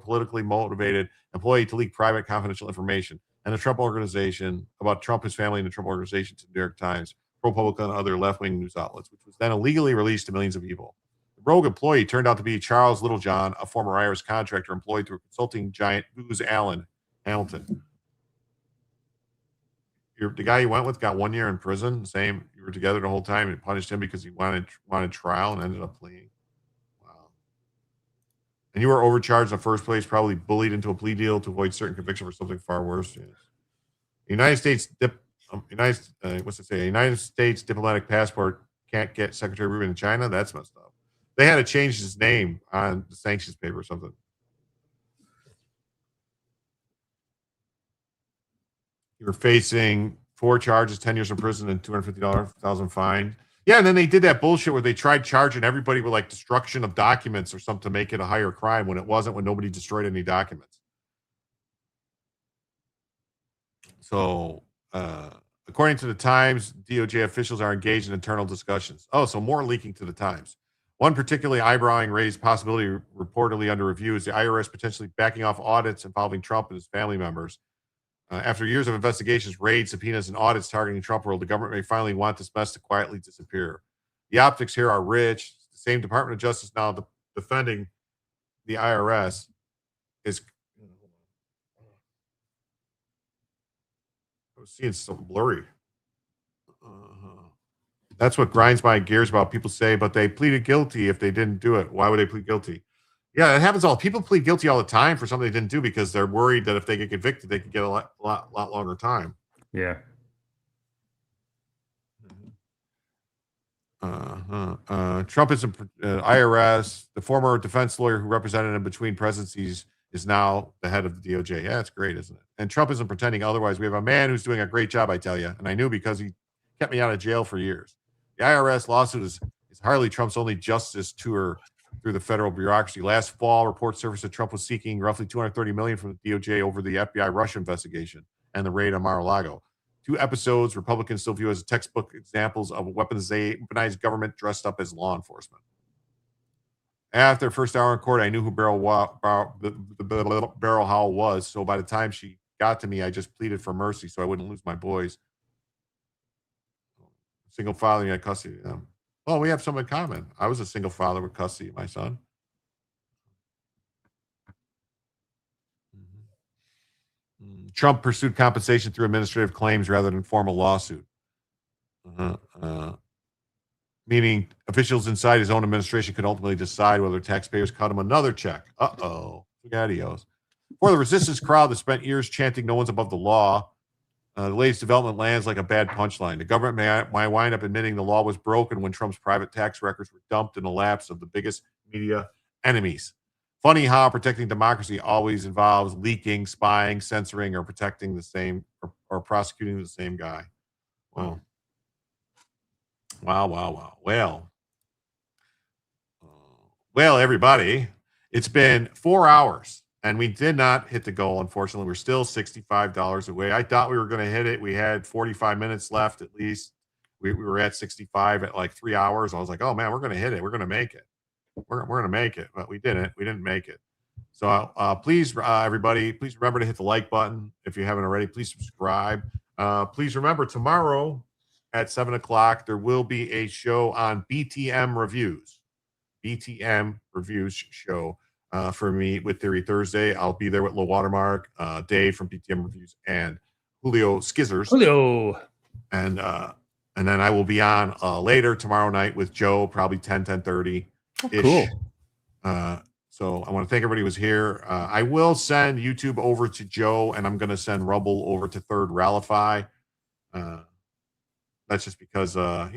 politically motivated employee to leak private confidential information and the Trump organization about Trump, his family, and the Trump organization to the New York Times, ProPublica, and other left-wing news outlets, which was then illegally released to millions of people. The rogue employee turned out to be Charles Littlejohn, a former IRS contractor employed through a consulting giant, Booz Allen Hamilton. The guy you went with got 1 year in prison. Same, you were together the whole time, and punished him because he wanted trial and ended up pleading. Wow. And you were overcharged in the first place, probably bullied into a plea deal to avoid certain conviction for something far worse. Yes. United States diplomatic passport can't get Secretary Rubin in China. That's messed up. They had to change his name on the sanctions paper or something. You were facing 4 charges, 10 years in prison, and $250,000 fine. Yeah, and then they did that bullshit where they tried charging everybody with like destruction of documents or something to make it a higher crime when it wasn't, when nobody destroyed any documents. So, according to the Times, DOJ officials are engaged in internal discussions. Oh, so more leaking to the Times. One particularly eyebrowing raised possibility reportedly under review is the IRS potentially backing off audits involving Trump and his family members. After years of investigations, raids, subpoenas, and audits targeting Trump world, the government may finally want this mess to quietly disappear. The optics here are rich. The same Department of Justice now defending the IRS is. I was seeing some blurry. That's what grinds my gears about people say, but they pleaded guilty if they didn't do it. Why would they plead guilty? Yeah, it happens all. People plead guilty all the time for something they didn't do because they're worried that if they get convicted, they could get a lot longer time. Yeah. Trump is IRS. The former defense lawyer who represented him between presidencies is now the head of the DOJ. Yeah, that's great, isn't it? And Trump isn't pretending otherwise. We have a man who's doing a great job, I tell you. And I knew because he kept me out of jail for years. The IRS lawsuit is hardly Trump's only justice tour through the federal bureaucracy. Last fall, reports surfaced that Trump was seeking roughly $230 million from the DOJ over the FBI Russia investigation and the raid on Mar-a-Lago. 2 episodes Republicans still view as textbook examples of weaponized government dressed up as law enforcement. After the first hour in court, I knew who Beryl Howell was. So by the time she got to me, I just pleaded for mercy so I wouldn't lose my boys. Single father, you had custody of them. Well, we have some in common. I was a single father with custody of my son. Trump pursued compensation through administrative claims rather than formal lawsuit. Meaning officials inside his own administration could ultimately decide whether taxpayers cut him another check. Spaghettios. For the resistance crowd that spent years chanting no one's above the law, the latest development lands like a bad punchline. The government might wind up admitting the law was broken when Trump's private tax records were dumped in the laps of the biggest media enemies. Funny how protecting democracy always involves leaking, spying, censoring, or protecting the same or prosecuting the same guy. Wow. Well, everybody, it's been 4 hours and we did not hit the goal. Unfortunately, we're still $65 away. I thought we were going to hit it. We had 45 minutes left at least. We were at 65 at like 3 hours. I was like, oh man, we're going to hit it. We're going to make it. We're going to make it, but we didn't. We didn't make it. So please, everybody, please remember to hit the like button. If you haven't already, please subscribe. Please remember tomorrow at 7 o'clock, there will be a show on BTM Reviews. BTM Reviews show for me with Theory Thursday. I'll be there with Low Watermark, Dave from BTM Reviews, and Julio Skizzers. Julio. And then I will be on later tomorrow night with Joe, probably 10:30. Cool. So I want to thank everybody who was here. I will send YouTube over to Joe, and I'm going to send Rumble over to Third Rallify. That's just because, I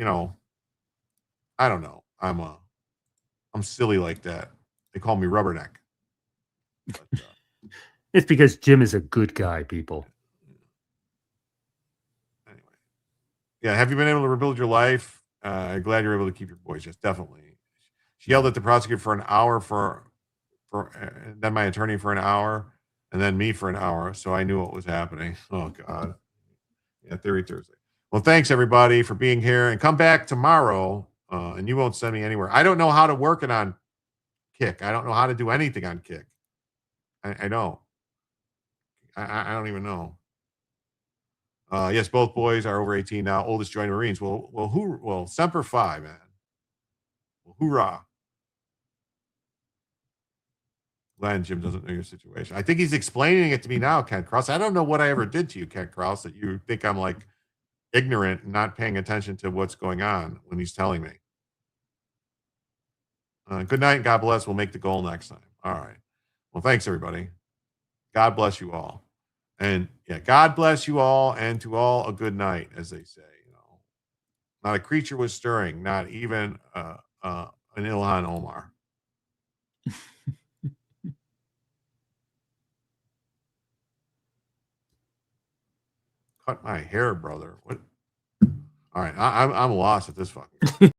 don't know. I'm silly like that. They call me Rubberneck. But, it's because Jim is a good guy, people. Anyway. Yeah. Have you been able to rebuild your life? Glad you're able to keep your boys. Yes, definitely. She yelled at the prosecutor for an hour and then my attorney for an hour and then me for an hour. So I knew what was happening. Oh God. Yeah. Theory Thursday. Well, thanks everybody for being here, and come back tomorrow. And you won't send me anywhere. I don't know how to work it on Kick. I don't know how to do anything on Kick. I don't. I don't even know. Yes, both boys are over 18 now. Oldest joined Marines. Well, Semper Fi, man. Well, hoorah. Glad Jim doesn't know your situation. I think he's explaining it to me now, Ken Cross. I don't know what I ever did to you, Ken Cross, that you think I'm like ignorant and not paying attention to what's going on when he's telling me. Good night and God bless. We'll make the goal next time. All right. Well, thanks everybody. God bless you all. And yeah, God bless you all, and to all a good night, as they say. Not a creature was stirring, not even an Ilhan Omar. Cut my hair, brother. What? All right, I'm lost at this fucking.